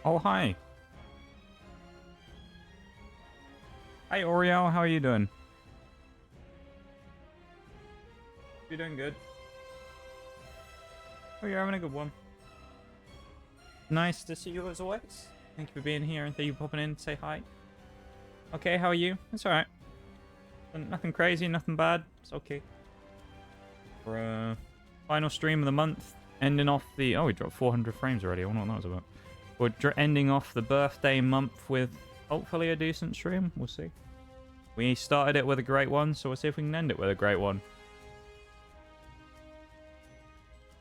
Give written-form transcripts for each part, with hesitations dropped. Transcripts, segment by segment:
Oh, hi. Hi, Oriel. How are you doing? You doing good? Oh, you're having a good one. Nice to see you as always. Thank you for being here and thank you for popping in to say hi. Okay, how are you? It's alright. Nothing crazy, nothing bad. It's okay. For final stream of the month, ending off the... Oh, we dropped 400 frames already. I wonder what that was about. We're ending off the birthday month with hopefully a decent stream. We'll see. We started it with a great one, so we'll see if we can end it with a great one.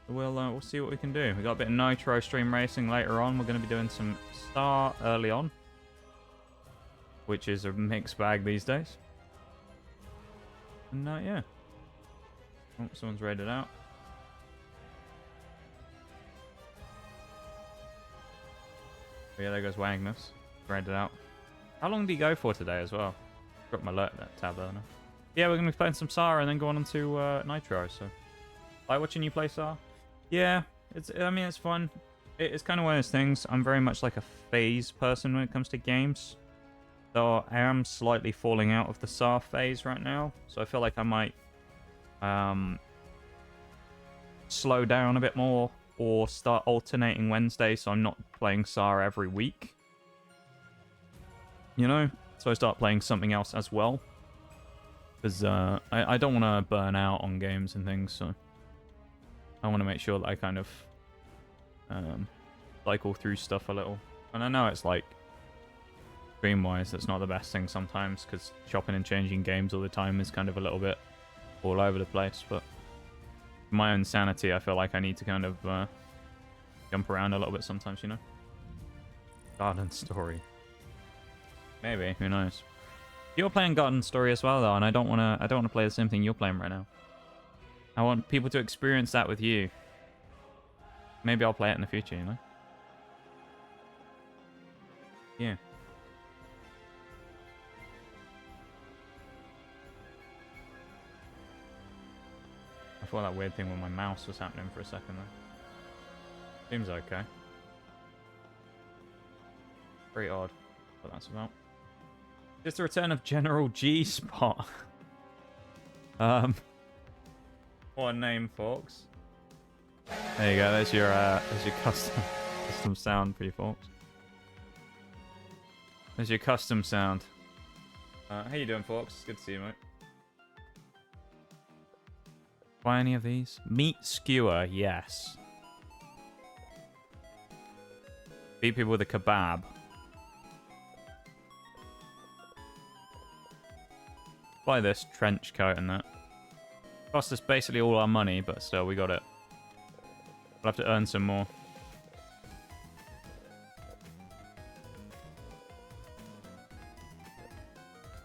We'll see what we can do. We got a bit of Nitro stream racing later on. We're going to be doing some Star early on, which is a mixed bag these days. And yeah. Oh, someone's raided out. Oh, yeah, there goes Wagnus. Raided out. How long did he go for today as well? Got my alert that tab there now. Yeah, we're going to be playing some SAR and then going on to Nitro, so... Like watching you play SAR? Yeah, I mean, it's fun. It's kind of one of those things. I'm very much like a phase person when it comes to games. So I am slightly falling out of the SAR phase right now. So I feel like I might slow down a bit more or start alternating Wednesday so I'm not playing SAR every week. You know? So I start playing something else as well. Because I don't want to burn out on games and things, so... I want to make sure that I kind of cycle through stuff a little. And I know it's like, stream-wise, that's not the best thing sometimes, because chopping and changing games all the time is kind of a little bit all over the place, but for my own sanity, I feel like I need to kind of jump around a little bit sometimes, you know? Garden Story. Maybe, who knows? You're playing Garden Story as well, though, and I don't want to play the same thing you're playing right now. I want people to experience that with you. Maybe I'll play it in the future, you know? Yeah. I thought that weird thing with my mouse was happening for a second there. Seems okay. Very odd, what that's about. Just the return of General G-Spot. What a name, folks. There you go. There's your custom sound for you, folks. There's your custom sound. How you doing, folks? It's good to see you, mate. Buy any of these? Meat skewer, yes. Beat people with a kebab. Buy this trench coat and that. Cost us basically all our money, but still, we got it. We'll have to earn some more.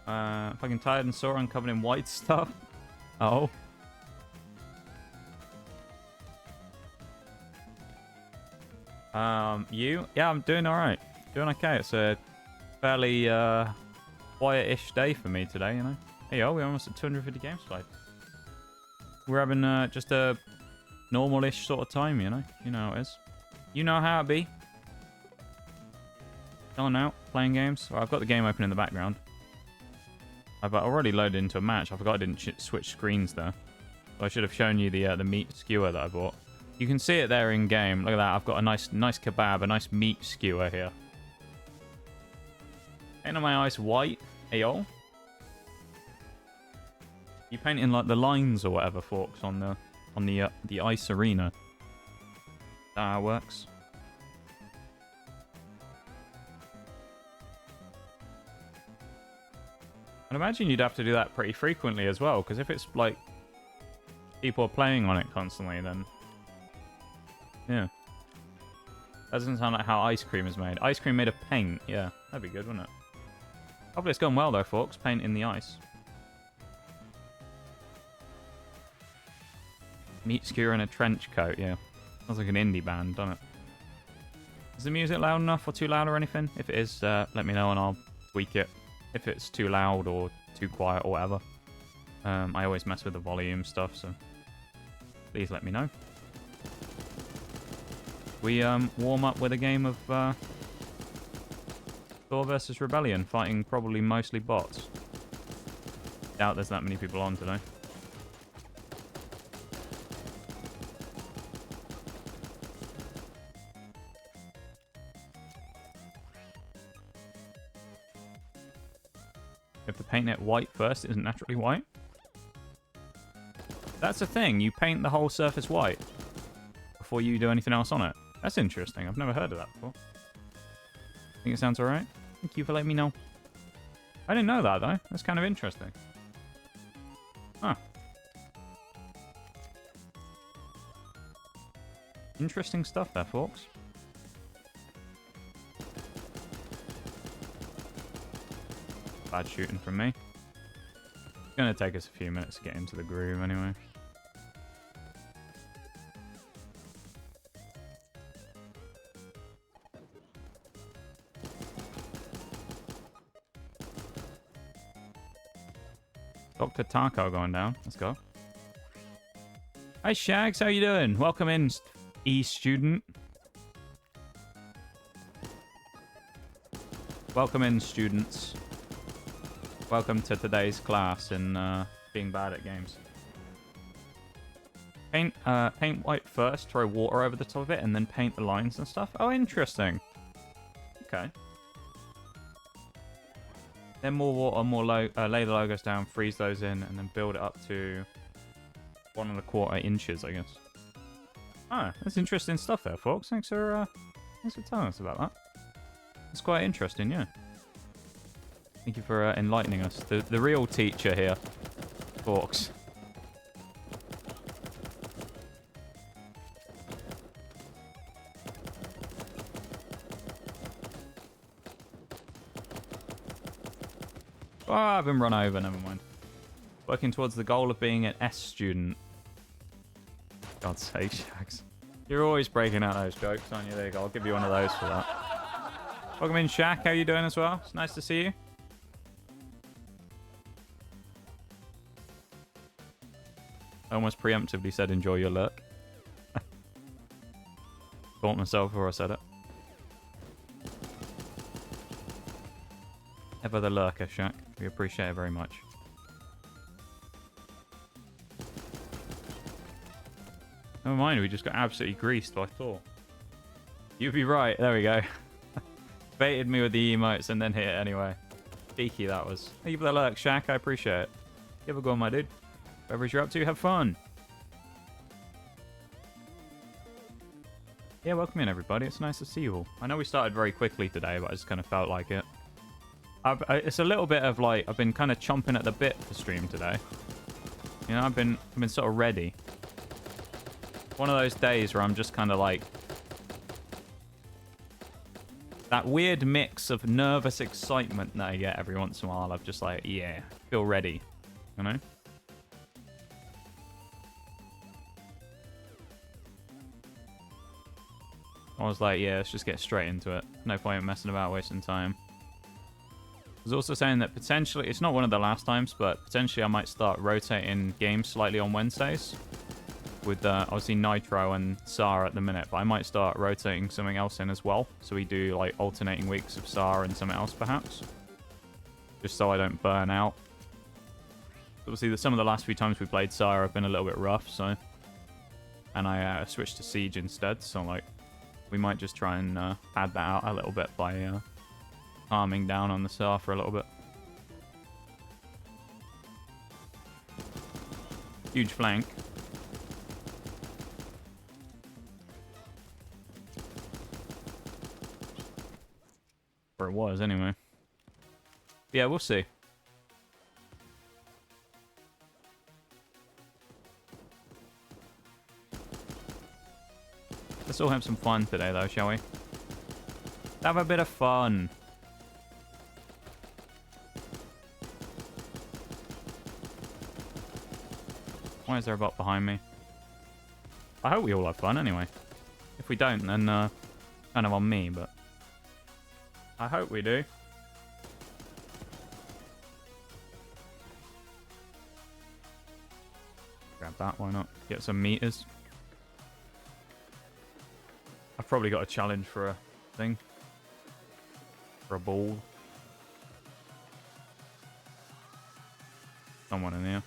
Fucking tired and sore and covered in white stuff. Oh. You? Yeah, I'm doing alright. Doing okay. It's a fairly, quiet-ish day for me today, you know? Hey, yo, we're almost at 250 games played. We're having just a normal-ish sort of time, you know? You know how it is. You know how it be. Going out, playing games. Well, I've got the game open in the background. I've already loaded into a match. I forgot I didn't switch screens there. So I should have shown you the meat skewer that I bought. You can see it there in-game. Look at that. I've got a nice kebab, a nice meat skewer here. Painting my eyes white. Ayo. You painting like the lines or whatever, Forks, on the ice arena. That how it works. I'd imagine you'd have to do that pretty frequently as well, because if it's like people are playing on it constantly, then yeah. That doesn't sound like how ice cream is made. Ice cream made of paint, yeah, that'd be good, wouldn't it? Hopefully it's gone well though, Forks. Paint in the ice. Meat skewer in a trench coat, yeah. Sounds like an indie band, doesn't it? Is the music loud enough or too loud or anything? If it is, let me know and I'll tweak it. If it's too loud or too quiet or whatever. I always mess with the volume stuff, so please let me know. We warm up with a game of Thor versus Rebellion, fighting probably mostly bots. Doubt there's that many people on today. You have to paint it white first. It isn't naturally white. That's the thing. You paint the whole surface white before you do anything else on it. That's interesting. I've never heard of that before. Think it sounds alright? Thank you for letting me know. I didn't know that, though. That's kind of interesting. Huh. Interesting stuff there, folks. Bad shooting from me. It's going to take us a few minutes to get into the groove anyway. Dr. Taco going down. Let's go. Hi, Shags. How you doing? Welcome in, E-student. Welcome in, students. Welcome to today's class in being bad at games. Paint white first, throw water over the top of it, and then paint the lines and stuff. Oh, interesting. Okay. Then more water, lay the logos down, freeze those in, and then build it up to 1¼ inches, I guess. Ah, that's interesting stuff there, folks. Thanks for telling us about that. It's quite interesting, yeah. Thank you for enlightening us. The real teacher here, folks. Oh, I've been run over, never mind. Working towards the goal of being an S student. God's sake, Shags. You're always breaking out those jokes, aren't you? There you go. I'll give you one of those for that. Welcome in, Shaq. How you doing as well? It's nice to see you. I almost preemptively said enjoy your lurk. Caught myself before I said it. Ever the lurker, Shaq. We appreciate it very much. Never mind, we just got absolutely greased by Thor. You'd be right. There we go. Baited me with the emotes and then hit it anyway. Cheeky that was. Thank you for the lurk, Shaq. I appreciate it. Give a go on, my dude. Whatever you're up to, have fun. Yeah, welcome in, everybody. It's nice to see you all. I know we started very quickly today, but I just kind of felt like it. It's a little bit of like, I've been kind of chomping at the bit for stream today. You know, I've been sort of ready. One of those days where I'm just kind of like... that weird mix of nervous excitement that I get every once in a while. I'm just like, yeah, feel ready. You know? I was like, yeah, let's just get straight into it. No point in messing about, wasting time. I was also saying that potentially, it's not one of the last times, but potentially I might start rotating games slightly on Wednesdays. With obviously Nitro and SAR at the minute, but I might start rotating something else in as well. So we do like alternating weeks of SAR and something else perhaps. Just so I don't burn out. Obviously some of the last few times we played SAR have been a little bit rough, so... and I switched to Siege instead, so like... we might just try and pad that out a little bit by calming down on the SAR for a little bit. Huge flank. Or it was, anyway. Yeah, we'll see. Let's all have some fun today, though, shall we? Have a bit of fun. Why is there a bot behind me? I hope we all have fun, anyway. If we don't, then kind of on me, but... I hope we do. Grab that, why not? Get some meters. I've probably got a challenge for a thing. For a ball. Someone in here.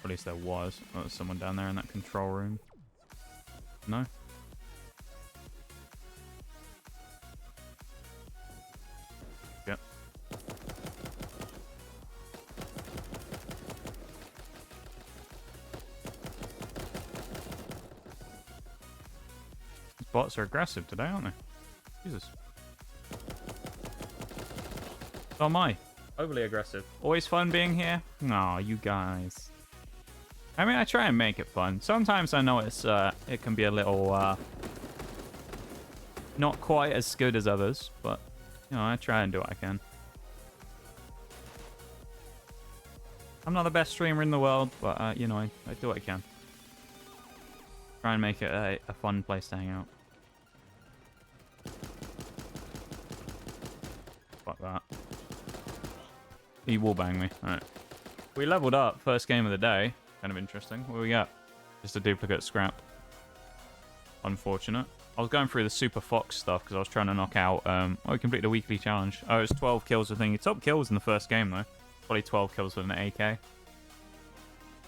Or at least there was. Oh, there's someone down there in that control room. No? Yep. These bots are aggressive today, aren't they? Jesus. So am I. Overly aggressive. Always fun being here? Aw, you guys. I mean, I try and make it fun. Sometimes I know it can be a little, not quite as good as others, but, you know, I try and do what I can. I'm not the best streamer in the world, but, you know, I do what I can. Try and make it a fun place to hang out. Fuck that. He wallbanged me. Alright. We leveled up. First game of the day. Kind of interesting. What do we got? Just a duplicate scrap. Unfortunate. I was going through the Super Fox stuff because I was trying to knock out... we completed a weekly challenge. Oh, it was 12 kills, I think. Top kills in the first game, though. Probably 12 kills with an AK.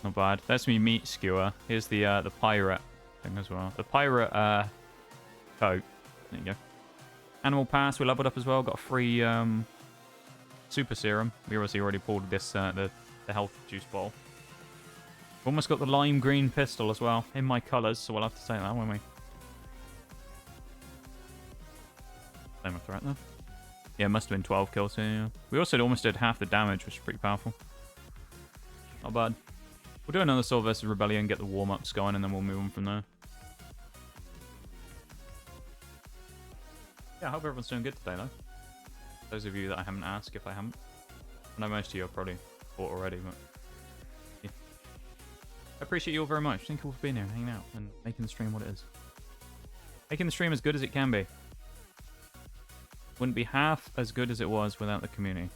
Not bad. That's me meat skewer. Here's the pirate thing as well. The pirate coat. There you go. Animal pass. We leveled up as well. Got a free... super serum. We obviously already pulled this the health juice bottle. Almost got the lime green pistol as well in my colours, so we'll have to take that, won't we? Same with threat then. Yeah, it must have been 12 kills here. Yeah. We also almost did half the damage, which is pretty powerful. Not bad. We'll do another Soul vs Rebellion, get the warm-ups going, and then we'll move on from there. Yeah, I hope everyone's doing good today, though. Those of you that I haven't asked, if I haven't. I know most of you have probably bought already, but... yeah. I appreciate you all very much. Thank you all for being here and hanging out and making the stream what it is. Making the stream as good as it can be. Wouldn't be half as good as it was without the community.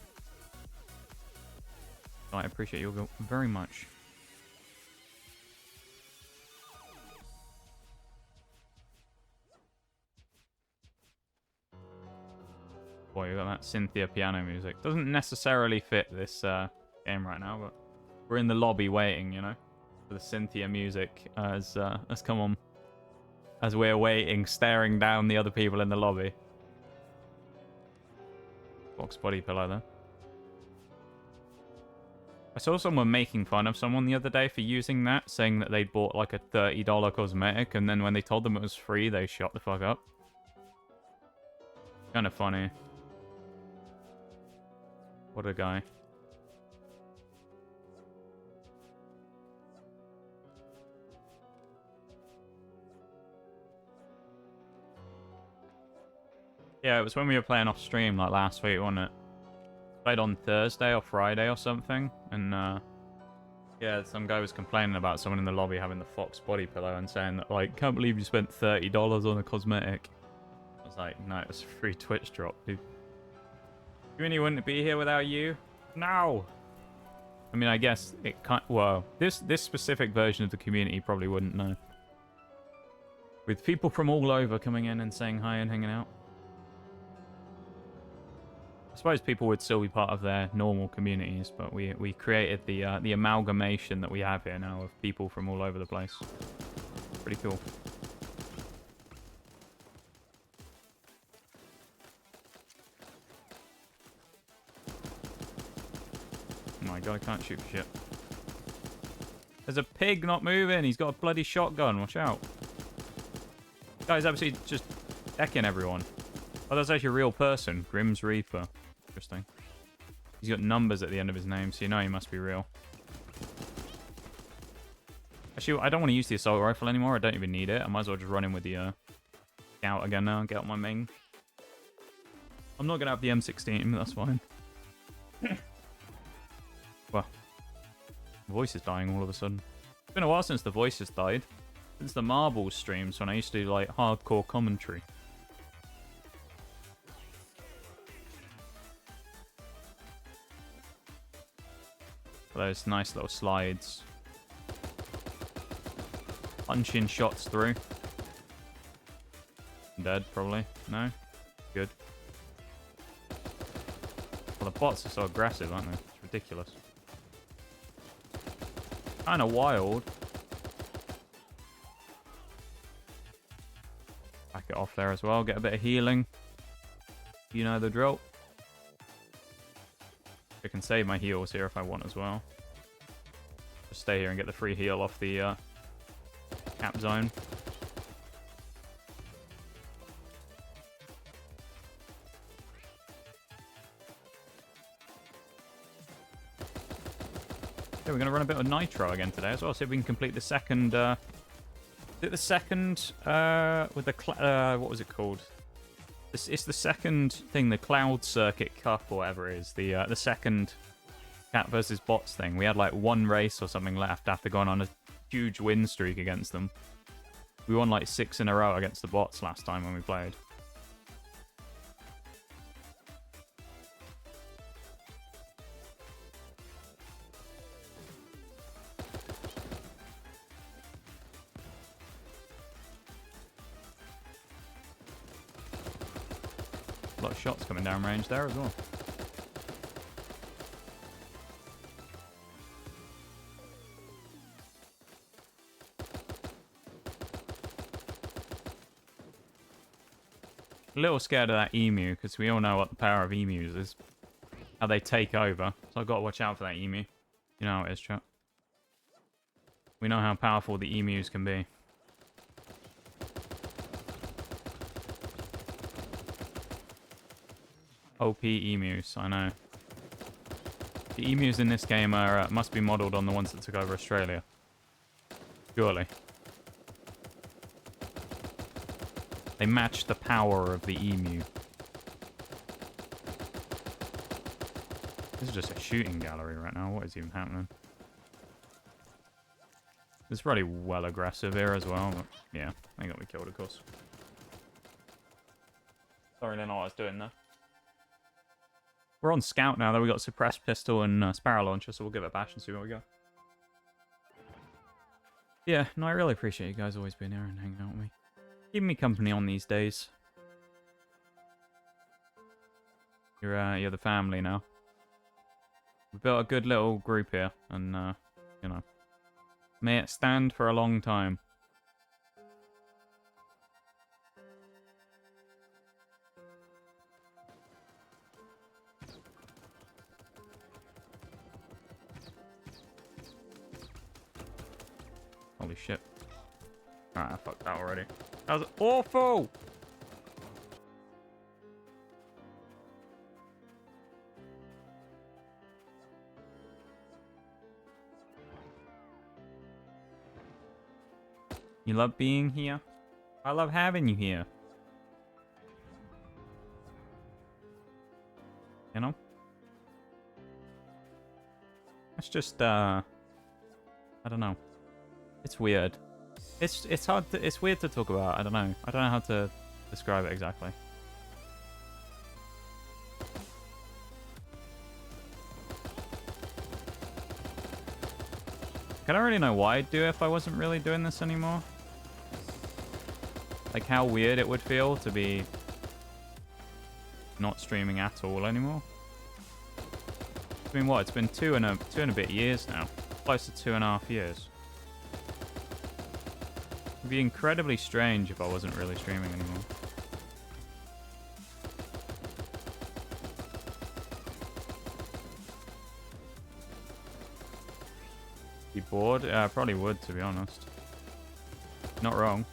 So I appreciate you all very much. Boy, you got that Cynthia piano music. Doesn't necessarily fit this game right now, but we're in the lobby waiting, you know, for the Cynthia music as come on. As we're waiting, staring down the other people in the lobby. Box body pillow there. I saw someone making fun of someone the other day for using that, saying that they'd bought like a $30 cosmetic, and then when they told them it was free, they shut the fuck up. Kind of funny. What a guy. Yeah, it was when we were playing off stream like last week, wasn't it? Played on Thursday or Friday or something, and yeah, some guy was complaining about someone in the lobby having the Fox body pillow and saying that, like, can't believe you spent $30 on a cosmetic. I was like, no, it was a free Twitch drop, dude. Community wouldn't be here without you? No! I mean, I guess it can't... well, this specific version of the community probably wouldn't know. With people from all over coming in and saying hi and hanging out. I suppose people would still be part of their normal communities, but we created the amalgamation that we have here now of people from all over the place. Pretty cool. Oh my god, I can't shoot for shit. There's a pig not moving. He's got a bloody shotgun. Watch out. Guy's absolutely just decking everyone. Oh, that's actually a real person. Grimm's Reaper. Interesting. He's got numbers at the end of his name, so you know he must be real. Actually, I don't want to use the assault rifle anymore. I don't even need it. I might as well just run in with the scout again now and get out my main. I'm not going to have the M16, but that's fine. Well, the voice is dying all of a sudden. It's been a while since the voice has died. Since the Marbles streams when I used to do, like, hardcore commentary. Those nice little slides. Punching shots through. Dead, probably. No? Good. Well, the bots are so aggressive, aren't they? It's ridiculous. Kind of wild. Back it off there as well. Get a bit of healing. You know the drill. I can save my heals here if I want as well. Just stay here and get the free heal off the cap zone. Yeah, we're going to run a bit of Nitro again today as well. See if we can complete the second... is it the second... with the... what was it called? It's the second thing, the Cloud Circuit Cup or whatever it is. The second cat versus bots thing. We had like one race or something left after going on a huge win streak against them. We won like 6 in a row against the bots last time when we played. A lot of shots coming down range there as well. A little scared of that emu, because we all know what the power of emus is. How they take over. So I've got to watch out for that emu. You know how it is, chat. We know how powerful the emus can be. OP emus, I know. The emus in this game are must be modelled on the ones that took over Australia. Surely. They match the power of the emu. This is just a shooting gallery right now. What is even happening? It's probably well aggressive here as well, but yeah, they got me killed, of course. Sorry, I didn't know what I was doing there. We're on scout now, though. We got suppressed pistol and sparrow launcher, so we'll give it a bash and see where we go. Yeah, no, I really appreciate you guys always being here and hanging out with me. Keeping me company on these days. You're the family now. We've built a good little group here, and you know, may it stand for a long time. Holy shit. Alright, I fucked that already. That was awful! You love being here? I love having you here. You know? It's just, I don't know. It's weird. It's hard to, it's weird to talk about. I don't know how to describe it exactly. I don't really know why I'd do it if I wasn't really doing this anymore. Like how weird it would feel to be not streaming at all anymore. I mean, what? It's been two and a bit years now. Close to 2.5 years. It'd be incredibly strange if I wasn't really streaming anymore. Be bored? Yeah, I probably would, to be honest. Not wrong.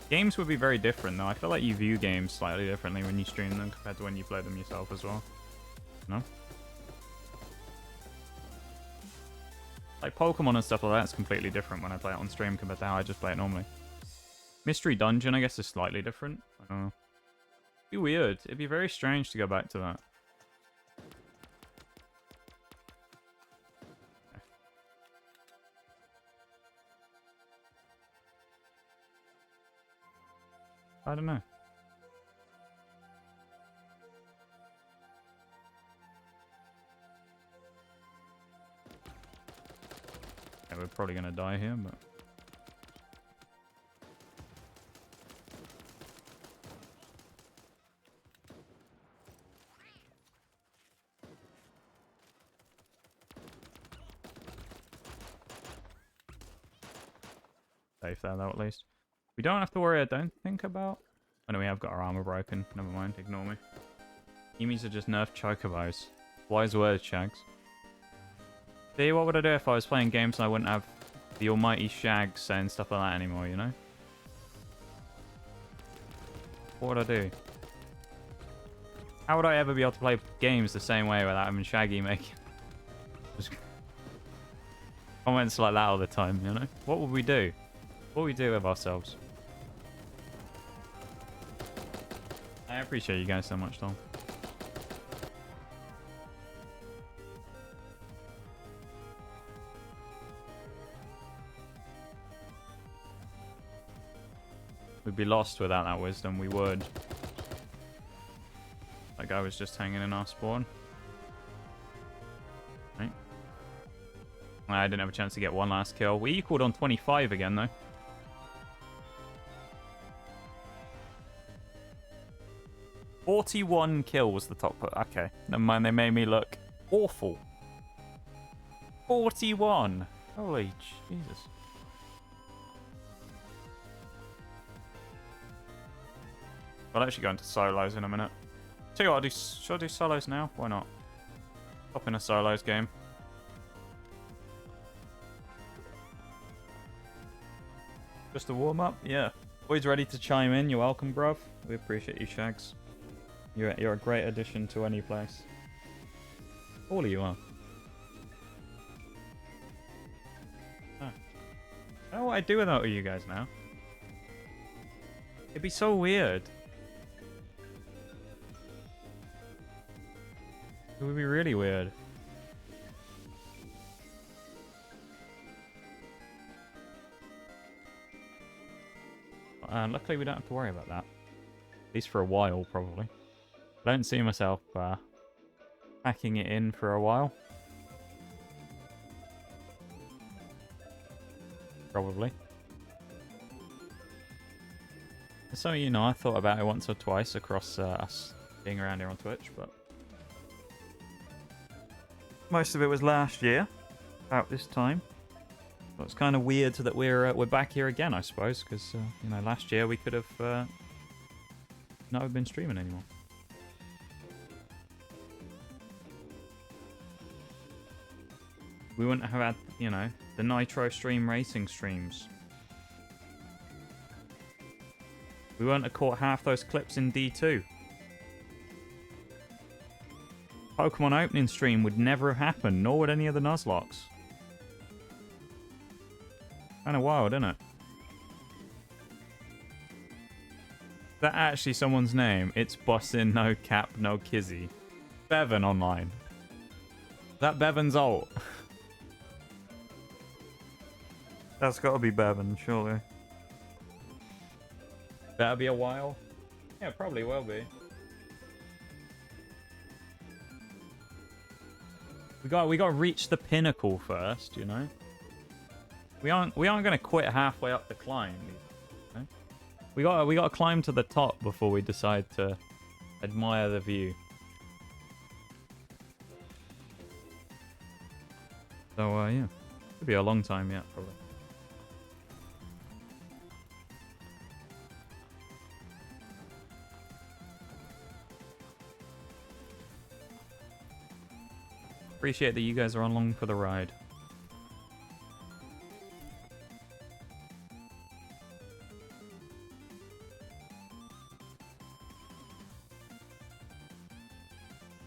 Games would be very different, though. I feel like you view games slightly differently when you stream them compared to when you play them yourself as well. No? Like Pokemon and stuff like that's completely different when I play it on stream compared to how I just play it normally. Mystery Dungeon, I guess, is slightly different. I don't know. It'd be weird. It'd be very strange to go back to that. I don't know. Yeah, we're probably going to die here, but... Safe there, though, at least. We don't have to worry, I don't think, about... Oh, no, we have got our armor broken. Never mind, ignore me. Emus are just nerfed chocobos. Wise words, Shags. See, what would I do if I was playing games and I wouldn't have the almighty Shags saying stuff like that anymore, you know? What would I do? How would I ever be able to play games the same way without having Shaggy making comments like that all the time, you know? What would we do? What would we do with ourselves? I appreciate you guys so much, Tom. We'd be lost without that wisdom, we would. That guy was just hanging in our spawn. Right. I didn't have a chance to get one last kill. We equaled on 25 again, though. "41 kill was the top put. Okay, never mind, they made me look awful. 41! Holy Jesus. I'll actually go into solos in a minute. Tell you what, should I do solos now? Why not? Hop in a solos game. Just a warm up? Yeah. Always ready to chime in. You're welcome, bruv. We appreciate you, Shags. You're a great addition to any place. All of you are. Oh. I don't know what I'd do without you guys now. It'd be so weird. It would be really weird. Luckily, we don't have to worry about that. At least for a while, probably. I don't see myself hacking it in for a while. Probably. So, you know, I thought about it once or twice across us being around here on Twitch, but... most of it was last year, about this time. So it's kind of weird that we're back here again, I suppose, because you know, last year we could have not have been streaming anymore. We wouldn't have had, you know, the Nitro Stream racing streams. We wouldn't have caught half those clips in D2. Pokemon opening stream would never have happened, nor would any of the Nuzlocks. Kind of wild, isn't it? Is that actually someone's name? It's Bussin' No Cap No Kizzy. Bevan online. Is that Bevan's ult? That's got to be Bevan, surely. That'll be a while. Yeah, it probably will be. We got to reach the pinnacle first, you know. We aren't going to quit halfway up the climb. You know? We got to climb to the top before we decide to admire the view. So yeah, could be a long time yet, probably. Appreciate that you guys are along for the ride.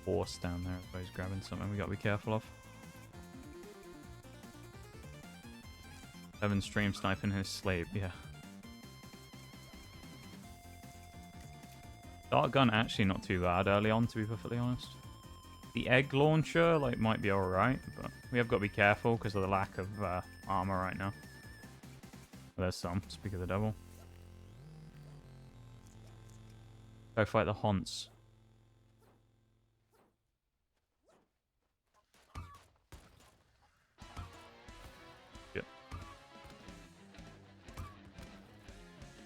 Horse down there, I suppose, grabbing something we got to be careful of. Evan stream sniping his sleep, yeah. Dart gun actually not too bad early on, to be perfectly honest. The egg launcher, like, might be alright, but we have got to be careful because of the lack of armor right now. Well, there's some, speak of the devil. Go fight the Haunts. Yep.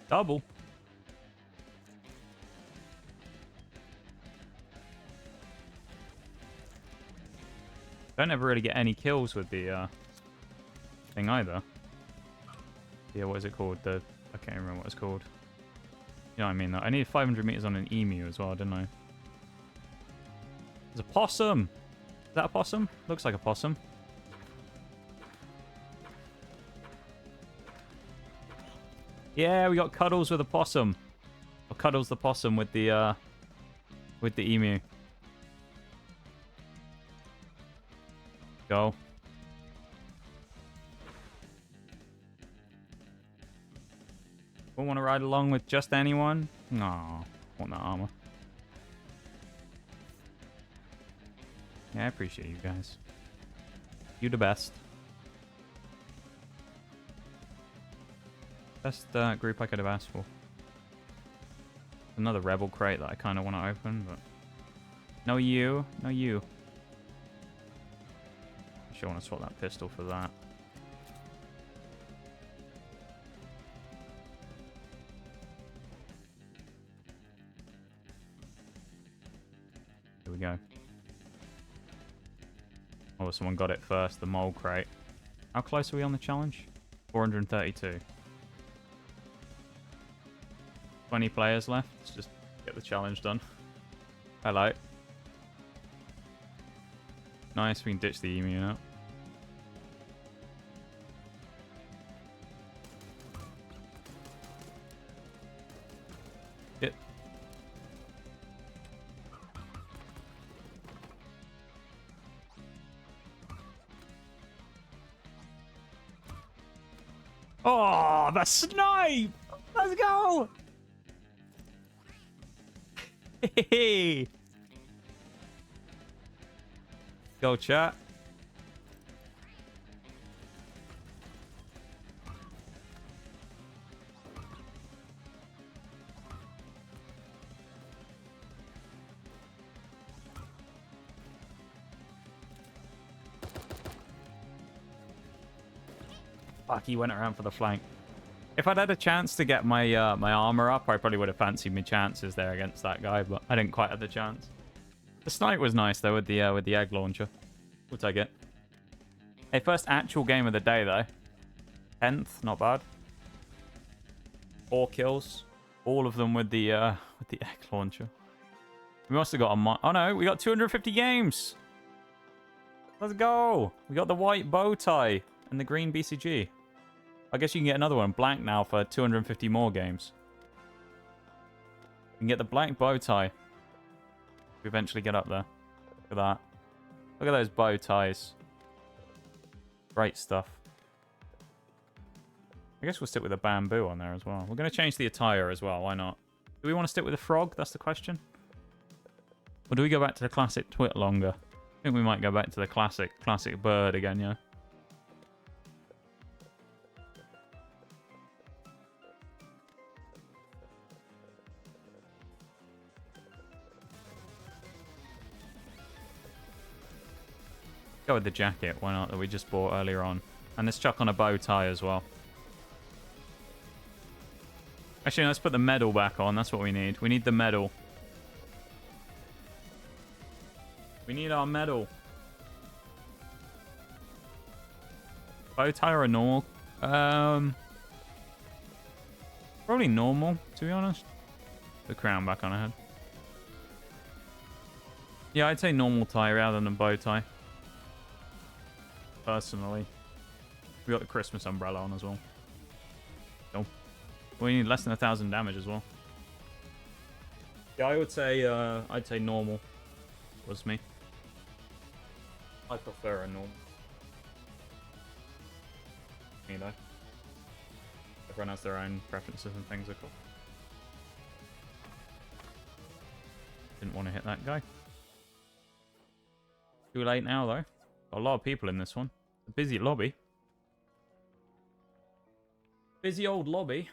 Double. Don't ever really get any kills with the thing either. Yeah, what is it called? I can't remember what it's called. You know what I mean, though. I needed 500 meters on an emu as well, didn't I? There's a possum! Is that a possum? Looks like a possum. Yeah, we got Cuddles with a possum. Or Cuddles the possum with the emu. Go. Don't want to ride along with just anyone? No, want that armor. Yeah, I appreciate you guys. You the best. Best group I could have asked for. Another rebel crate that I kind of want to open, but no you, no you. I sure want to swap that pistol for that. Here we go. Oh, someone got it first, the mole crate. How close are we on the challenge? 432. 20 players left. Let's just get the challenge done. Hello. Nice, we can ditch the emu now. Hit. Oh, the snipe! Let's go! Hey! Go, chat. Fuck, he went around for the flank. If I'd had a chance to get my my armor up, I probably would have fancied my chances there against that guy, but I didn't quite have the chance. The snipe was nice though with the egg launcher. We'll take it. Hey, first actual game of the day though. 10th, not bad. 4 kills, all of them with the egg launcher. We must have got a oh no, we got 250 games. Let's go. We got the white bow tie and the green BCG. I guess you can get another one blank now for 250 more games. You can get the black bow tie. We eventually get up there. Look at that. Look at those bow ties. Great stuff. I guess we'll stick with the bamboo on there as well. We're going to change the attire as well. Why not? Do we want to stick with the frog? That's the question. Or do we go back to the classic twit longer? I think we might go back to the classic bird again, yeah. Go with the jacket, why not, that we just bought earlier on. And let's chuck on a bow tie as well. Actually, let's put the medal back on. That's what we need. We need the medal. We need our medal. Bow tie or a normal? Probably normal, to be honest. The crown back on our head. Yeah, I'd say normal tie rather than bow tie. Personally. We got the Christmas umbrella on as well. Cool. We need less than 1,000 damage as well. Yeah, I would say I'd say normal was me. I prefer a normal. You know. Everyone has their own preferences and things, of course. Didn't want to hit that guy. Too late now though. Got a lot of people in this one. A busy lobby. Busy old lobby.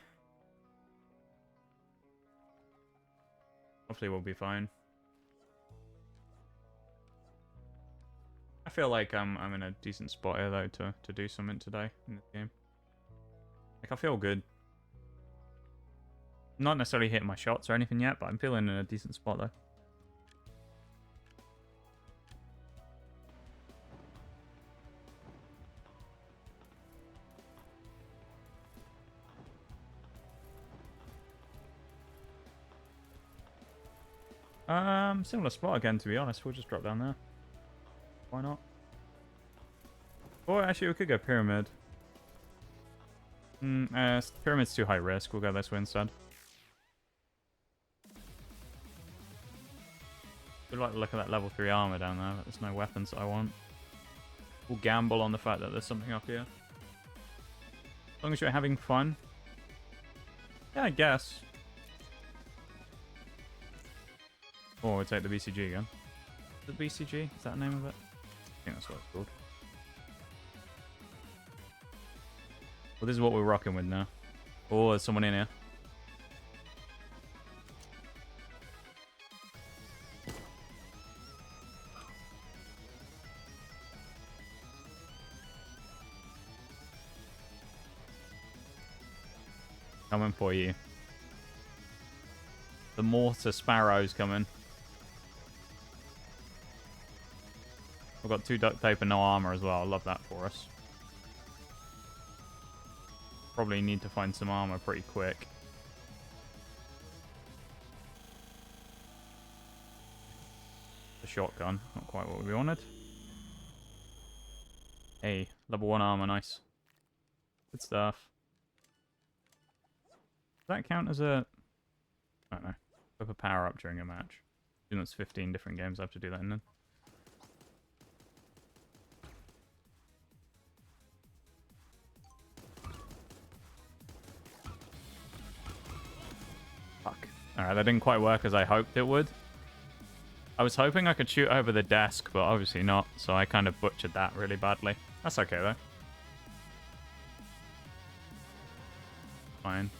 Hopefully we'll be fine. I feel like I'm in a decent spot here though to do something today in this game. Like I feel good. Not necessarily hitting my shots or anything yet, but I'm feeling in a decent spot though. Similar spot again, to be honest. We'll just drop down there. Why not? Or actually, we could go pyramid. Pyramid's too high risk. We'll go this way instead. Would like to look at that level 3 armor down there, but there's no weapons that I want. We'll gamble on the fact that there's something up here. As long as you're having fun. Yeah, I guess. Or we'll take the BCG again. The BCG? Is that the name of it? I think that's what it's called. Well, this is what we're rocking with now. Oh, there's someone in here. Coming for you. The mortar sparrow's coming. We've got 2 duct tape and no armor as well. I love that for us. Probably need to find some armor pretty quick. The shotgun, not quite what we wanted. Hey, level 1 armor, nice. Good stuff. Does that count as a... I don't know. Whip a power up during a match. Even though it's 15 different games, I have to do that in then. Fuck. Alright, that didn't quite work as I hoped it would. I was hoping I could shoot over the desk, but obviously not, so I kind of butchered that really badly. That's okay, though. Fine.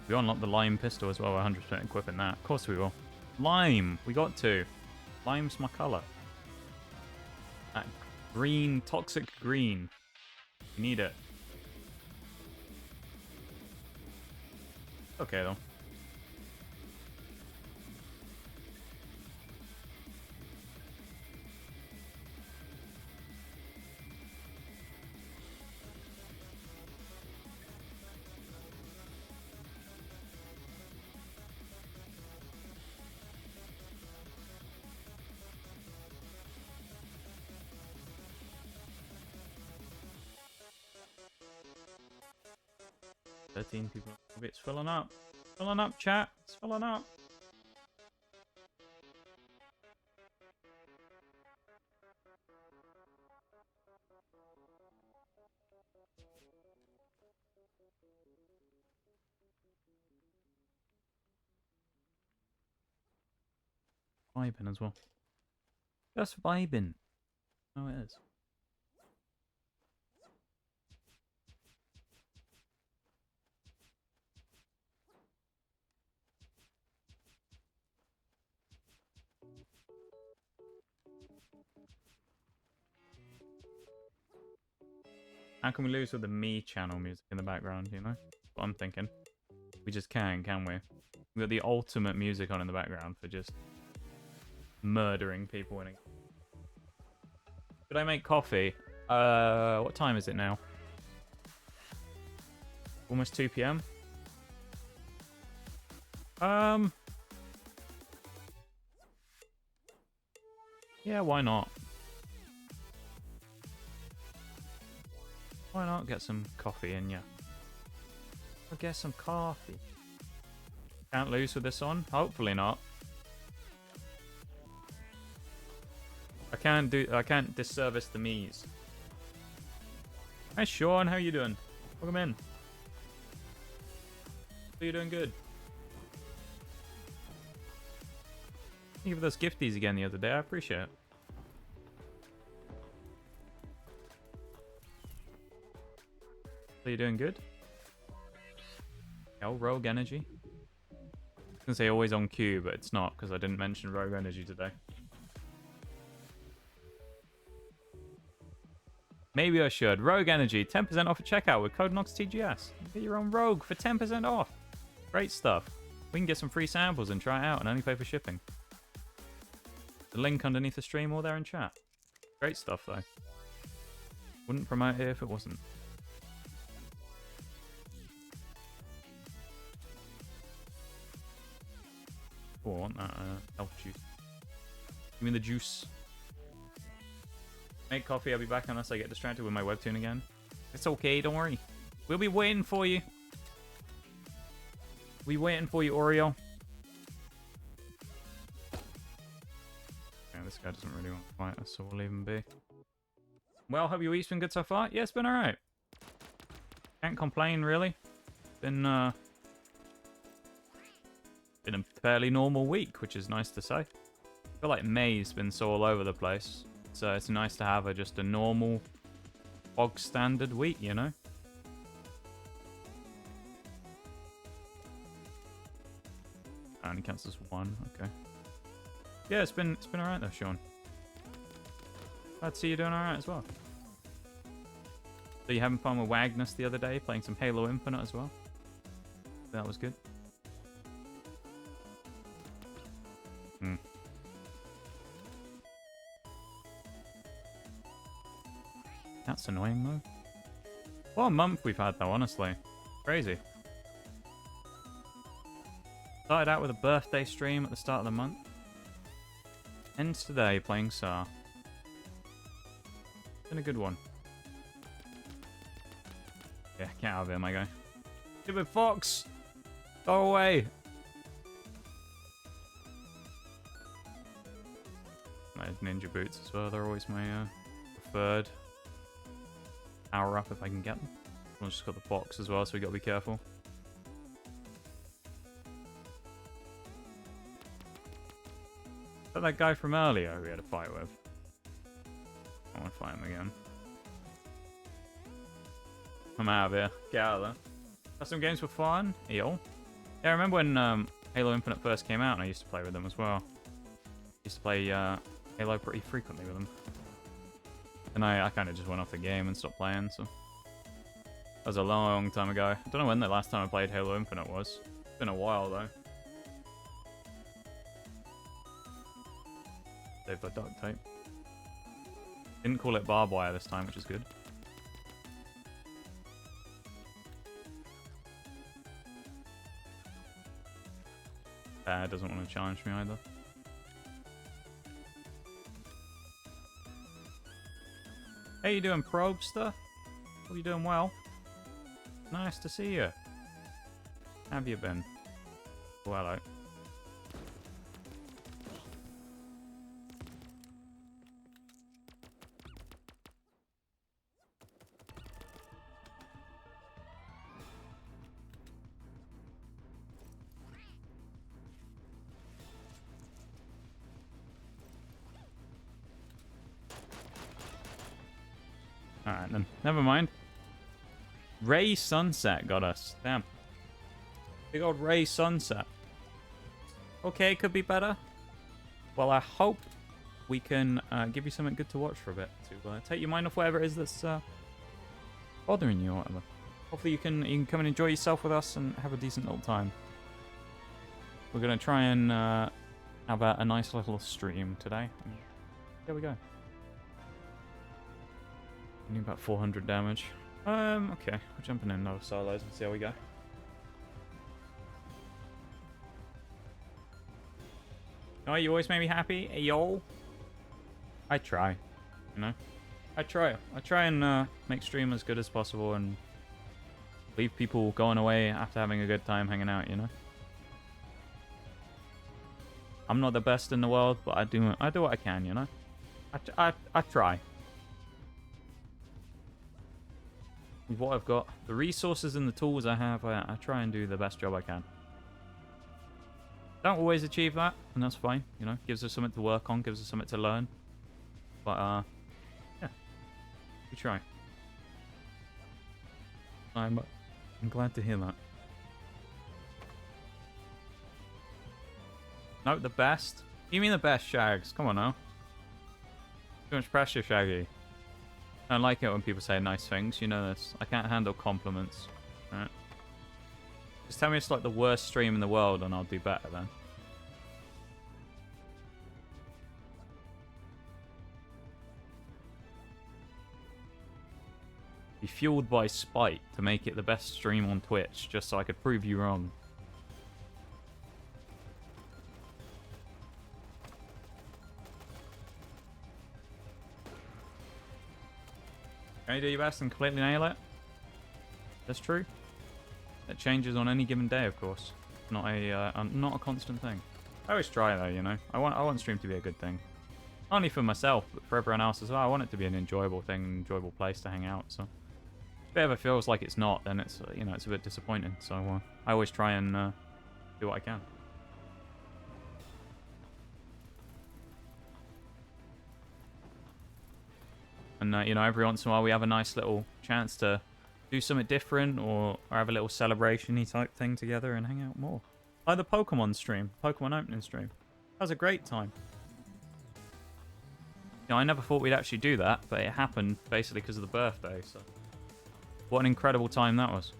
We unlocked the lime pistol as well. We're 100% equipping that. Of course we will. Lime! We got to. Lime's my colour. That green, toxic green. You need it. Okay, though. People. It's filling up. Filling up, chat. It's filling up. Vibing as well. Just vibing. Oh, it is. How can we lose with the me channel music in the background, you know? That's what I'm thinking. We just can't we? We've got the ultimate music on in the background for just murdering people winning. Should I make coffee? What time is it now? Almost 2 PM? Yeah, why not? Why not get some coffee in ya? I'll get some coffee. Can't lose with this on? Hopefully not. I can't disservice the me's. Hi Sean, how you doing? Welcome in. Are you doing good? Thank you for those gifties again the other day, I appreciate it. Are you doing good? Oh, Rogue Energy. I was gonna say always on cue, but it's not because I didn't mention Rogue Energy today. Maybe I should. Rogue Energy, 10% off at checkout with code NOXTGS. Get your own Rogue for 10% off. Great stuff. We can get some free samples and try it out and only pay for shipping. The link underneath the stream or there in chat. Great stuff though. Wouldn't promote it if it wasn't. Oh, I want that health juice. Give me the juice. Make coffee, I'll be back unless I get distracted with my webtoon again. It's okay, don't worry. We'll be waiting for you. We waiting for you, Oreo. Yeah, this guy doesn't really want to fight us, so we'll leave him be. Well, hope your week's been good so far. Yeah, it's been alright. Can't complain, really. Been a fairly normal week, which is nice to say. I feel like May's been so all over the place, so it's nice to have just a normal, bog standard week, you know? Only counts as one, okay. Yeah, it's been alright though, Sean. Glad to see you doing alright as well. So you having fun with Wagnus the other day, playing some Halo Infinite as well? That was good. Hmm. That's annoying though. What a month we've had though, honestly. Crazy. Started out with a birthday stream at the start of the month. Ends today playing SAR. Been a good one. Yeah, get out of here, my guy. Stupid fox! Go away! Nice ninja boots as well. They're always my preferred power up if I can get them. I've just got the box as well, so we gotta be careful. Is that guy from earlier we had a fight with? I want to fight him again. I'm out of here. Get out of there. Custom games were fun. Yo. Yeah, I remember when Halo Infinite first came out and I used to play with them as well. Used to play Halo pretty frequently with them. And I kind of just went off the game and stopped playing, so... That was a long time ago. I don't know when the last time I played Halo Infinite was. It's been a while, though. They've got duct tape. Didn't call it barbed wire this time, which is good. Doesn't want to challenge me either. Hey, you doing, Probster? Hope you doing well. Nice to see you. How have you been? Oh, hello. Alright then, never mind. Ray Sunset got us. Damn. Big old Ray Sunset. Okay, could be better. Well, I hope we can give you something good to watch for a bit. To take your mind off whatever it is that's bothering you or whatever. Hopefully you can come and enjoy yourself with us and have a decent little time. We're going to try and have a nice little stream today. There we go. Only about 400 damage. Okay. We're jumping in another solos and see how we go. Oh, you always make me happy? Hey, yo. I try. You know? I try. I try and make stream as good as possible and leave people going away after having a good time hanging out, you know? I'm not the best in the world, but I do what I can, you know? I try. With what I've got, the resources and the tools I have, I try and do the best job I can. Don't always achieve that, and that's fine, you know. Gives us something to work on, gives us something to learn. But, yeah. We try. I'm glad to hear that. No, the best? You mean the best, Shags? Come on now. Too much pressure, Shaggy. I don't like it when people say nice things, you know this. I can't handle compliments. Right? Just tell me it's like the worst stream in the world and I'll do better then. Be fueled by spite to make it the best stream on Twitch, just so I could prove you wrong. Can you do your best and completely nail it? That's true. That changes on any given day, of course. Not a constant thing. I always try though, you know. I want stream to be a good thing. Not only for myself, but for everyone else as well. I want it to be an enjoyable thing, an enjoyable place to hang out. So if it ever feels like it's not, then it's you know, it's a bit disappointing. So I always try and do what I can. And you know, every once in a while we have a nice little chance to do something different or have a little celebration-y type thing together and hang out more. Like the Pokemon stream, Pokemon opening stream. That was a great time. You know, I never thought we'd actually do that, but it happened basically because of the birthday, so... What an incredible time that was.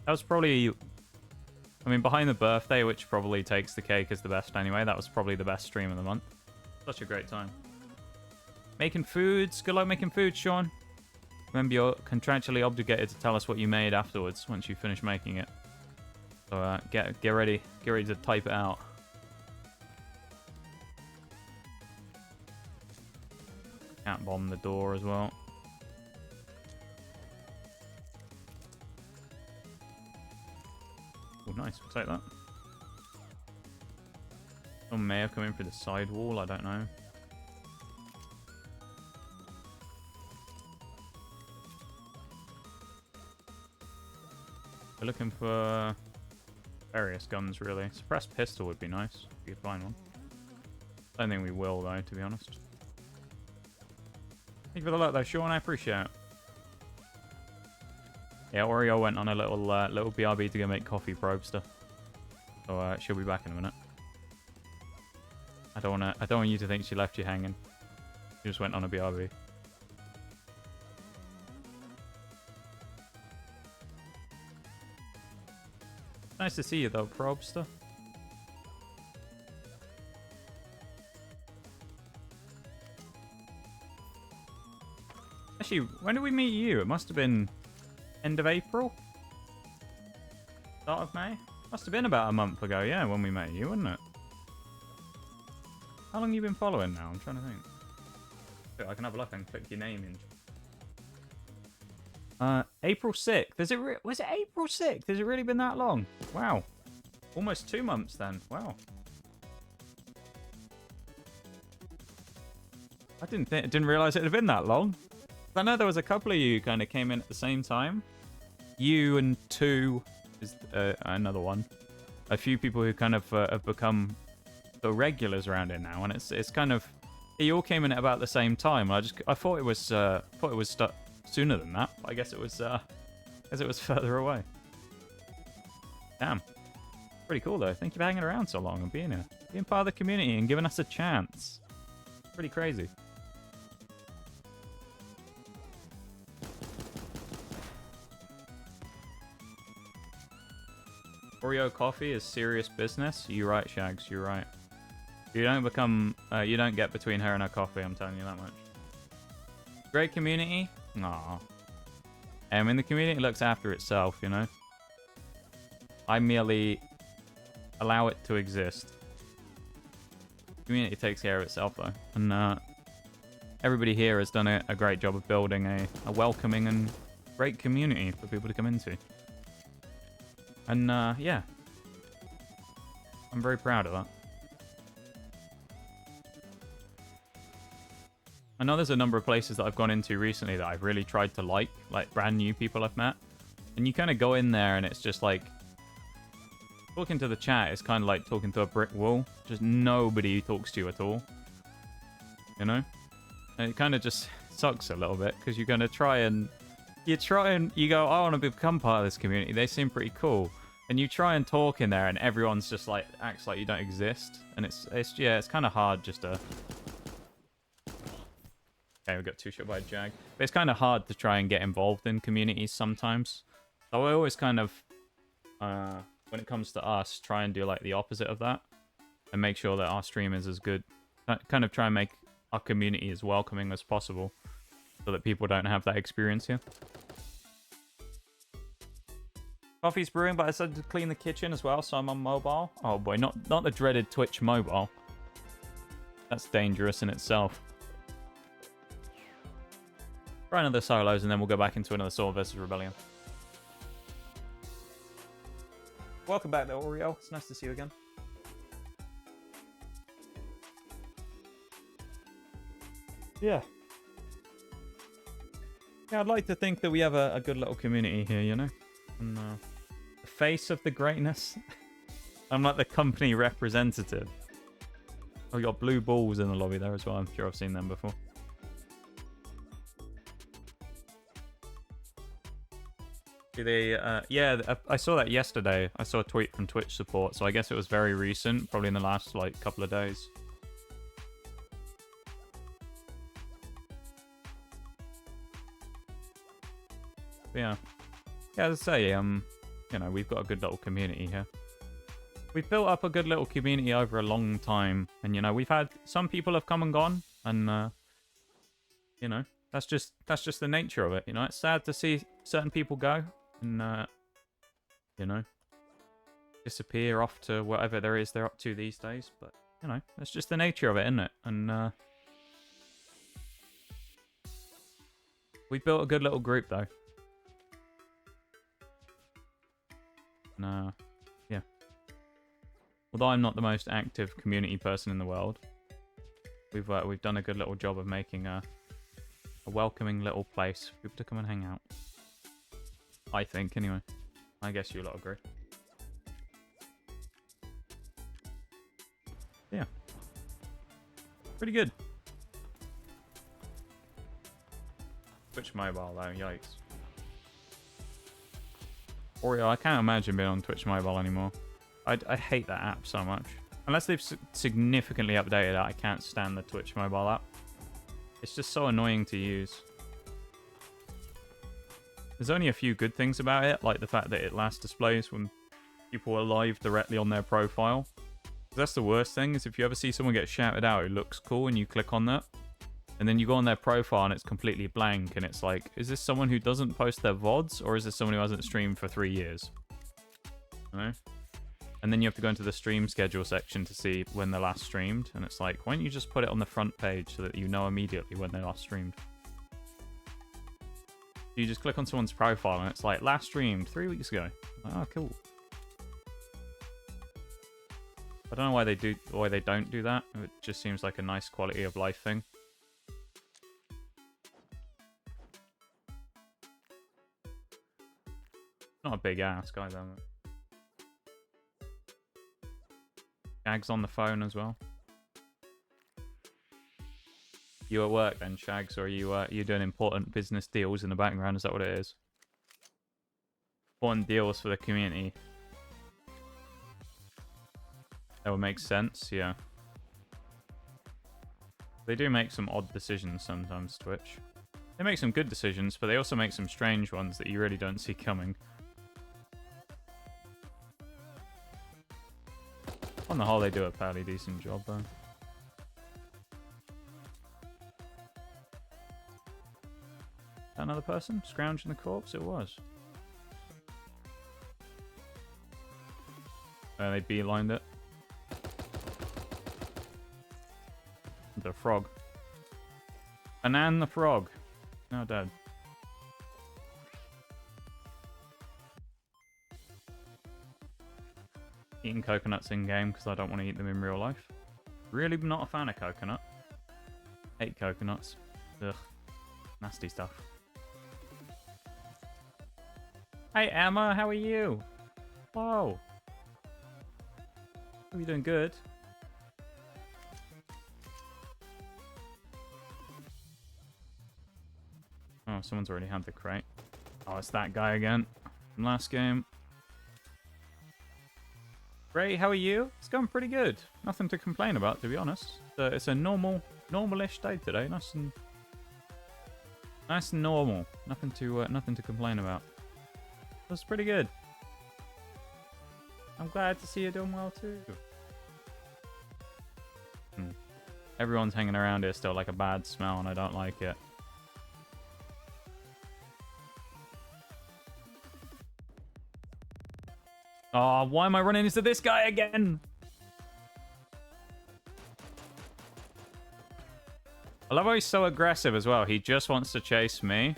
That was probably... I mean, behind the birthday, which probably takes the cake as the best anyway, that was probably the best stream of the month. Such a great time. Making foods. Good luck making food, Sean. Remember, you're contractually obligated to tell us what you made afterwards once you finish making it. So get ready. Get ready to type it out. Can't bomb the door as well. Oh, nice. We'll take that. Someone may have come in through the side wall. I don't know. We're looking for various guns, really. Suppressed pistol would be nice if you could find one. I don't think we will, though, to be honest. Thank you for the luck, though, Sean. I appreciate it. Yeah, Oreo went on a little BRB to go make coffee probester. So she'll be back in a minute. I don't want you to think she left you hanging. She just went on a BRB. Nice to see you though, Probster. Actually, when did we meet you? It must have been end of April? Start of May? Must have been about a month ago, yeah, when we met you, wouldn't it? How long have you been following now? I'm trying to think. I can have a look and click your name in. April 6th. Was it April 6th? Has it really been that long? Wow. Almost 2 months then. Wow. I didn't realize it had been that long. I know there was a couple of you kind of came in at the same time. You and two is another one. A few people who kind of have become the regulars around here now, and it's kind of you all came in at about the same time. I thought it was sooner than that. But I guess it was further away. Damn. Pretty cool though. Thank you for hanging around so long and being here. Being part of the community and giving us a chance. Pretty crazy. Oreo coffee is serious business. You're right, Shags. You're right. You don't get between her and her coffee, I'm telling you that much. Great community. Aww. I mean, the community looks after itself, you know? I merely allow it to exist. The community takes care of itself, though. And everybody here has done a great job of building a welcoming and great community for people to come into. And, yeah. I'm very proud of that. I know there's a number of places that I've gone into recently that I've really tried to like brand new people I've met. And you kind of go in there and it's just like, talking to the chat is kind of like talking to a brick wall. Just nobody talks to you at all. You know? And it kind of just sucks a little bit because you're going to try and you go, I want to become part of this community. They seem pretty cool. And you try and talk in there and everyone's just like, acts like you don't exist. And it's kind of hard just to... Okay, we got 2 shot by a Jag. But it's kind of hard to try and get involved in communities sometimes. So I always kind of, when it comes to us, try and do like the opposite of that. And make sure that our stream is as good. Kind of try and make our community as welcoming as possible. So that people don't have that experience here. Coffee's brewing, but I decided to clean the kitchen as well, so I'm on mobile. Oh boy, not the dreaded Twitch mobile. That's dangerous in itself. Try another solos, and then we'll go back into another Sword versus Rebellion. Welcome back there, Oriel. It's nice to see you again. Yeah. Yeah, I'd like to think that we have a good little community here, you know? And the face of the greatness. I'm like the company representative. Oh, we got blue balls in the lobby there as well. I'm sure I've seen them before. Yeah, I saw that yesterday. I saw a tweet from Twitch support, so I guess it was very recent, probably in the last like couple of days. But yeah, as I say, you know, we've got a good little community here. We've built up a good little community over a long time, and you know, we've had some people have come and gone, and you know, that's just the nature of it. You know, it's sad to see certain people go and you know, disappear off to whatever there is they're up to these days. But you know, that's just the nature of it, isn't it? And we built a good little group though. Yeah. Although I'm not the most active community person in the world, we've done a good little job of making a welcoming little place for people to come and hang out. I think, anyway. I guess you lot agree. Yeah. Pretty good. Twitch Mobile, though. Yikes. Oreo, I can't imagine being on Twitch Mobile anymore. I hate that app so much. Unless they've significantly updated it, I can't stand the Twitch Mobile app. It's just so annoying to use. There's only a few good things about it, like the fact that it last displays when people are live directly on their profile. That's the worst thing, is if you ever see someone get shouted out who looks cool and you click on that, and then you go on their profile and it's completely blank, and it's like, is this someone who doesn't post their VODs, or is this someone who hasn't streamed for 3 years? You know? And then you have to go into the stream schedule section to see when they last streamed, and it's like, why don't you just put it on the front page so that you know immediately when they last streamed? You just click on someone's profile and it's like, last streamed 3 weeks ago. Like, oh, cool. I don't know why they don't do that. It just seems like a nice quality of life thing. Not a big ask either. Shag's on the phone as well. You at work then, Shags, or are you doing important business deals in the background? Is that what it is? Important deals for the community. That would make sense, yeah. They do make some odd decisions sometimes, Twitch. They make some good decisions, but they also make some strange ones that you really don't see coming. On the whole, they do a fairly decent job, though. Another person? Scrounging the corpse? It was. They beelined it. The frog. Anan the frog. Now dead. Eating coconuts in game because I don't want to eat them in real life. Really not a fan of coconut. Hate coconuts. Ugh. Nasty stuff. Hey Emma, how are you? Whoa. Hope you're doing good. Oh, someone's already had the crate. Oh, it's that guy again from last game. Ray, how are you? It's going pretty good. Nothing to complain about, to be honest. It's a normal-ish day today. Nice and normal. Nothing to complain about. That's pretty good. I'm glad to see you doing well too. Everyone's hanging around here still like a bad smell, and I don't like it. Oh, why am I running into this guy again? I love how he's so aggressive as well. He just wants to chase me.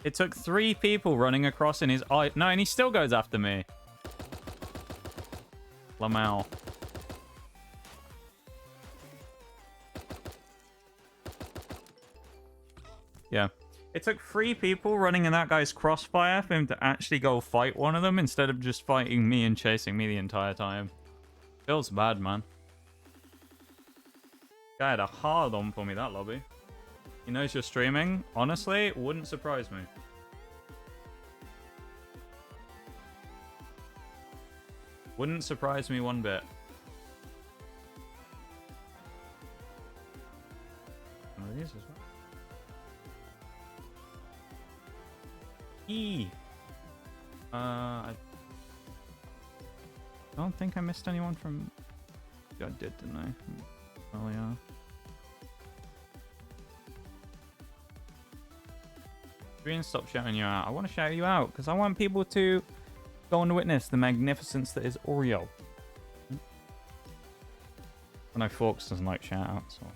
It took 3 people running across in his eye. No, and he still goes after me. Lamau. Yeah. It took 3 people running in that guy's crossfire for him to actually go fight one of them instead of just fighting me and chasing me the entire time. Feels bad, man. Guy had a hard on for me, that lobby. He knows you're streaming. Honestly, it wouldn't surprise me. Wouldn't surprise me one bit. One of these as well. I don't think I missed anyone from... I did, didn't I? Oh, yeah. Green, stop shouting you out. I want to shout you out because I want people to go and witness the magnificence that is Oreo. I know Forks doesn't like shout outs, so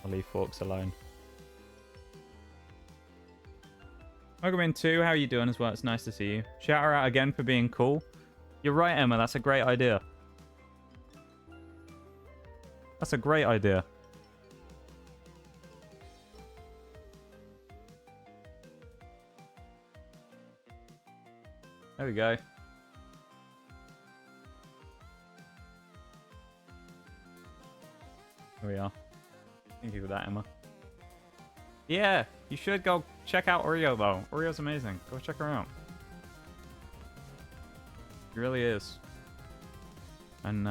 I'll leave Forks alone. Welcome in 2. How are you doing as well? It's nice to see you. Shout her out again for being cool. You're right, Emma. That's a great idea. That's a great idea. There we go. There we are. Thank you for that, Emma. Yeah, you should go check out Oreo, though. Oreo's amazing. Go check her out. She really is. And,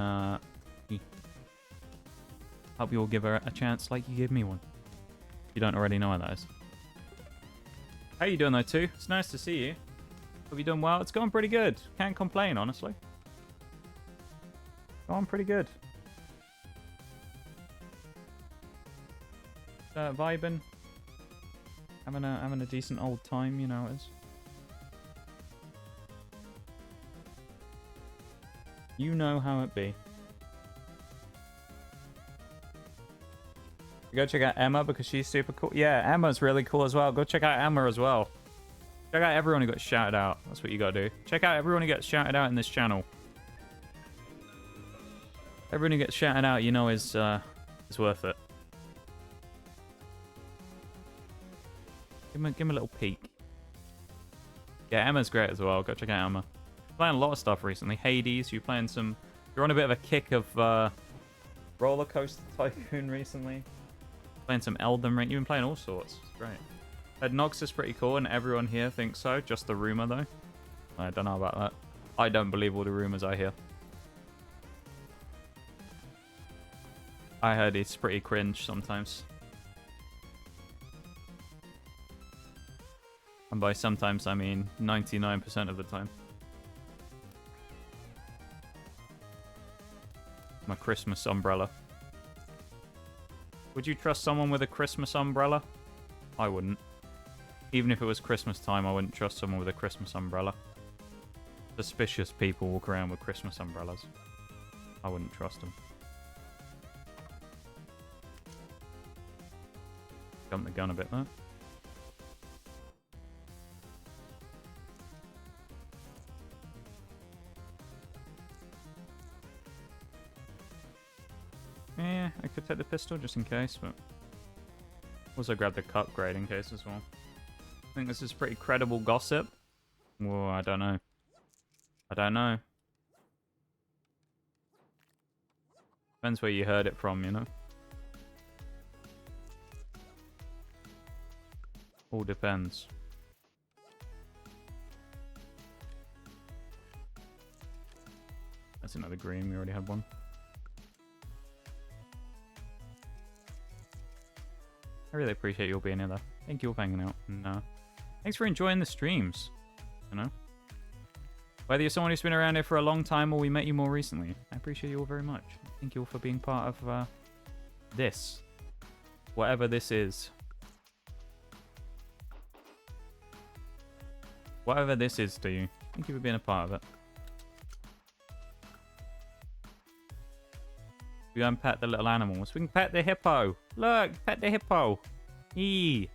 hope you all give her a chance like you gave me one. If you don't already know what that is. How you doing, though, too? It's nice to see you. Hope you're doing well. It's going pretty good. Can't complain, honestly. Going pretty good. Vibing. Having a decent old time, you know it is. You know how it be. Go check out Emma because she's super cool. Yeah, Emma's really cool as well. Go check out Emma as well. Check out everyone who got shouted out. That's what you gotta do. Check out everyone who gets shouted out in this channel. Everyone who gets shouted out, you know, is worth it. Give him a little peek. Yeah, Emma's great as well. Go check out Emma. Playing a lot of stuff recently. Hades, you're playing some... You're on a bit of a kick of Roller Coaster Tycoon recently. Playing some Elden Ring. You've been playing all sorts. It's great. Heard Nox is pretty cool and everyone here thinks so. Just the rumor, though. I don't know about that. I don't believe all the rumors I hear. I heard it's pretty cringe sometimes. And by sometimes, I mean 99% of the time. My Christmas umbrella. Would you trust someone with a Christmas umbrella? I wouldn't. Even if it was Christmas time, I wouldn't trust someone with a Christmas umbrella. Suspicious people walk around with Christmas umbrellas. I wouldn't trust them. Jumped the gun a bit there. Yeah, I could take the pistol just in case, but... Also grab the cut grade in case as well. I think this is pretty credible gossip. Well, I don't know. I don't know. Depends where you heard it from, you know? All depends. That's another green, we already had one. I really appreciate you all being here, though. Thank you all for hanging out. And thanks for enjoying the streams. You know? Whether you're someone who's been around here for a long time or we met you more recently, I appreciate you all very much. Thank you all for being part of this. Whatever this is. Whatever this is to you. Thank you for being a part of it. We go and pet the little animals. We can pet the hippo. Look, pet the hippo. Eee.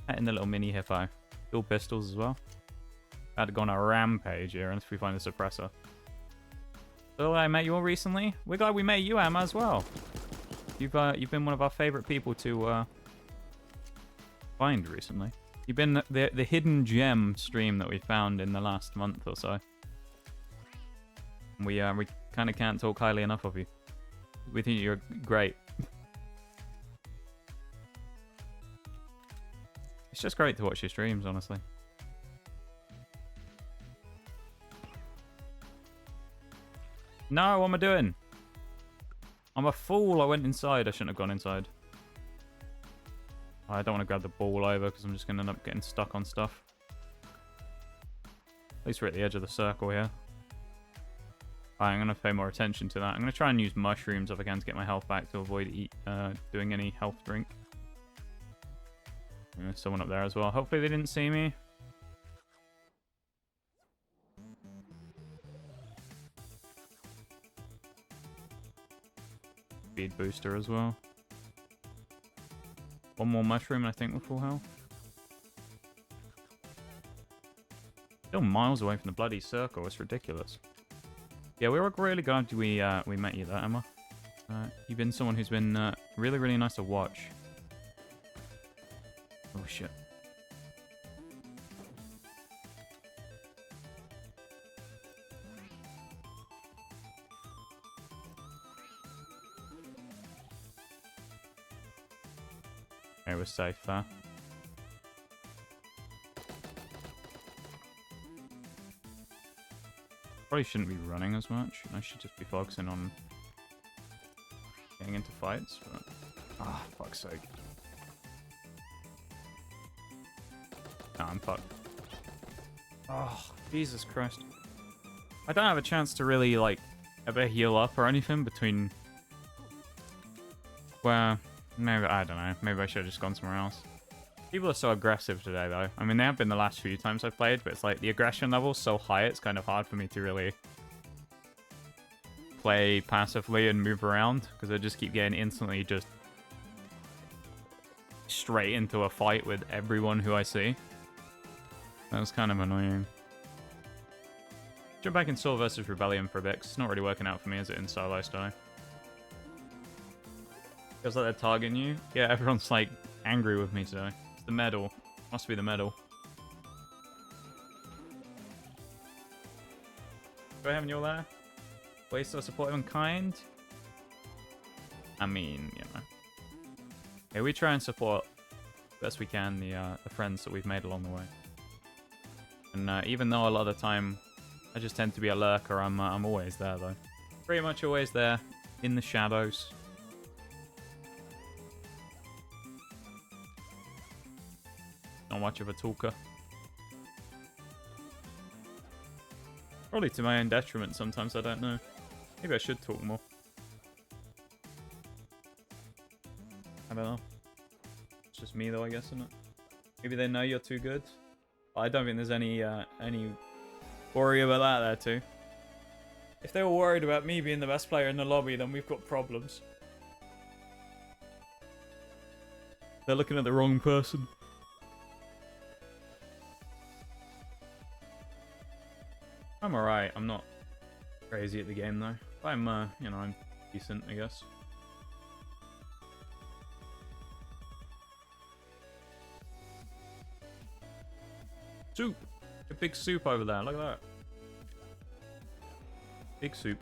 Petting the little mini hippo. Dual pistols as well. Had to go on a rampage here until we find the suppressor. So I met you all recently. We're glad we met you, Emma, as well. You've been one of our favorite people to find recently. You've been the hidden gem stream that we found in the last month or so. We kind of can't talk highly enough of you. We think you're great. It's just great to watch your streams, honestly. No, what am I doing? I'm a fool. I went inside. I shouldn't have gone inside. I don't want to grab the ball over because I'm just going to end up getting stuck on stuff. At least we're at the edge of the circle here. Right, I'm going to pay more attention to that. I'm going to try and use mushrooms if I can to get my health back to avoid doing any health drink. There's someone up there as well. Hopefully they didn't see me. Speed booster as well. One more mushroom and I think we're full health. Still miles away from the bloody circle. It's ridiculous. Yeah, we were really glad we met you there, Emma. You've been someone who's been really, really nice to watch. Oh, shit. Okay, we're safe there. Probably shouldn't be running as much. I should just be focusing on getting into fights. But... ah, fuck's sake. No, I'm fucked. Oh, Jesus Christ. I don't have a chance to really, like, ever heal up or anything between... well, maybe, I don't know. Maybe I should have just gone somewhere else. People are so aggressive today, though. I mean, they have been the last few times I've played, but it's like the aggression level's so high, it's kind of hard for me to really play passively and move around, because I just keep getting instantly just straight into a fight with everyone who I see. That was kind of annoying. Jump back in Soul versus Rebellion for a bit, 'cause it's not really working out for me as it in solo style. Feels like they're targeting you. Yeah, everyone's like angry with me today. It's the medal. Must be the medal. Do I have you all there? Way so supportive and kind? I mean, you know. Yeah, we try and support best we can the friends that we've made along the way. And even though a lot of the time I just tend to be a lurker, I'm always there though. Pretty much always there in the shadows. Not much of a talker. Probably to my own detriment sometimes, I don't know. Maybe I should talk more. I don't know. It's just me though, I guess, isn't it? Maybe they know you're too good. But I don't think there's any worry about that there too. If they were worried about me being the best player in the lobby, then we've got problems. They're looking at the wrong person. I'm alright. I'm not crazy at the game though. I'm, you know, I'm decent, I guess. Soup! A big soup over there. Look at that. Big soup.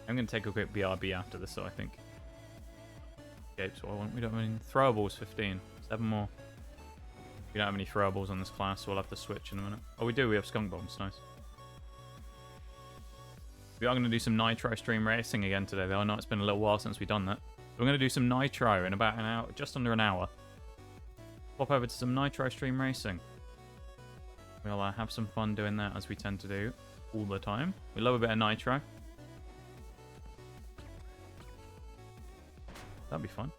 I'm going to take a quick BRB after this, so I think. Escapes what I want. We don't have any throwables. 15. 7 more. We don't have any throwables on this class, so we'll have to switch in a minute. Oh, we do. We have skunk bombs. Nice. We are going to do some nitro stream racing again today, though. I know it's been a little while since we've done that. We're going to do some nitro in about an hour, just under an hour. Pop over to some nitro stream racing. We'll have some fun doing that, as we tend to do all the time. We love a bit of nitro. That'd be fun.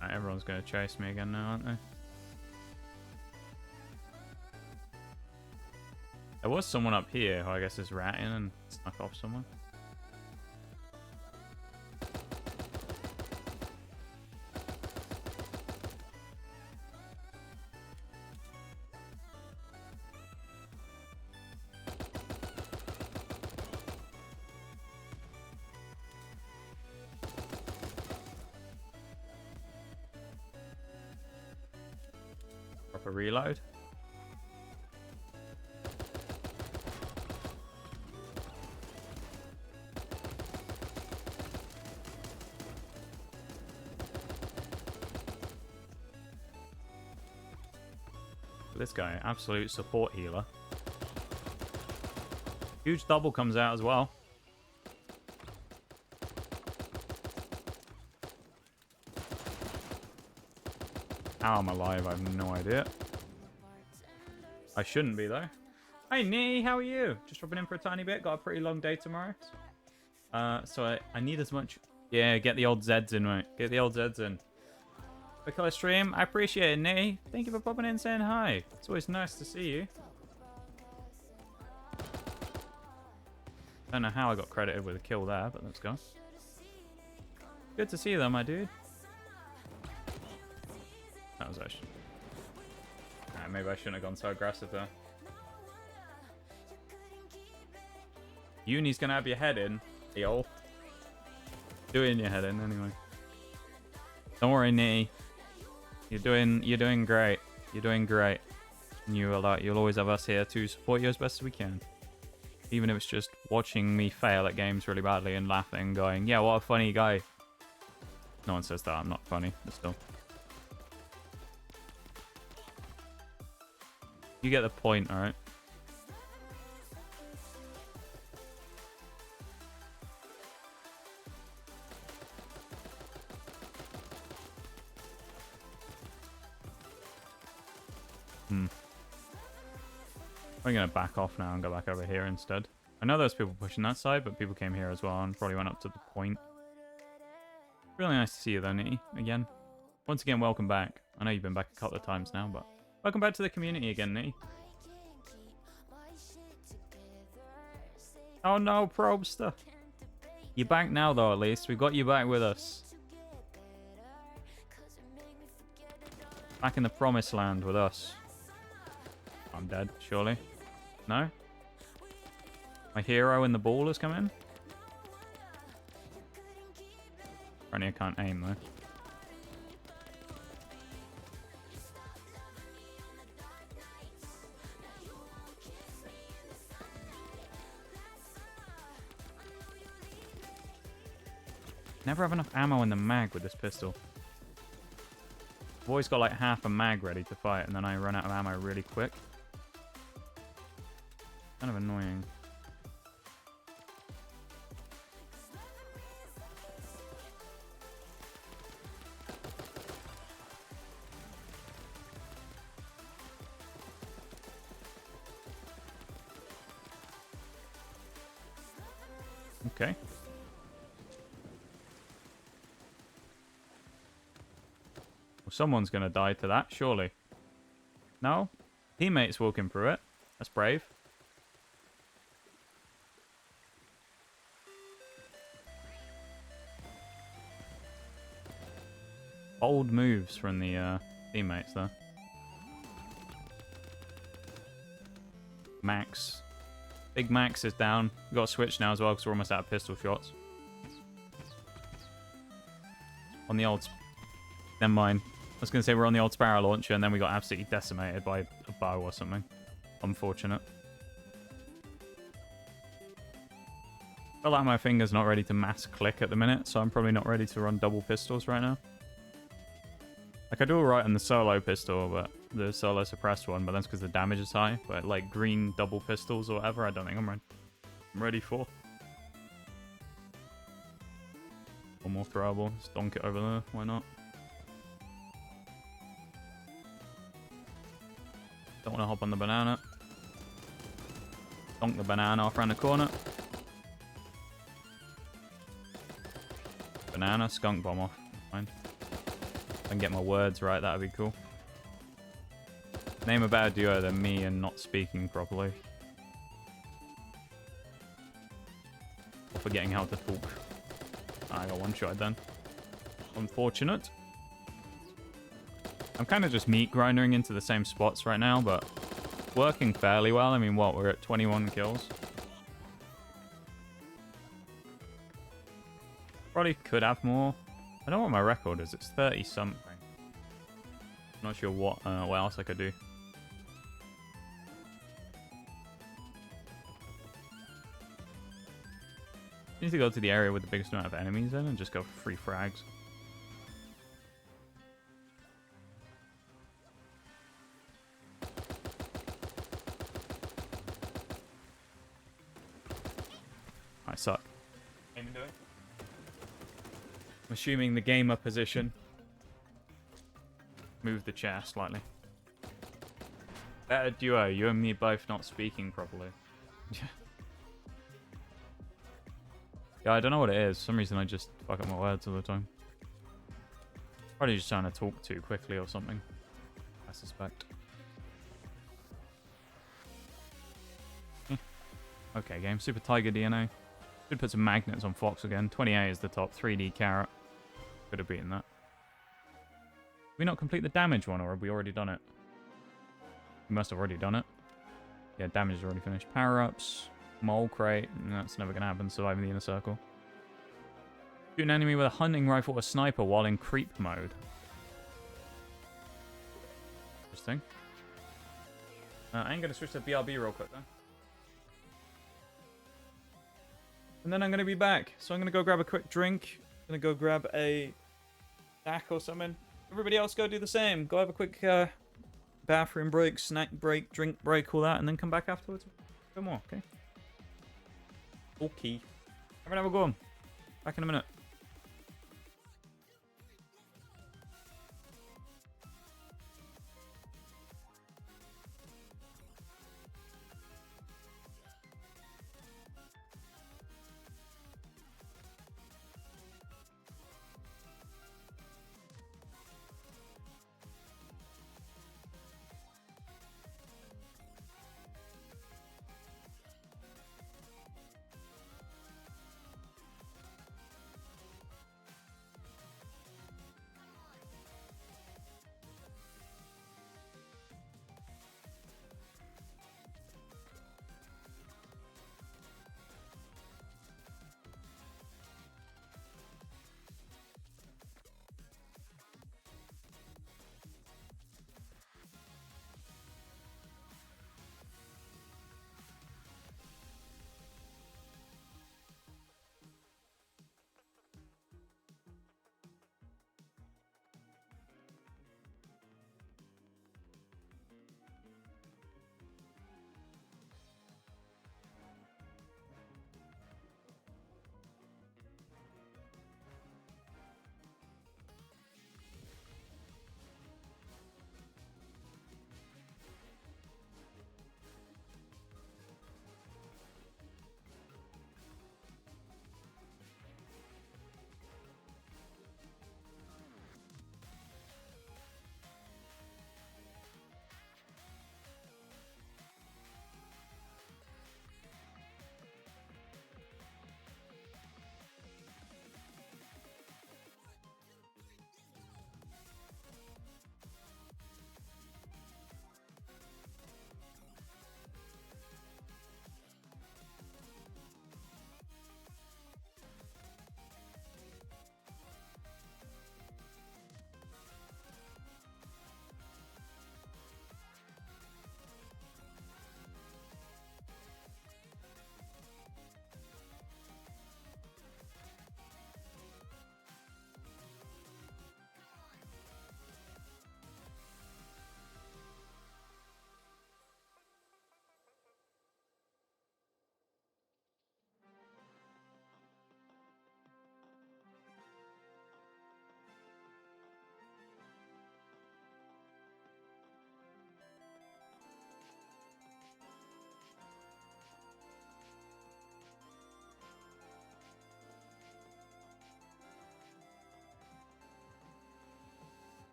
Right, everyone's going to chase me again now, aren't they? There was someone up here who I guess is ratting and snuck off somewhere. Proper reload. This guy, absolute support healer. Huge double comes out as well. How I'm alive, I have no idea. I shouldn't be though. Hey Nee, how are you? Just dropping in for a tiny bit. Got a pretty long day tomorrow. So I need as much. Yeah, get the old Zeds in, mate. Get the old Zeds in. Quick color stream. I appreciate it, Nee. Thank you for popping in and saying hi. It's always nice to see you. Don't know how I got credited with a kill there, but let's go. Good to see you though, my dude. That was actually... maybe I shouldn't have gone so aggressive there. Uni's gonna have your head in, yo. Doing your head in anyway. Don't worry, Nee. You're doing great. You're doing great. And you'll always have us here to support you as best as we can. Even if it's just watching me fail at games really badly and laughing, going, yeah, what a funny guy. No one says that. I'm not funny, but still. You get the point, alright? I'm going to back off now and go back over here instead. I know there's people pushing that side, but people came here as well and probably went up to the point. Really nice to see you though, Nitty, again. Once again, welcome back. I know you've been back a couple of times now, but welcome back to the community again, Nitty. Oh no, Probster. You're back now though, at least. We got you back with us. Back in the promised land with us. I'm dead, surely. No? My hero in the ball has come in? Apparently I can't aim though. Never have enough ammo in the mag with this pistol. I've always got like half a mag ready to fight and then I run out of ammo really quick. Kind of annoying. Okay. Well, someone's going to die to that, surely. No? Teammates walking through it. That's brave. Bold moves from the teammates there. Max. Big Max is down. We've got to switch now as well because we're almost out of pistol shots. On the old... Never mind. I was going to say we're on the old Sparrow launcher and then we got absolutely decimated by a bow or something. Unfortunate. I feel like my finger's not ready to mass click at the minute, so I'm probably not ready to run double pistols right now. Like, I do alright on the solo pistol, but the solo suppressed one, but that's because the damage is high. But, like, green double pistols or whatever, I don't think I'm ready for. One more throwable. Just donk it over there. Why not? Don't want to hop on the banana. Donk the banana off around the corner. Banana, skunk bomb off. Fine. If I can get my words right, that would be cool. Name a better duo than me and not speaking properly. forgetting how to talk. I got one shot then. Unfortunate. I'm kind of just meat grinding into the same spots right now, but working fairly well. I mean, what? We're at 21 kills. Probably could have more. I don't know what my record is. It's 30 something. I'm not sure what else I could do. I need to go to the area with the biggest amount of enemies in and just go for free frags. I suck. I'm assuming the gamer position. Move the chair slightly. Better duo, you and me both not speaking properly. Yeah, I don't know what it is. For some reason I just fuck up my words all the time. Probably just trying to talk too quickly or something, I suspect. Okay, game. Super Tiger DNA. Should put some magnets on Fox again. 28 is the top. 3D carrot. Could have beaten that. Did we not complete the damage one, or have we already done it? We must have already done it. Yeah, damage is already finished. Power-ups. Mole crate. That's never going to happen. Surviving the inner circle. Shoot an enemy with a hunting rifle or sniper while in creep mode. Interesting. I'm going to switch to BRB real quick, though. And then I'm going to be back. So I'm going to go grab a quick drink. I'm going to go grab a snack or something. Everybody else go do the same. Go have a quick bathroom break, snack break, drink break, all that. And then come back afterwards. A bit more, okay? Okay. I'm going to have a go on. Back in a minute.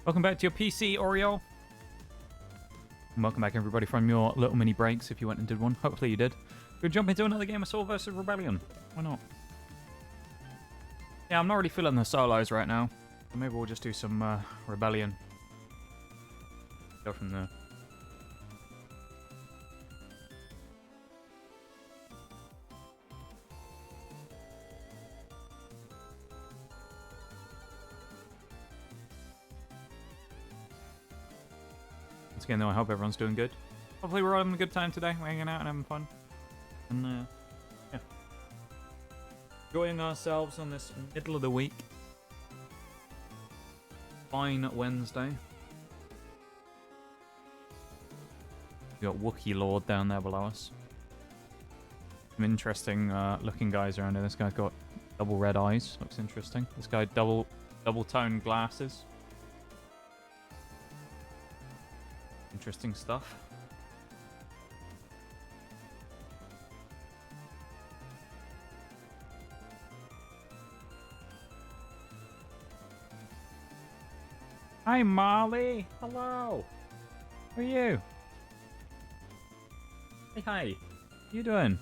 Welcome back to your PC, Oriole. And welcome back, everybody, from your little mini breaks, if you went and did one. Hopefully you did. We'll jump into another game of Soul versus Rebellion. Why not? Yeah, I'm not really feeling the solos right now. So maybe we'll just do some Rebellion. Go from there. Once again, though, I hope everyone's doing good. Hopefully we're all having a good time today. We're hanging out and having fun. And, yeah. Enjoying ourselves on this middle of the week. Fine Wednesday. We got Wookiee Lord down there below us. Some interesting looking guys around here. This guy's got double red eyes. Looks interesting. This guy double toned glasses. Interesting stuff. Hi, Molly. Hello. How are you? Hey, hi. How you doing?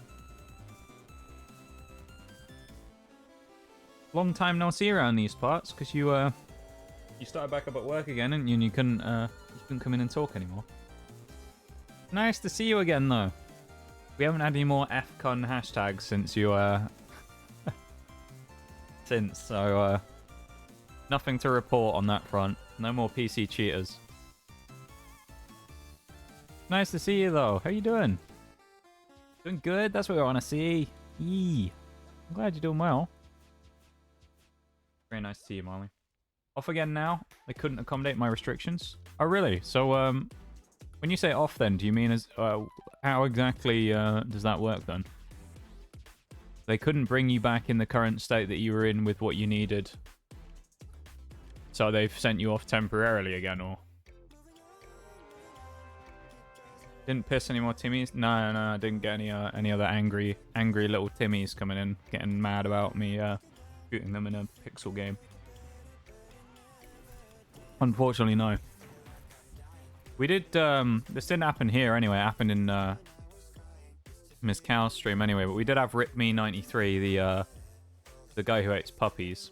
Long time no see around these parts, because you started back up at work again, and you couldn't come in and talk anymore. Nice to see you again, though. We haven't had any more FCon hashtags since you so nothing to report on that front. No more PC cheaters. Nice to see you, though. How you doing? Doing good? That's what we want to see. Yee. I'm glad you're doing well. Very nice to see you, Molly. Off again now? They couldn't accommodate my restrictions? Oh, really? So, when you say off then, do you mean as... how exactly does that work then? They couldn't bring you back in the current state that you were in with what you needed. So they've sent you off temporarily again, or... Didn't piss any more Timmies? No, I didn't get any other angry little Timmies coming in, getting mad about me shooting them in a pixel game. Unfortunately, no. We did, this didn't happen here anyway, it happened in Miss Cow's stream anyway, but we did have RipMe93, the guy who hates puppies.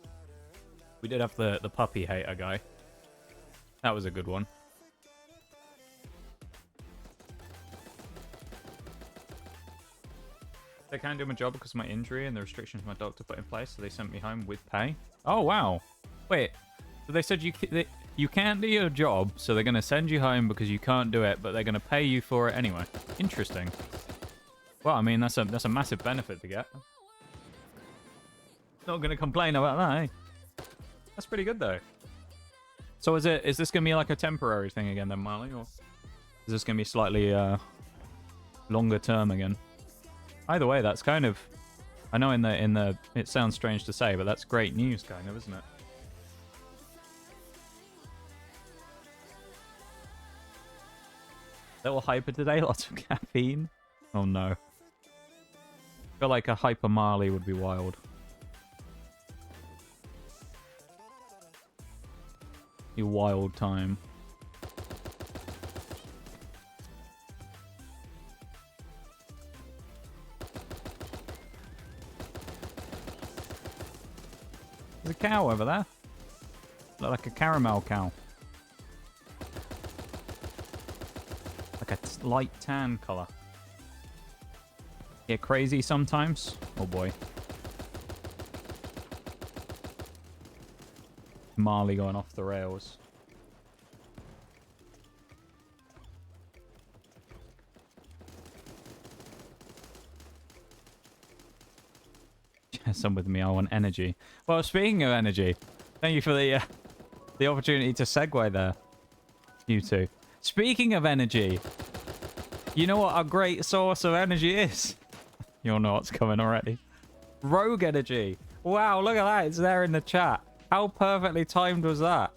We did have the puppy hater guy. That was a good one. They can't do my job because of my injury and the restrictions my doctor put in place, so they sent me home with pay. Oh, wow. Wait, so they said you can't do your job, so they're going to send you home because you can't do it, but they're going to pay you for it anyway. Interesting. Well, I mean, that's a massive benefit to get. Not going to complain about that, eh? That's pretty good, though. So is this going to be like a temporary thing again then, Marley? Or is this going to be slightly longer term again? Either way, that's kind of... I know in the... It sounds strange to say, but that's great news, kind of, isn't it? Little hyper today, lots of caffeine. Oh no. I feel like a hyper Marley would be wild. A wild time. There's a cow over there. Look like a caramel cow. Like a light tan colour. Get crazy sometimes? Oh boy. Marley going off the rails. Some with me, I want energy. Well, speaking of energy, thank you for the opportunity to segue there. You two. Speaking of energy, you know what a great source of energy is? You'll know what's coming already. Rogue energy. Wow, look at that. It's there in the chat. How perfectly timed was that?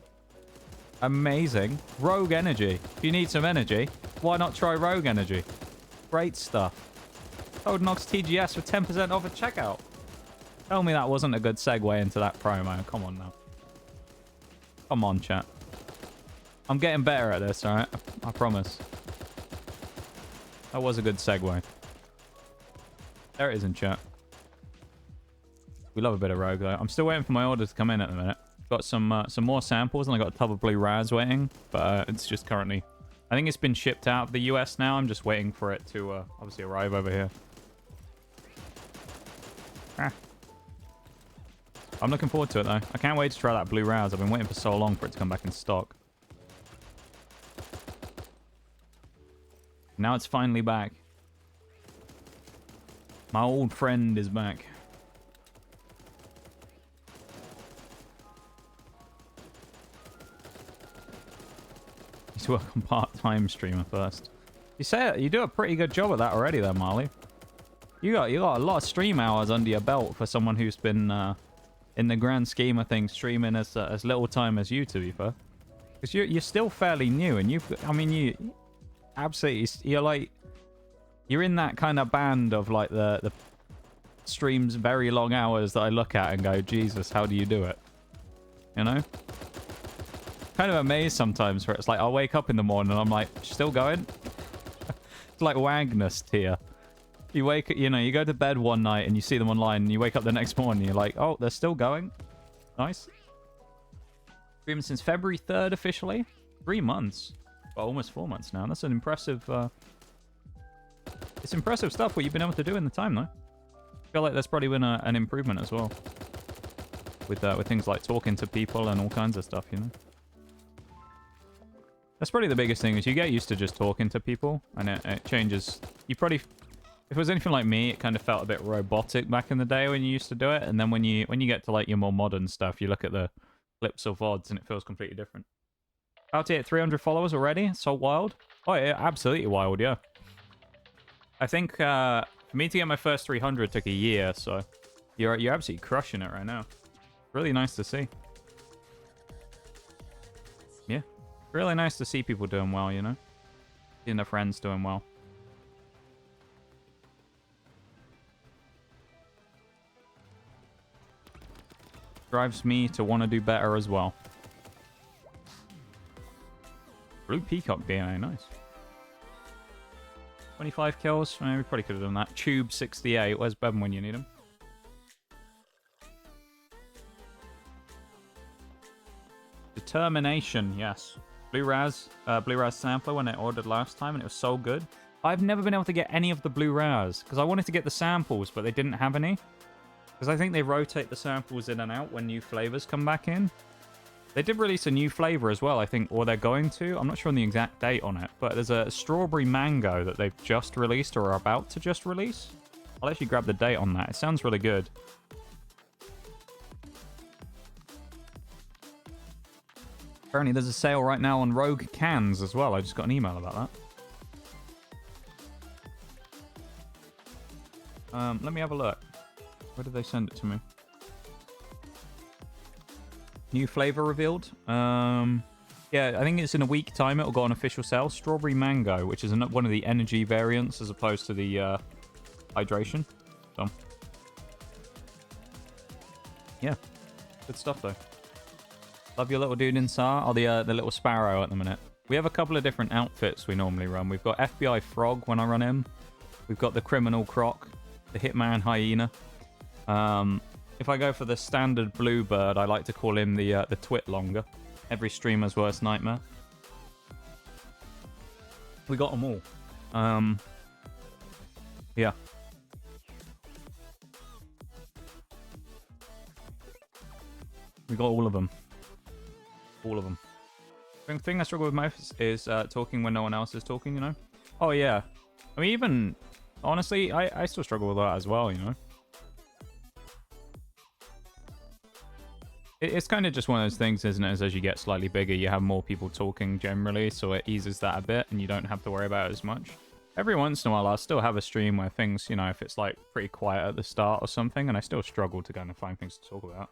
Amazing. Rogue energy. If you need some energy, why not try Rogue energy? Great stuff. Code Nox TGS for 10% off at checkout. Tell me that wasn't a good segue into that promo. Come on now. Come on, chat. I'm getting better at this, alright? I promise. That was a good segue. There it is in chat. We love a bit of Rogue, though. I'm still waiting for my order to come in at the minute. Got some more samples, and I got a tub of blue raz waiting. But it's just currently... I think it's been shipped out of the US now. I'm just waiting for it to obviously arrive over here. Ah. I'm looking forward to it, though. I can't wait to try that blue raz. I've been waiting for so long for it to come back in stock. Now it's finally back. My old friend is back. He's working part-time streamer first. You say it, you do a pretty good job at that already, though, Marley. You got a lot of stream hours under your belt for someone who's been, in the grand scheme of things, streaming as little time as you, to be fair. Because you're still fairly new, and you absolutely, you're in that kind of band of like the streams very long hours that I look at and go, Jesus, how do you do it? You know? Kind of amazed sometimes where it's like I'll wake up in the morning and I'm like, still going? It's like Wagner's here. You you go to bed one night and you see them online and you wake up the next morning and you're like, oh, they're still going? Nice. Streaming since February 3rd officially. 3 months. Well, almost 4 months now. That's an impressive... It's impressive stuff what you've been able to do in the time, though. I feel like there's probably been an improvement as well. With things like talking to people and all kinds of stuff, you know? That's probably the biggest thing, is you get used to just talking to people, and it changes. You probably... If it was anything like me, it kind of felt a bit robotic back in the day when you used to do it, and then when you get to like your more modern stuff, you look at the clips or VODs and it feels completely different. About to hit 300 followers already? So wild. Oh yeah, absolutely wild, yeah. I think for me to get my first 300 took a year, so you're absolutely crushing it right now. Really nice to see. Yeah. Really nice to see people doing well, you know? Seeing their friends doing well. Drives me to want to do better as well. Blue Peacock DNA, nice. 25 kills. We probably could have done that. Tube 68. Where's Bevan when you need him? Determination, yes. Blue Raz sampler when I ordered last time, and it was so good. I've never been able to get any of the Blue Raz because I wanted to get the samples, but they didn't have any. Because I think they rotate the samples in and out when new flavors come back in. They did release a new flavor as well, I think, or they're going to. I'm not sure on the exact date on it, but there's a strawberry mango that they've just released or are about to just release. I'll actually grab the date on that. It sounds really good. Apparently there's a sale right now on Rogue cans as well. I just got an email about that. Let me have a look. Where did they send it to me? New flavor revealed. Yeah, I think it's in a week time. It'll go on official sale. Strawberry mango, which is one of the energy variants as opposed to the hydration. So, yeah, good stuff though. Love your little dude in SAR. Oh, the little sparrow at the minute. We have a couple of different outfits we normally run. We've got FBI Frog when I run him. We've got the Criminal Croc, the Hitman Hyena. If I go for the standard Bluebird, I like to call him the Twit Longer. Every streamer's worst nightmare. We got them all. Yeah. We got all of them. All of them. The thing I struggle with most is talking when no one else is talking, you know? Oh, yeah. I mean, even... Honestly, I still struggle with that as well, you know? It's kind of just one of those things, isn't it? As you get slightly bigger, you have more people talking generally, so it eases that a bit, and you don't have to worry about it as much. Every once in a while, I'll still have a stream where things, you know, if it's like pretty quiet at the start or something, and I still struggle to kind of find things to talk about.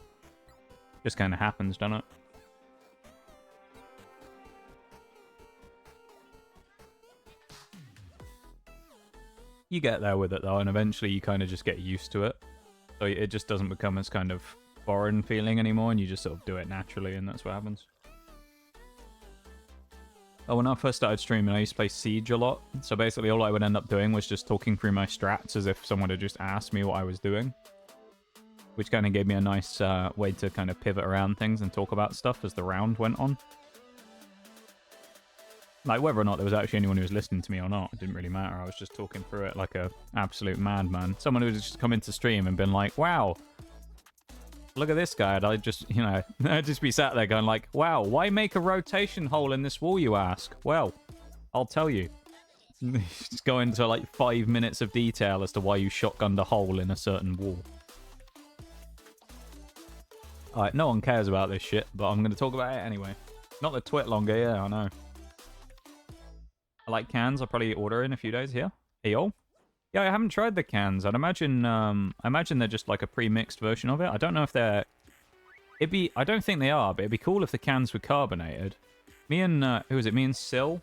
Just kind of happens, doesn't it? You get there with it, though, and eventually you kind of just get used to it. So it just doesn't become as kind of foreign feeling anymore, and you just sort of do it naturally, and that's what happens. Oh, when I first started streaming, I used to play Siege a lot. So basically all I would end up doing was just talking through my strats as if someone had just asked me what I was doing. Which kind of gave me a nice way to kind of pivot around things and talk about stuff as the round went on. Like, whether or not there was actually anyone who was listening to me or not, it didn't really matter. I was just talking through it like a absolute madman. Someone who would just come into stream and been like, wow, look at this guy. And I'd just, you know, I'd just be sat there going like, wow, why make a rotation hole in this wall, you ask? Well, I'll tell you. Just go into like 5 minutes of detail as to why you shotgunned a hole in a certain wall. Alright, no one cares about this shit, but I'm going to talk about it anyway. Not the twit longer, yeah, I know. I like cans. I'll probably order in a few days here. Hey, yo. Yeah, I haven't tried the cans. I'd imagine, I imagine they're just like a pre-mixed version of it. I don't know if they're... I don't think they are, but it'd be cool if the cans were carbonated. Me and, who was it? Me and Sil?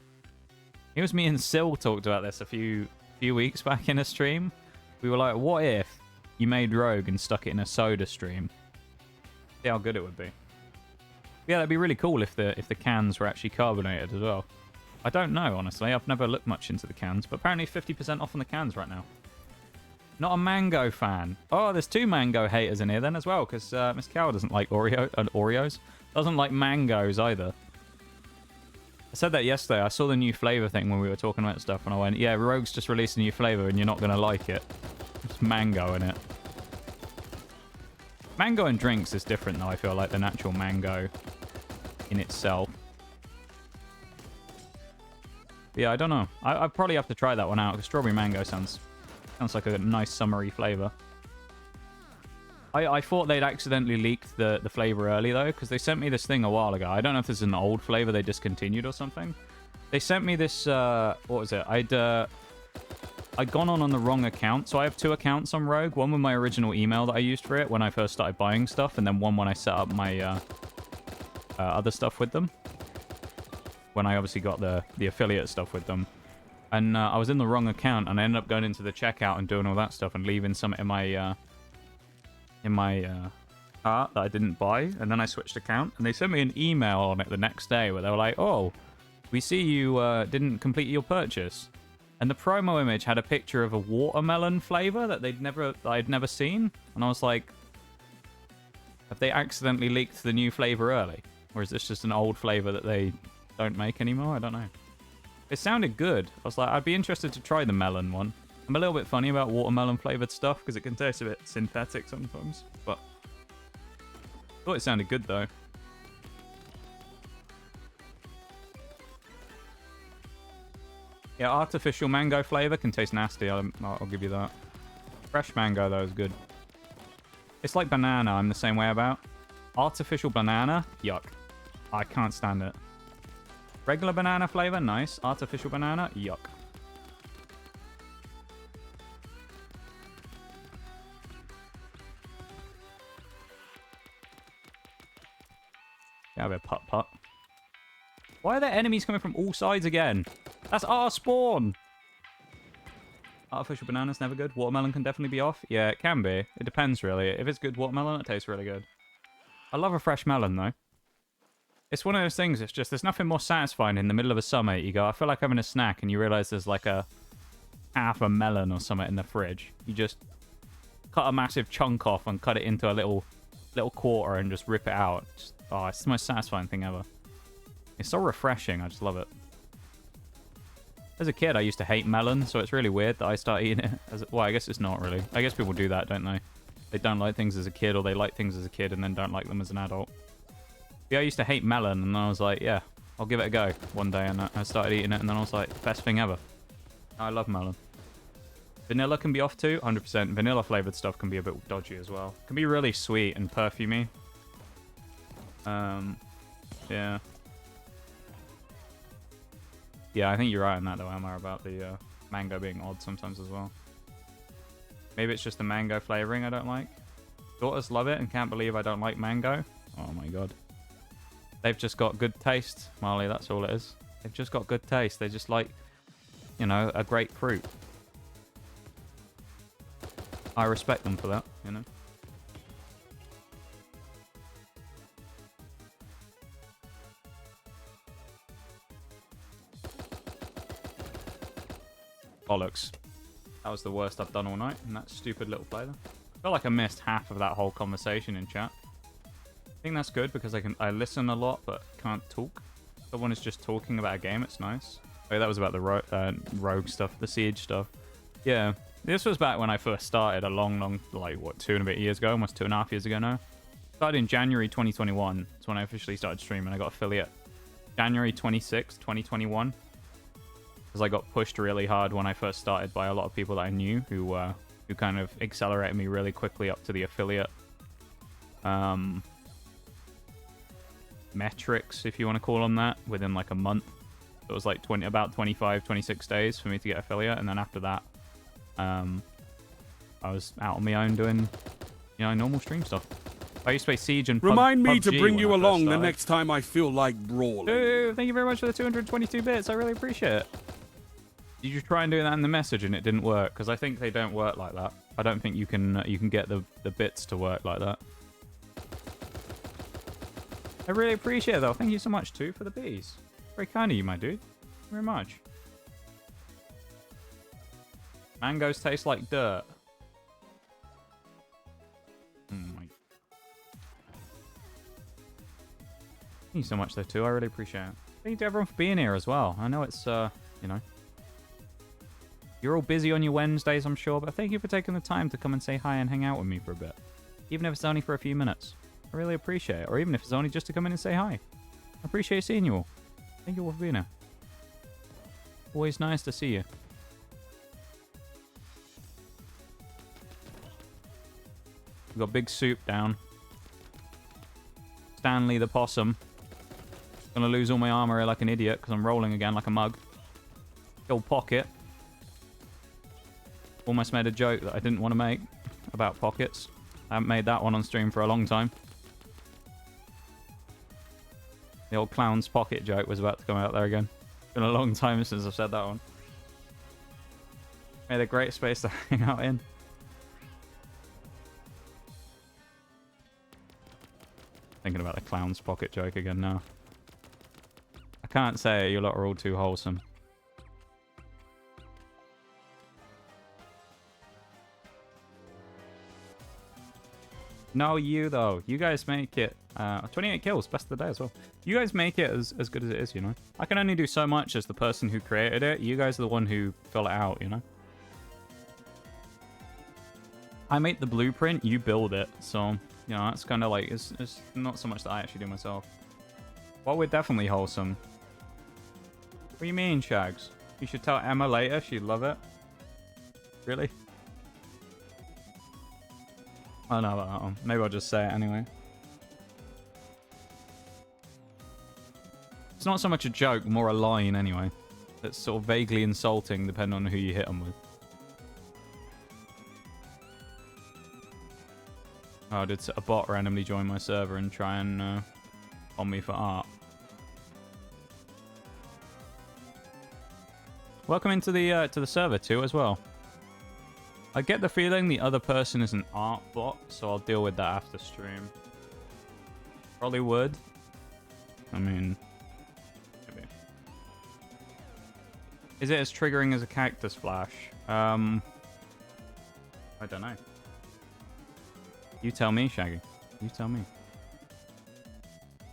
It was me and Sil talked about this a few weeks back in a stream. We were like, what if you made Rogue and stuck it in a soda stream? See how good it would be. Yeah, that'd be really cool if the cans were actually carbonated as well. I don't know, honestly. I've never looked much into the cans, but apparently 50% off on the cans right now. Not a mango fan. Oh, there's 2 mango haters in here then as well, because Miss Cow doesn't like Oreos. Doesn't like mangoes either. I said that yesterday. I saw the new flavor thing when we were talking about stuff, and I went, yeah, Rogue's just released a new flavor, and you're not going to like it. There's mango in it. Mango and drinks is different, though, I feel like, than actual mango in itself. But yeah, I don't know. I probably have to try that one out, because strawberry mango sounds like a nice summery flavor. I thought they'd accidentally leaked the flavor early, though, because they sent me this thing a while ago. I don't know if this is an old flavor they discontinued or something. They sent me this, what was it? I'd gone on the wrong account. So I have 2 accounts on Rogue. One with my original email that I used for it when I first started buying stuff, and then one when I set up my other stuff with them. When I obviously got the affiliate stuff with them. And I was in the wrong account, and I ended up going into the checkout and doing all that stuff and leaving some in my cart that I didn't buy. And then I switched account, and they sent me an email on it the next day where they were like, oh, we see you didn't complete your purchase. And the promo image had a picture of a watermelon flavor that I'd never seen. And I was like, have they accidentally leaked the new flavor early? Or is this just an old flavor that they don't make anymore? I don't know. It sounded good. I was like, I'd be interested to try the melon one. I'm a little bit funny about watermelon flavored stuff because it can taste a bit synthetic sometimes. But I thought it sounded good though. Yeah, artificial mango flavor can taste nasty. I'll give you that. Fresh mango though is good. It's like banana. I'm the same way about. Artificial banana, yuck. I can't stand it. Regular banana flavor, nice. Artificial banana, yuck. Yeah, a bit putt-putt. Why are there enemies coming from all sides again? That's our spawn! Artificial banana's never good. Watermelon can definitely be off. Yeah, it can be. It depends, really. If it's good watermelon, it tastes really good. I love a fresh melon, though. It's one of those things, it's just, there's nothing more satisfying in the middle of a summer. You go, I feel like having a snack, and you realise there's like a half a melon or something in the fridge. You just cut a massive chunk off and cut it into a little quarter and just rip it out. Just, oh, it's the most satisfying thing ever. It's so refreshing, I just love it. As a kid, I used to hate melon, so it's really weird that I start eating it. Well, I guess it's not really. I guess people do that, don't they? They don't like things as a kid, or they like things as a kid and then don't like them as an adult. Yeah, I used to hate melon, and I was like, yeah, I'll give it a go one day, and I started eating it, and then I was like, best thing ever. I love melon. Vanilla can be off too, 100%. Vanilla flavored stuff can be a bit dodgy as well. Can be really sweet and perfumey. Yeah. Yeah, I think you're right on that though, Emma, about the mango being odd sometimes as well. Maybe it's just the mango flavoring I don't like. Daughters love it and can't believe I don't like mango. Oh my god. They've just got good taste, Marley, that's all it is. They've just got good taste. They just like, you know, a great fruit. I respect them for that, you know. Bollocks. That was the worst I've done all night in that stupid little play there. I feel like I missed half of that whole conversation in chat. I think that's good because I listen a lot but can't talk. Someone is just talking about a game. It's nice. Oh, that was about the rogue stuff, the siege stuff. Yeah, this was back when I first started a long, like, what, 2 and a bit years ago? Almost 2.5 years ago now. Started in January 2021. That's when I officially started streaming. I got affiliate. January 26, 2021. Because I got pushed really hard when I first started by a lot of people that I knew who kind of accelerated me really quickly up to the affiliate metrics, if you want to call them that, within like a month. It was like about 25, 26 days for me to get affiliate, and then after that, I was out on my own doing, normal stream stuff. I used to play Siege and Remind me PUBG to bring you along the started. next time I feel like brawling. Dude, thank you very much for the 222 bits. I really appreciate it. Did you try and do that in the message and it didn't work? Because I think they don't work like that. I don't think you can get the bits to work like that. I really appreciate it, though. Thank you so much, too, for the bees. Very kind of you, my dude. Thank you very much. Mangoes taste like dirt. Oh my. Thank you so much, though, too. I really appreciate it. Thank you to everyone for being here as well. I know it's, you're all busy on your Wednesdays, I'm sure, but thank you for taking the time to come and say hi and hang out with me for a bit. Even if it's only for a few minutes. I really appreciate it. Or even if it's only just to come in and say hi. I appreciate seeing you all. Thank you all for being here. Always nice to see you. We've got Big Soup down. Stanley the Possum. Gonna lose all my armor here like an idiot because I'm rolling again like a mug. Old Pocket. Almost made a joke that I didn't want to make about pockets. I haven't made that one on stream for a long time. The old clown's pocket joke was about to come out there again. Been a long time since I've said that one. Made a great space to hang out in. Thinking about the clown's pocket joke again now. I can't say it, you lot are all too wholesome. No, you though. You guys make it 28 kills, best of the day as well. You guys make it as good as it is, I can only do so much as the person who created it. You guys are the one who fill it out, I make the blueprint, you build it. So, it's kind of like, it's not so much that I actually do myself. Well, we're definitely wholesome. What do you mean, Shags? You should tell Emma later, she'd love it. Really? I don't know about that one. Maybe I'll just say it anyway. It's not so much a joke, more a line anyway. That's sort of vaguely insulting depending on who you hit them with. Oh, did a bot randomly join my server and try and on me for art? Welcome into the to the server too as well. I get the feeling the other person is an art bot, so I'll deal with that after stream. Probably would. I mean, maybe. Is it as triggering as a cactus flash? I don't know. You tell me, Shaggy. You tell me.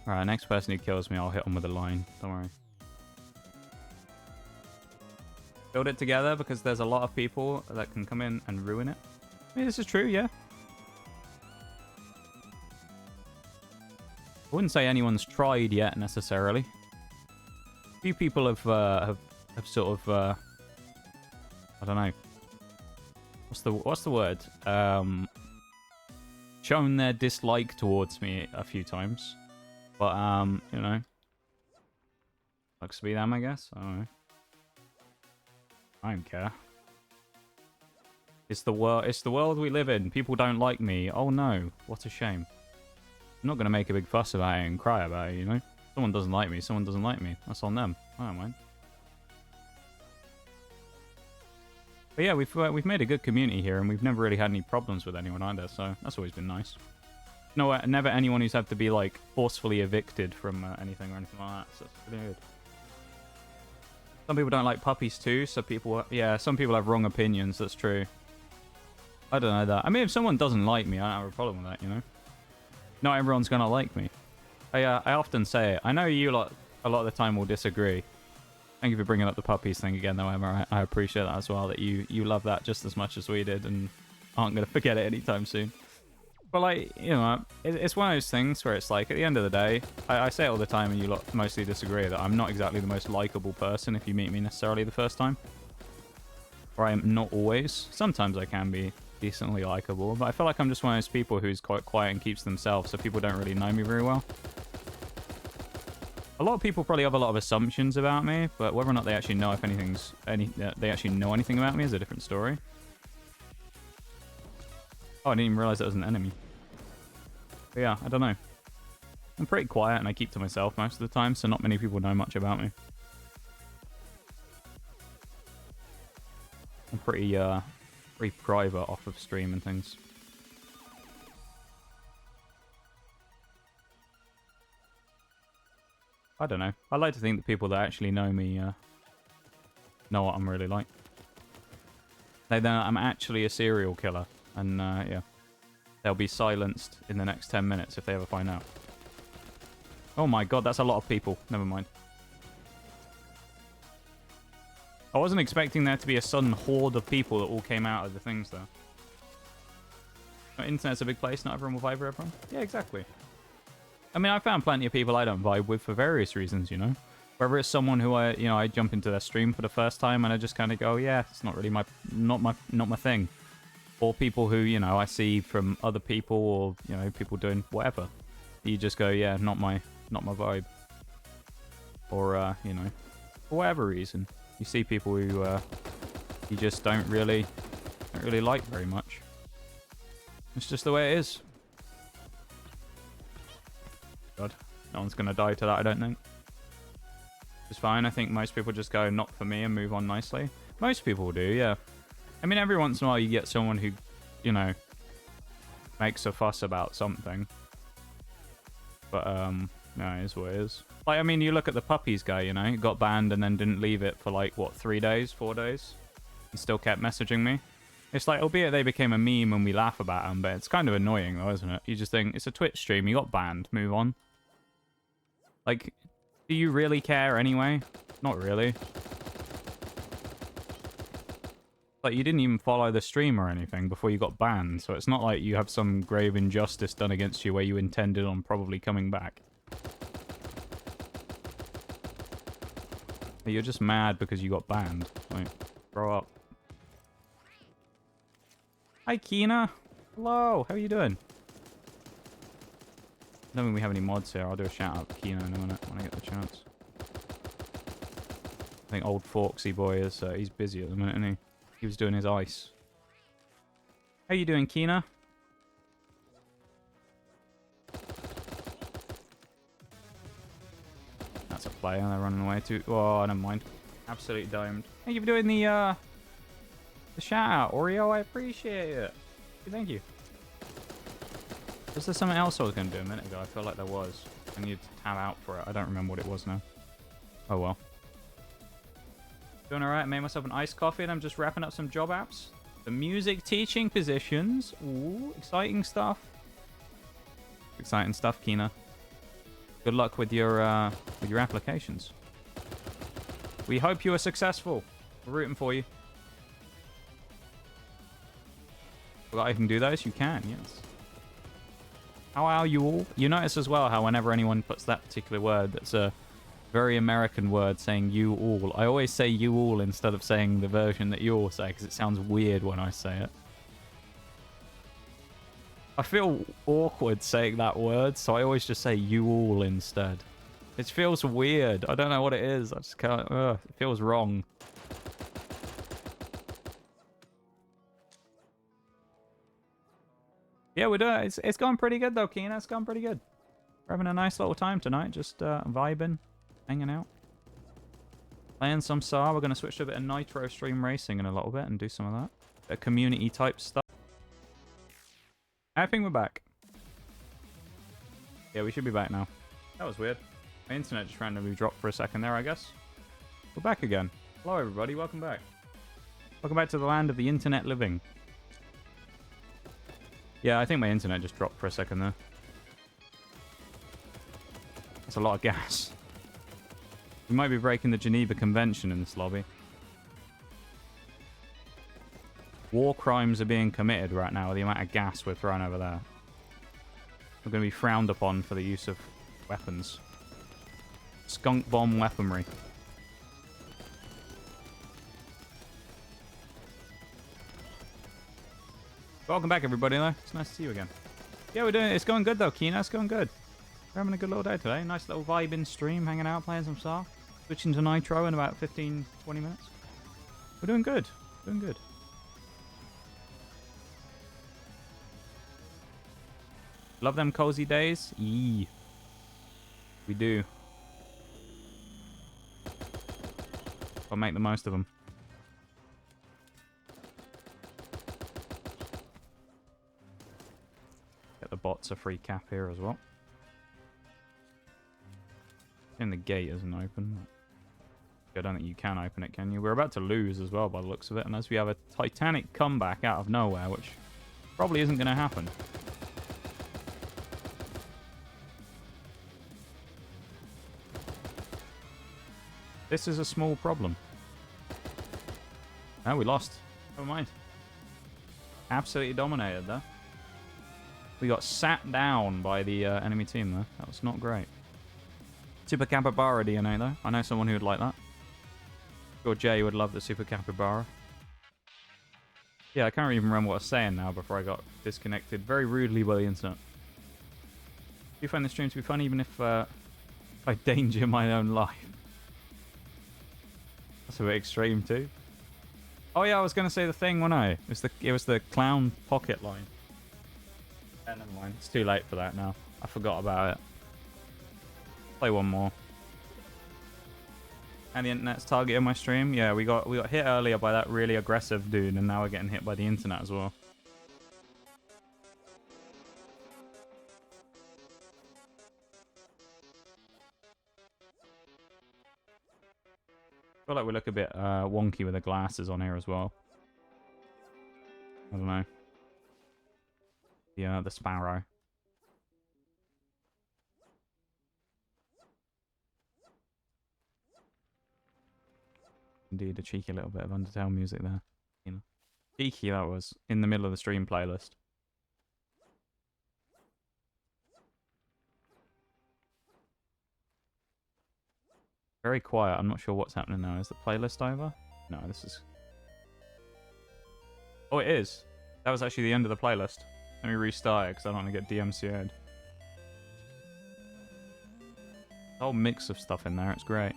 Alright, next person who kills me, I'll hit them with a line. Don't worry. Build it together because there's a lot of people that can come in and ruin it. I mean, this is true, yeah. I wouldn't say anyone's tried yet necessarily. A few people have sort of I don't know. What's the word? Shown their dislike towards me a few times, but looks to be them, I guess. I don't know. I don't care. It's the world we live in. People don't like me. Oh no, what a shame. I'm not gonna make a big fuss about it and cry about it, Someone doesn't like me, someone doesn't like me. That's on them. I don't mind. But yeah, we've made a good community here, and we've never really had any problems with anyone either, so that's always been nice. No, never anyone who's had to be like forcefully evicted from anything or anything like that. So it's pretty good. Some people don't like puppies too, so people... Yeah, some people have wrong opinions, that's true. I don't know that. I mean, if someone doesn't like me, I don't have a problem with that, you know? Not everyone's gonna like me. I often say it. I know you lot a lot of the time will disagree. Thank you for bringing up the puppies thing again, though, Emma. I appreciate that as well, that you love that just as much as we did and aren't going to forget it anytime soon. But, like, you know, it's one of those things where it's like, at the end of the day, I say it all the time and you lot mostly disagree, that I'm not exactly the most likable person if you meet me necessarily the first time. Or I'm not always. Sometimes I can be decently likable, but I feel like I'm just one of those people who's quite quiet and keeps themselves, so people don't really know me very well. A lot of people probably have a lot of assumptions about me, but whether or not they actually know if they actually know anything about me is a different story. Oh, I didn't even realize that was an enemy. But yeah, I don't know. I'm pretty quiet and I keep to myself most of the time, so not many people know much about me. I'm pretty private off of stream and things. I don't know. I like to think that people that actually know me know what I'm really like. They know I'm actually a serial killer. And, yeah. They'll be silenced in the next 10 minutes if they ever find out. Oh my god, that's a lot of people. Never mind. I wasn't expecting there to be a sudden horde of people that all came out of the things, though. Internet's a big place. Not everyone will vibe with everyone. Yeah, exactly. I mean, I found plenty of people I don't vibe with for various reasons, you know? Whether it's someone who I jump into their stream for the first time and I just kind of go, yeah, it's not really not my thing. Or people who, you know, I see from other people or, you know, people doing whatever. You just go, yeah, not my vibe. Or, you know, for whatever reason. You see people who you just don't really like very much. It's just the way it is. God, no one's going to die to that, I don't think. It's fine. I think most people just go, not for me, and move on nicely. Most people do, yeah. I mean, every once in a while you get someone who, you know, makes a fuss about something. But, no, it is what it is. Like, I mean, you look at the puppies guy, you know, he got banned and then didn't leave it for, like, what, 3 days, 4 days? And still kept messaging me. It's like, albeit they became a meme and we laugh about them, but it's kind of annoying, though, isn't it? You just think, it's a Twitch stream, you got banned, move on. Like, do you really care anyway? Not really. Like, you didn't even follow the stream or anything before you got banned, so it's not like you have some grave injustice done against you where you intended on probably coming back. But you're just mad because you got banned. Like, grow up. Hi, Kina. Hello, how are you doing? I don't think we have any mods here. I'll do a shout out to Kina in a minute when I get the chance. I think old Forksy boy is, he's busy at the minute, isn't he? He was doing his ice. How you doing, Kina? That's a player. They're running away too. Oh, never mind. Absolutely domed. Thank you for doing the shout out, Oreo. I appreciate it. Thank you. Was there something else I was going to do a minute ago? I feel like there was. I need to tab out for it. I don't remember what it was now. Oh well. Doing alright, made myself an iced coffee and I'm just wrapping up some job apps. The music teaching positions. Ooh, exciting stuff. Exciting stuff, Kina. Good luck with your applications. We hope you are successful. We're rooting for you. Forgot I can do those? You can, yes. How are you all? You notice as well how whenever anyone puts that particular word, that's a very American word saying you all. I always say you all instead of saying the version that you all say because it sounds weird when I say it. I feel awkward saying that word, so I always just say you all instead. It feels weird. I don't know what it is. I just can't. It feels wrong. Yeah, we're doing it. It's gone pretty good though, Kina. It's gone pretty good. We're having a nice little time tonight, just vibing. Hanging out. Playing some SAR. We're going to switch to a bit of Nitro Stream Racing in a little bit and do some of that. A bit of community type stuff. I think we're back. Yeah, we should be back now. That was weird. My internet just randomly dropped for a second there, I guess. We're back again. Hello everybody, welcome back. Welcome back to the land of the internet living. Yeah, I think my internet just dropped for a second there. That's a lot of gas. We might be breaking the Geneva Convention in this lobby. War crimes are being committed right now with the amount of gas we're throwing over there. We're going to be frowned upon for the use of weapons. Skunk bomb weaponry. Welcome back, everybody, though. It's nice to see you again. Yeah, it's going good, though, Kino. It's going good. We're having a good little day today. Nice little vibe in stream, hanging out, playing some Star. Switching to Nitro in about 15, 20 minutes. We're doing good. Doing good. Love them cozy days? Yee. We do. I'll make the most of them. Get the bots a free cap here as well. And the gate isn't open. I don't think you can open it, can you? We're about to lose as well by the looks of it, unless we have a titanic comeback out of nowhere, which probably isn't going to happen. This is a small problem. Oh, we lost. Never mind. Absolutely dominated there. We got sat down by the enemy team there. That was not great. Super Capybara DNA though. I know someone who would like that. Sure, Jay would love the Super Capybara. Yeah, I can't even remember what I was saying now before I got disconnected very rudely by the internet. Do you find the stream to be fun even if I danger my own life? That's a bit extreme too. Oh yeah, I was going to say the thing, wasn't I? It was the clown pocket line. Yeah, never mind. It's too late for that now. I forgot about it. Play one more. And the internet's targeting my stream. Yeah, we got hit earlier by that really aggressive dude, and now we're getting hit by the internet as well. I feel like we look a bit wonky with the glasses on here as well. I don't know. Yeah, the sparrow. Indeed, a cheeky little bit of Undertale music there. You know, cheeky that was in the middle of the stream playlist. Very quiet. I'm not sure what's happening now. Is the playlist over? No, this is... Oh, it is. That was actually the end of the playlist. Let me restart it because I don't want to get DMCA'd. A whole mix of stuff in there. It's great.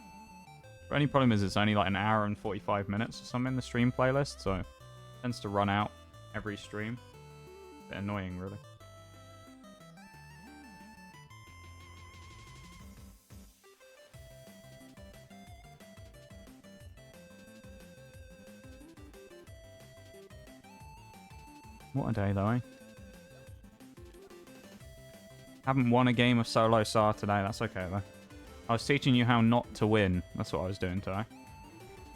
The only problem is it's only like an hour and 45 minutes or something in the stream playlist, so it tends to run out every stream. A bit annoying, really. What a day, though, eh? Haven't won a game of solo SAR today. That's okay, though. I was teaching you how not to win. That's what I was doing today. I'm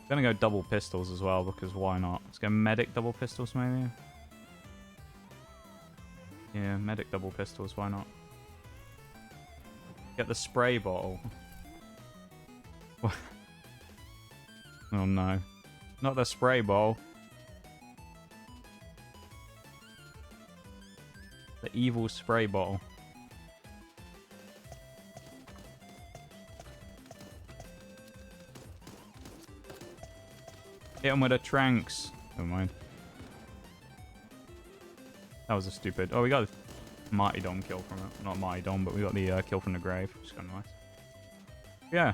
going to go double pistols as well, because why not? Let's go medic double pistols, maybe? Yeah, medic double pistols. Why not? Get the spray bottle. Oh, no. Not the spray bottle. The evil spray bottle. Hit him with a tranks. Never mind. That was a stupid... Oh, we got a Mighty Dom kill from it. Not Mighty Dom, but we got the kill from the grave, which is kind of nice. Yeah.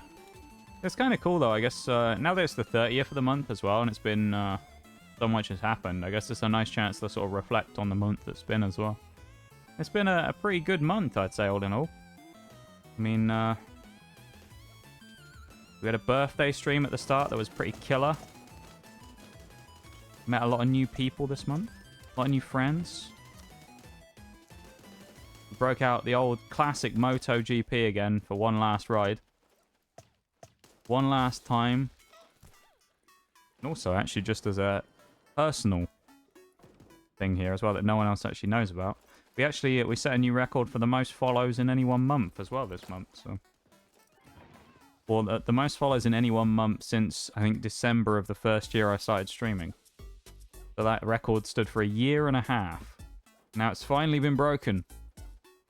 It's kind of cool, though. I guess now that it's the 30th of the month as well, and it's been... so much has happened. I guess it's a nice chance to sort of reflect on the month that's been as well. It's been a pretty good month, I'd say, all in all. I mean, we had a birthday stream at the start that was pretty killer. Met a lot of new people this month. A lot of new friends. Broke out the old classic MotoGP again for one last ride. One last time. And also, actually, just as a personal thing here as well that no one else actually knows about, we set a new record for the most follows in any one month as well this month. So, well, the most follows in any one month since I think December of the first year I started streaming. So that record stood for a year and a half. Now it's finally been broken.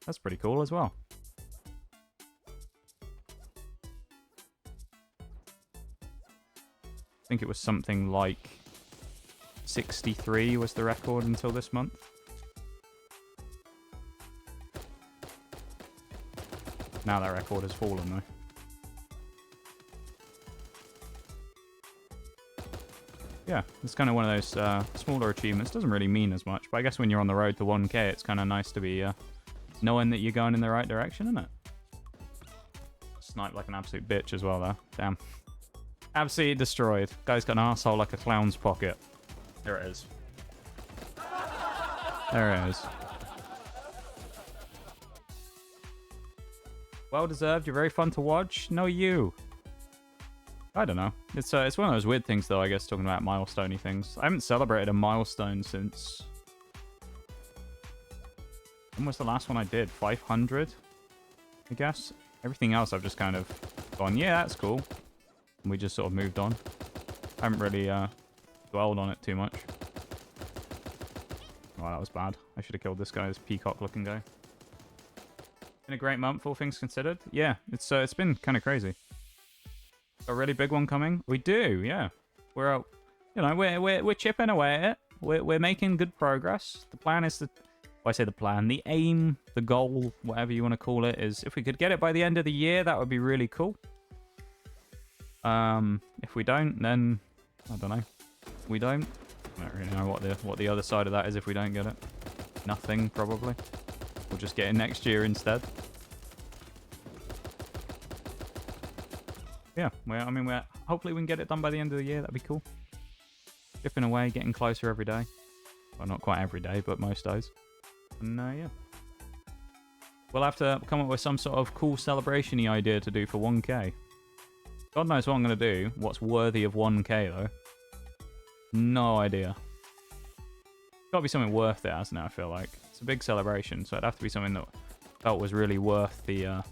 That's pretty cool as well. I think it was something like 63 was the record until this month. Now that record has fallen though. Yeah, it's kind of one of those smaller achievements. Doesn't really mean as much, but I guess when you're on the road to 1K, it's kind of nice to be knowing that you're going in the right direction, isn't it? Sniped like an absolute bitch as well, though. Damn. Absolutely destroyed. Guy's got an asshole like a clown's pocket. There it is. There it is. Well deserved. You're very fun to watch. No, you. I don't know. It's one of those weird things, though, I guess, talking about milestone-y things. I haven't celebrated a milestone since... When was the last one I did? 500? I guess? Everything else I've just kind of gone, yeah, that's cool. And we just sort of moved on. I haven't really dwelled on it too much. Oh, that was bad. I should have killed this guy, this peacock-looking guy. Been a great month, all things considered. Yeah, it's been kind of crazy. A really big one coming? We do, yeah. We're we're chipping away at it. We're making good progress. The plan is to, well, I say the plan, the aim, the goal, whatever you want to call it, is if we could get it by the end of the year, that would be really cool. If we don't, then I don't know. We don't. I don't really know what the other side of that is if we don't get it. Nothing, probably. We'll just get it next year instead. Yeah, I mean, hopefully we can get it done by the end of the year. That'd be cool. Chipping away, getting closer every day. Well, not quite every day, but most days. And yeah. We'll have to come up with some sort of cool celebration-y idea to do for 1K. God knows what I'm going to do. What's worthy of 1K, though. No idea. Got to be something worth it, hasn't it, I feel like. It's a big celebration, so it'd have to be something that I felt was really worth the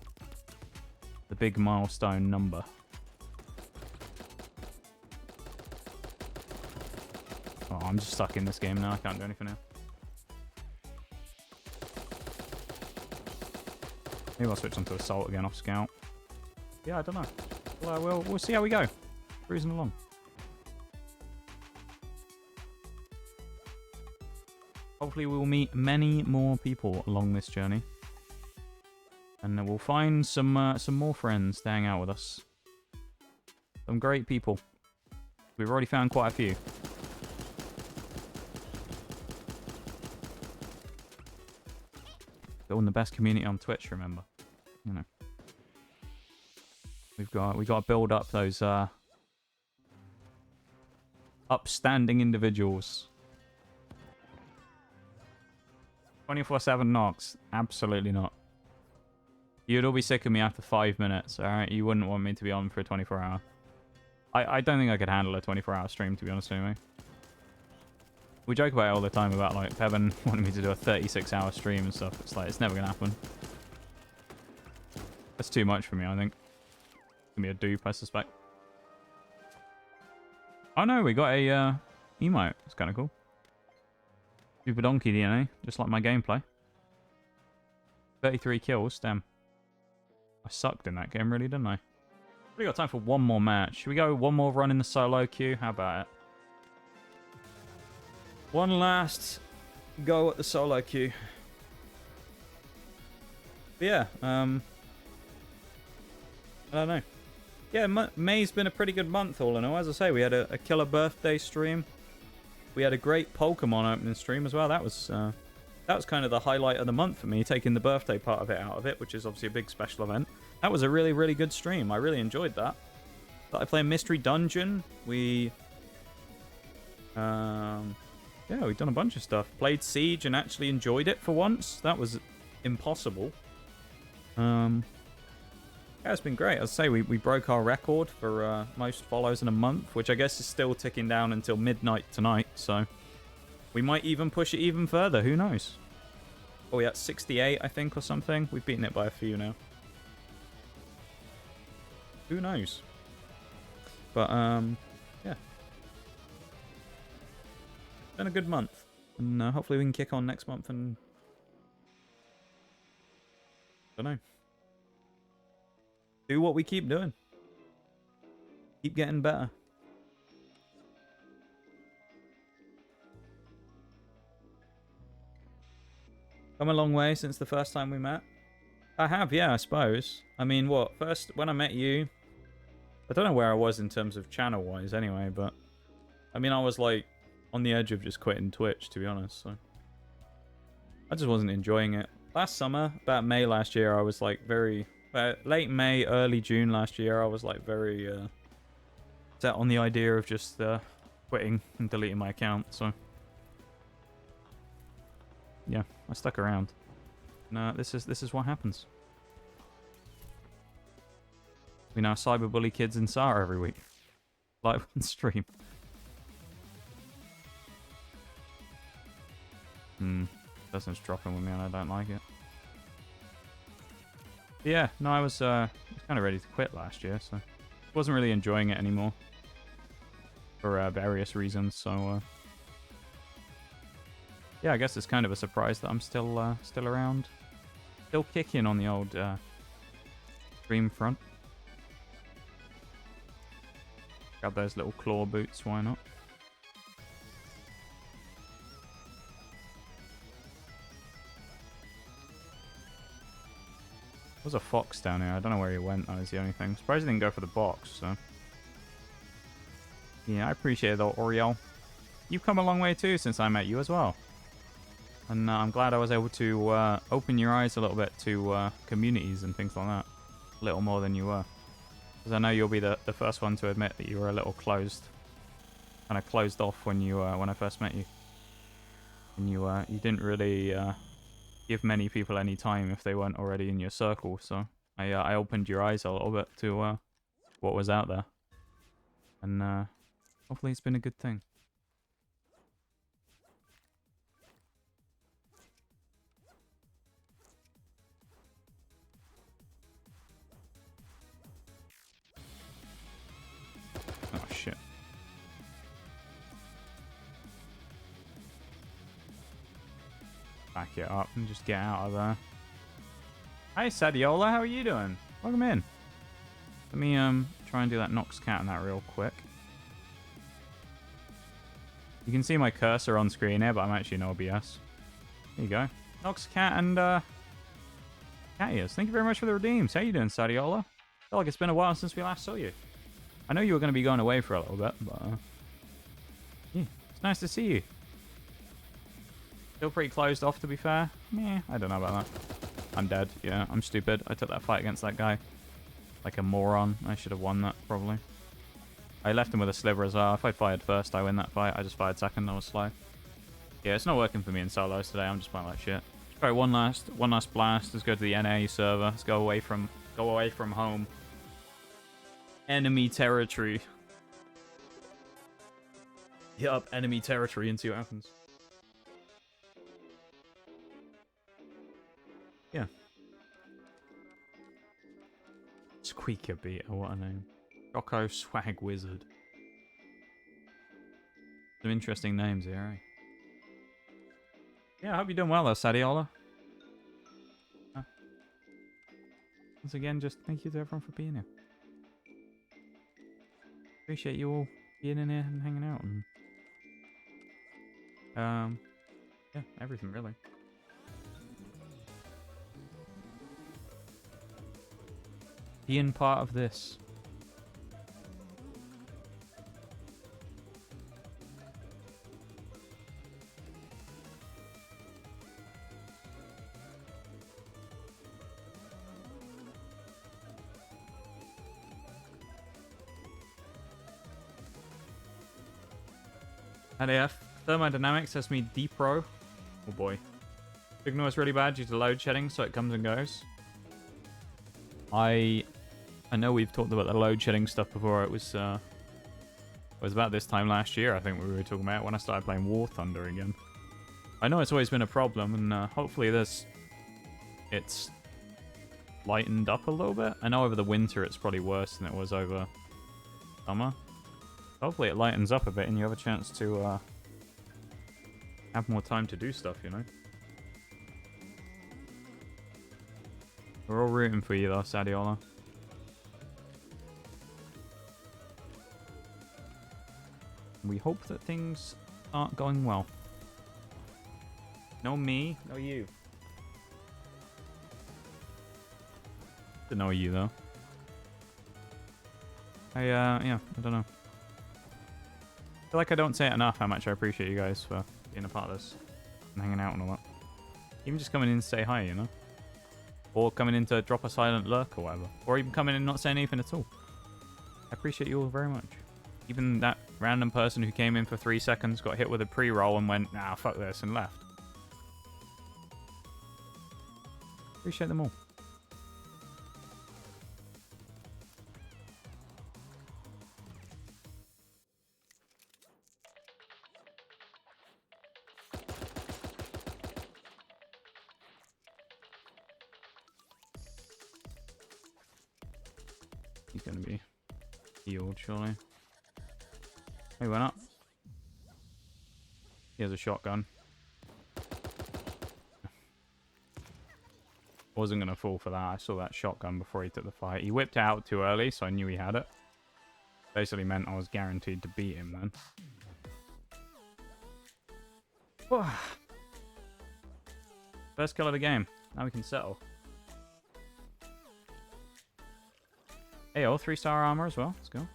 big milestone number. Oh, I'm just stuck in this game now. I can't do anything now. Maybe I'll switch onto Assault again off Scout. Yeah, I don't know. Well, we'll see how we go. Cruising along. Hopefully we'll meet many more people along this journey. And we'll find some more friends to hang out with us. Some great people. We've already found quite a few. Building the best community on Twitch, remember. You know. We got to build up those upstanding individuals. 24/7 knocks? Absolutely not. You'd all be sick of me after 5 minutes, alright? You wouldn't want me to be on for a 24-hour. I don't think I could handle a 24-hour stream, to be honest with you. We joke about it all the time about, like, Pevin wanting me to do a 36-hour stream and stuff. It's like, it's never going to happen. That's too much for me, I think. It's going to be a dupe, I suspect. Oh no, we got a emote. It's kind of cool. Super donkey DNA, just like my gameplay. 33 kills, damn. I sucked in that game, really, didn't I? We got time for one more match. Should we go one more run in the solo queue? How about it? One last go at the solo queue. But yeah, I don't know. Yeah, May's been a pretty good month, all in all. As I say, we had a killer birthday stream. We had a great Pokemon opening stream as well. That was kind of the highlight of the month for me, taking the birthday part of it out of it, which is obviously a big special event. That was a really, really good stream. I really enjoyed that. Started playing Mystery Dungeon. Yeah, we've done a bunch of stuff. Played Siege and actually enjoyed it for once. That was impossible. Yeah, it's been great. I'd say we broke our record for most follows in a month, which I guess is still ticking down until midnight tonight. So we might even push it even further. Who knows? Oh, yeah, 68, I think, or something. We've beaten it by a few now. Who knows? But, yeah. It's been a good month. And hopefully we can kick on next month and... don't know. Do what we keep doing. Keep getting better. Come a long way since the first time we met. I have, yeah, I suppose. I mean, what? First, when I met you... I don't know where I was in terms of channel-wise anyway, but... I mean, I was, like, on the edge of just quitting Twitch, to be honest, so... I just wasn't enjoying it. Last summer, about May last year, I was, like, very... late May, early June last year, I was, like, very, set on the idea of just, quitting and deleting my account, so... Yeah, I stuck around. No, this is what happens. We now cyberbully kids in SAR every week. Live on stream. Person's dropping with me and I don't like it. But yeah, no, I was kind of ready to quit last year, so... wasn't really enjoying it anymore. For various reasons, so... yeah, I guess it's kind of a surprise that I'm still around. Still kicking on the old stream front. Grab those little claw boots, why not? There's a fox down here. I don't know where he went, that was the only thing. Surprised he didn't go for the box, so... yeah, I appreciate it though, Oriel. You've come a long way too since I met you as well. And I'm glad I was able to open your eyes a little bit to communities and things like that. A little more than you were. Because I know you'll be the first one to admit that you were a little closed. Kind of closed off when you when I first met you. And you didn't really give many people any time if they weren't already in your circle. So I opened your eyes a little bit to what was out there. And hopefully it's been a good thing. Oh, shit. Back it up and just get out of there. Hey, Sadiola, how are you doing? Welcome in. Let me try and do that Nox Cat on that real quick. You can see my cursor on screen here, but I'm actually in OBS. There you go. Nox Cat and Cat Ears. Thank you very much for the redeems. How you doing, Sadiola? I feel like it's been a while since we last saw you. I know you were going to be going away for a little bit, but yeah, it's nice to see you. Still pretty closed off, to be fair. Meh, I don't know about that. I'm dead. Yeah, I'm stupid. I took that fight against that guy like a moron. I should have won that, probably. I left him with a sliver as well. If I fired first, I win that fight. I just fired second. I was slow. Yeah, it's not working for me in solos today. I'm just playing like shit. Let's try one last blast. Let's go to the NA server. Let's go away from home. Enemy territory. Yup, enemy territory and see what happens. Yeah. Squeaker Beater, what a name. Rocco Swag Wizard. Some interesting names here, eh? Yeah, I hope you're doing well though, Sadiola. Once again, just thank you to everyone for being here. Appreciate you all being in here and hanging out and yeah, everything really. Being part of this. LAF. Thermodynamics has me D-Pro. Oh boy. Signal is really bad due to load shedding, so it comes and goes. I I know we've talked about the load shedding stuff before. It was about this time last year, I think, we were talking about when I started playing War Thunder again. I know it's always been a problem, and hopefully it's lightened up a little bit. I know over the winter it's probably worse than it was over summer. Hopefully it lightens up a bit and you have a chance to have more time to do stuff, you know? We're all rooting for you though, Sadiola. We hope that things aren't going well. No me, no you. To know you though. Yeah, I don't know. I feel like I don't say it enough how much I appreciate you guys for being a part of this and hanging out and all that. Even just coming in to say hi, you know? Or coming in to drop a silent lurk or whatever. Or even coming in and not saying anything at all. I appreciate you all very much. Even that random person who came in for 3 seconds, got hit with a pre-roll and went, nah, fuck this, and left. Appreciate them all. He's gonna be healed, surely. He went up. He has a shotgun. Wasn't gonna fall for that. I saw that shotgun before he took the fight. He whipped out too early, so I knew he had it. Basically meant I was guaranteed to beat him then. First kill of the game. Now we can settle. Hey, all 3-star armor as well. Let's go.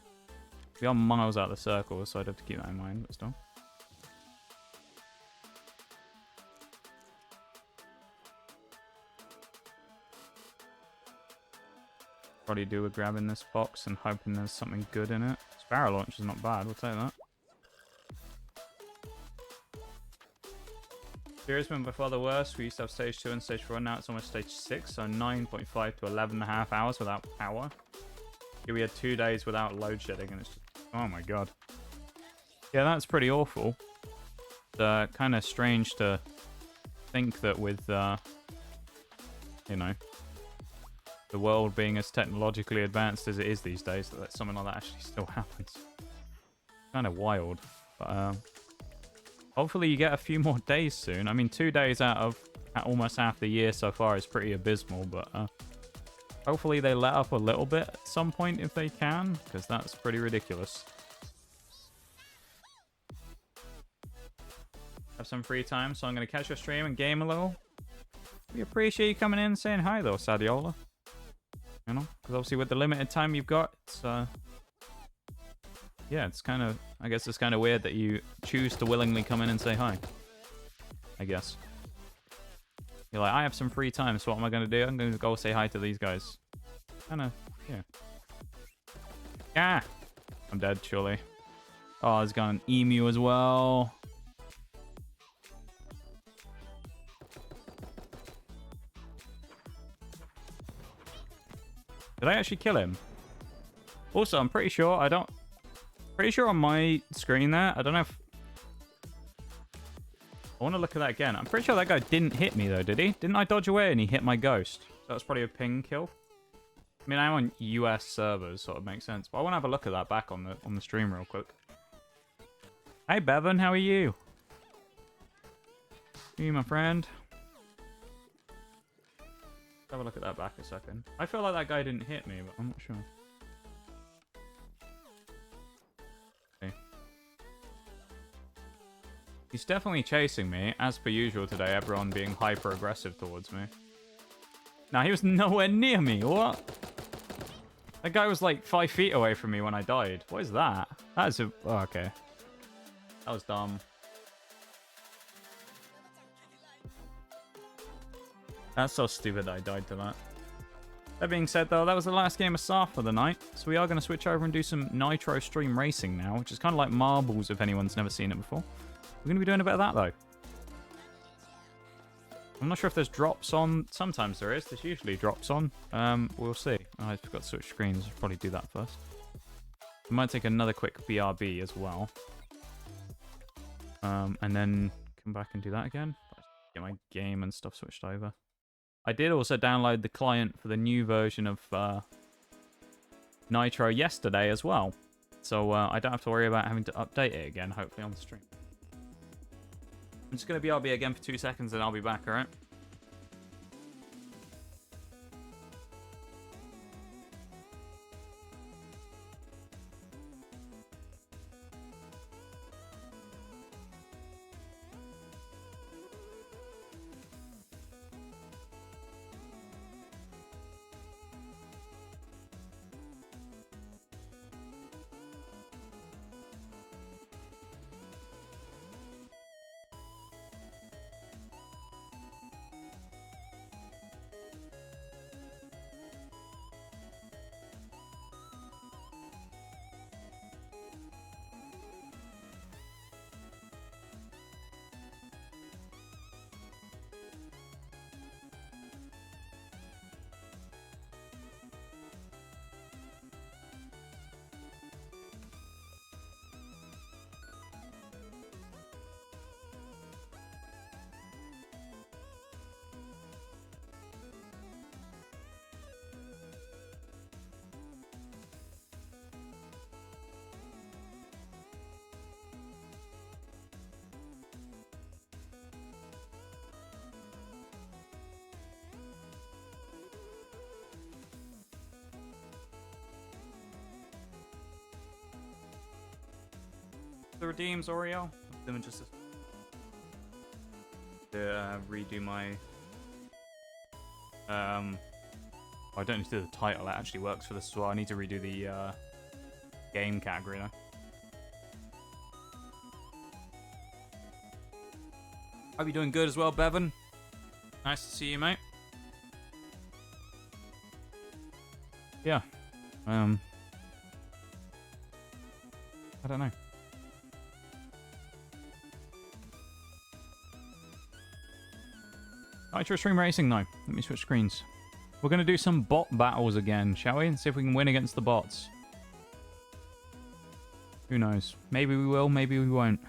We are miles out of the circle, so I'd have to keep that in mind, but still. Probably do with grabbing this box and hoping there's something good in it. Sparrow launch is not bad, we'll take that. Series been before the worst. We used to have stage 2 and stage 4, now it's almost stage 6, so 9.5 to 11.5 hours without power. Here we had 2 days without load shedding, and it's just, oh my god. Yeah, that's pretty awful. It's kind of strange to think that with, you know, the world being as technologically advanced as it is these days, that something like that actually still happens. Kind of wild. But hopefully you get a few more days soon. I mean, 2 days out of almost half the year so far is pretty abysmal, but hopefully they let up a little bit at some point if they can, because that's pretty ridiculous. Have some free time, so I'm going to catch your stream and game a little. We appreciate you coming in and saying hi though, Sadiola. You know, because obviously with the limited time you've got, it's, yeah, it's kind of, I guess it's kind of weird that you choose to willingly come in and say hi. I guess. You're like, I have some free time, so what am I going to do? I'm going to go say hi to these guys. Kind of, yeah. Ah! I'm dead, surely. Oh, there's got an emu as well. Did I actually kill him? Also, I'm pretty sure pretty sure on my screen there, I don't know if... I want to look at that again. I'm pretty sure that guy didn't hit me though, did he? Didn't I dodge away and he hit my ghost? That was probably a ping kill. I mean, I'm on US servers, so it makes sense. But I want to have a look at that back on the stream real quick. Hey Bevan, how are you? You, my friend. Have a look at that back a second. I feel like that guy didn't hit me, but I'm not sure. Okay. He's definitely chasing me, as per usual today, everyone being hyper-aggressive towards me. Now, he was nowhere near me, what? That guy was like 5 feet away from me when I died. What is that? That is a... Oh, okay. That was dumb. That's so stupid I died to that. That being said, though, that was the last game of SAF for the night. So we are going to switch over and do some Nitro Stream Racing now, which is kind of like marbles if anyone's never seen it before. We're going to be doing a bit of that, though. I'm not sure if there's drops on. Sometimes there is. There's usually drops on. We'll see. Oh, I forgot to switch screens. I'll probably do that first. I might take another quick BRB as well. And then come back and do that again. Get my game and stuff switched over. I did also download the client for the new version of Nitro yesterday as well. So I don't have to worry about having to update it again, hopefully, on the stream. I'm just going to BRB again for 2 seconds and I'll be back, alright? The redeems, Oreo. Them just to redo my. I don't need to do the title. That actually works for this as well. I need to redo the game category though. Hope you're doing good as well, Bevan. Nice to see you, mate. Yeah. I don't know. Nitro Stream Racing now. Let me switch screens. We're going to do some bot battles again, shall we? And see if we can win against the bots. Who knows? Maybe we will, maybe we won't.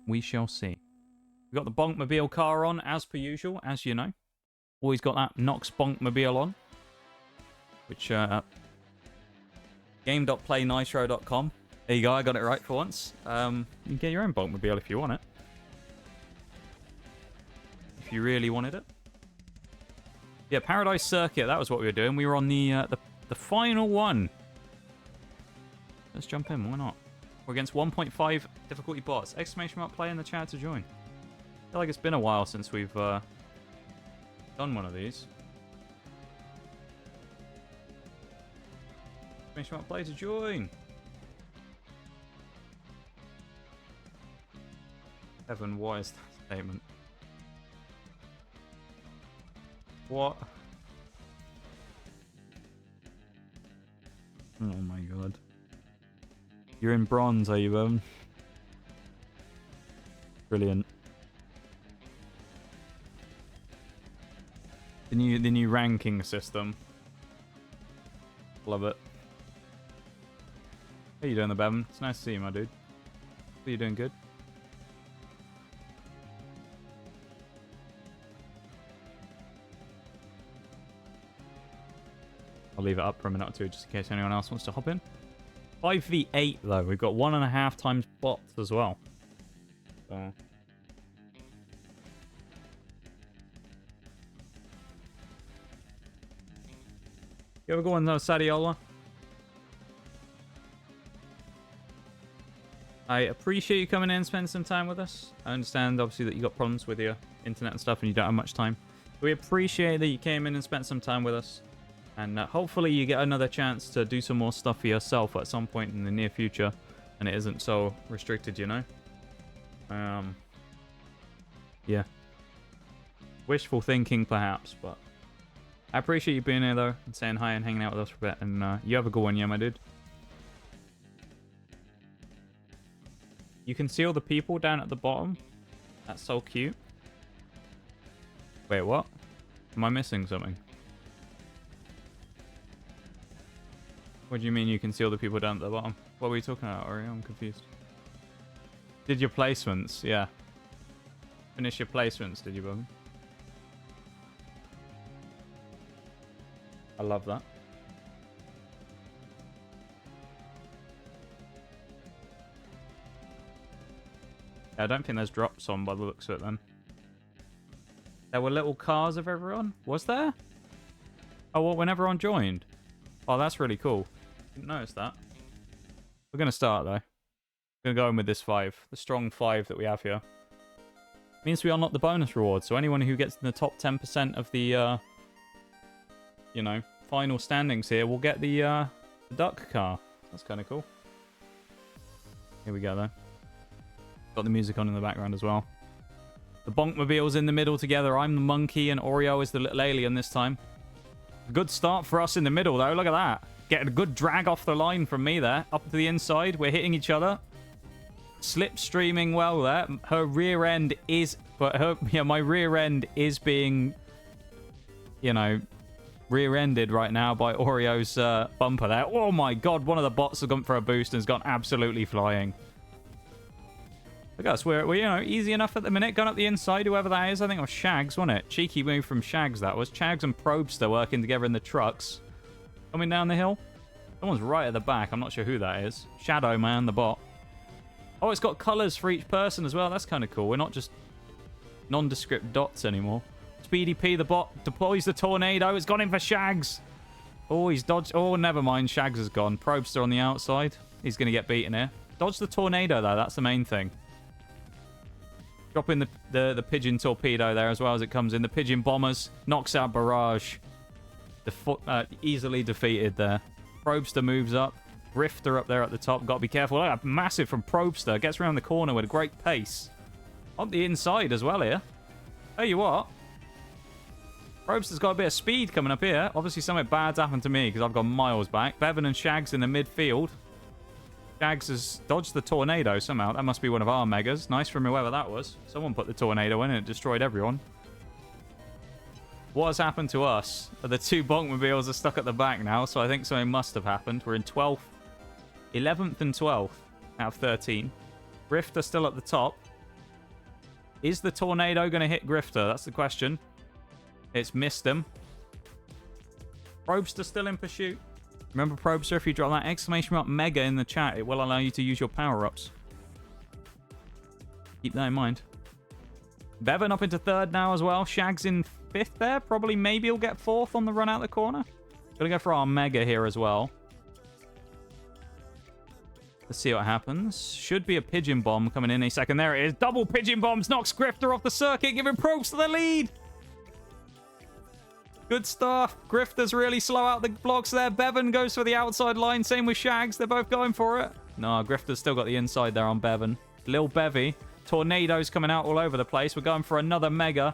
We shall see. We've got the Bonkmobile car on, as per usual, as you know. Always got that Nox Bonkmobile on. Which, game.playnitro.com. There you go, I got it right for once. You can get your own Bonkmobile if you want it. If you really wanted it. Yeah, Paradise Circuit, that was what we were doing. We were on the final one. Let's jump in, why not? We're against 1.5 difficulty bots. Exclamation mark play in the chat to join. I feel like it's been a while since we've done one of these. Exclamation mark play to join. Evan, what is that statement? What? Oh my god. You're in bronze, are you, Evan? Brilliant. The new ranking system. Love it. How you doing, the Bevan? It's nice to see you, my dude. Are you doing good? I'll leave it up for a minute or two just in case anyone else wants to hop in. 5v8 though. We've got 1.5 times bots as well. So. You ever go on though, Sadiola? I appreciate you coming in and spending some time with us. I understand obviously that you got problems with your internet and stuff and you don't have much time. We appreciate that you came in and spent some time with us. And hopefully you get another chance to do some more stuff for yourself at some point in the near future. And it isn't so restricted, you know? Yeah. Wishful thinking, perhaps, but... I appreciate you being here, though, and saying hi and hanging out with us for a bit. And you have a good one, yeah, my dude? You can see all the people down at the bottom. That's so cute. Wait, what? Am I missing something? What do you mean you can see all the people down at the bottom? What were you talking about, Ori? I'm confused. Did your placements? Yeah. Finish your placements, did you, Bum? I love that. Yeah, I don't think there's drops on by the looks of it then. There were little cars of everyone? Was there? Oh, what, when everyone joined? Oh, that's really cool. Didn't notice that. We're going to start, though. We're going to go in with this 5. The strong 5 that we have here. Means we unlock the bonus reward. So anyone who gets in the top 10% of the, you know, final standings here will get the duck car. That's kind of cool. Here we go, though. Got the music on in the background as well. The Bonkmobile's in the middle together. I'm the monkey and Oreo is the little alien this time. Good start for us in the middle, though. Look at that. Getting a good drag off the line from me there. Up to the inside. We're hitting each other. Slipstreaming well there. Her rear end is... But her, yeah, my rear end is being, you know, rear-ended right now by Oreo's bumper there. Oh my god, one of the bots has gone for a boost and has gone absolutely flying. Look at us. We're, you know, easy enough at the minute. Going up the inside, whoever that is. I think it was Shags, wasn't it? Cheeky move from Shags, that was. Shags and Probster working together in the trucks. Coming down the hill. Someone's right at the back. I'm not sure who that is. Shadow Man, the bot. Oh, it's got colours for each person as well. That's kind of cool. We're not just nondescript dots anymore. Speedy P, the bot, deploys the tornado. It's gone in for Shags. Oh, he's dodged. Oh, never mind. Shags has gone. Probster on the outside. He's going to get beaten here. Dodge the tornado, though. That's the main thing. Drop in the pigeon torpedo there as well as it comes in. The pigeon bombers. Knocks out Barrage. Easily defeated there. Probster moves up. Grifter up there at the top. Got to be careful. Look, massive from Probster. Gets around the corner with a great pace. On the inside as well here. Tell you what. Probster's got a bit of speed coming up here. Obviously something bad's happened to me because I've gone miles back. Bevan and Shags in the midfield. Shags has dodged the tornado somehow. That must be one of our megas. Nice from whoever that was. Someone put the tornado in and it destroyed everyone. What has happened to us? The 2 Bonkmobiles are stuck at the back now, so I think something must have happened. We're in 12th. 11th and 12th out of 13. Grifter still at the top. Is the tornado going to hit Grifter? That's the question. It's missed him. Probster still in pursuit. Remember, Probster, if you drop that exclamation mark mega in the chat, it will allow you to use your power-ups. Keep that in mind. Bevan up into 3rd now as well. Shags in 5th there. Probably maybe he'll get 4th on the run out the corner. Gonna go for our mega here as well. Let's see what happens. Should be a pigeon bomb coming in a second. There it is. Double pigeon bombs. Knocks Grifter off the circuit, giving Probster the lead. Good stuff. Grifter's really slow out the blocks there. Bevan goes for the outside line. Same with Shags. They're both going for it. No, Grifter's still got the inside there on Bevan. Lil Bevy. Tornadoes coming out all over the place. We're going for another mega.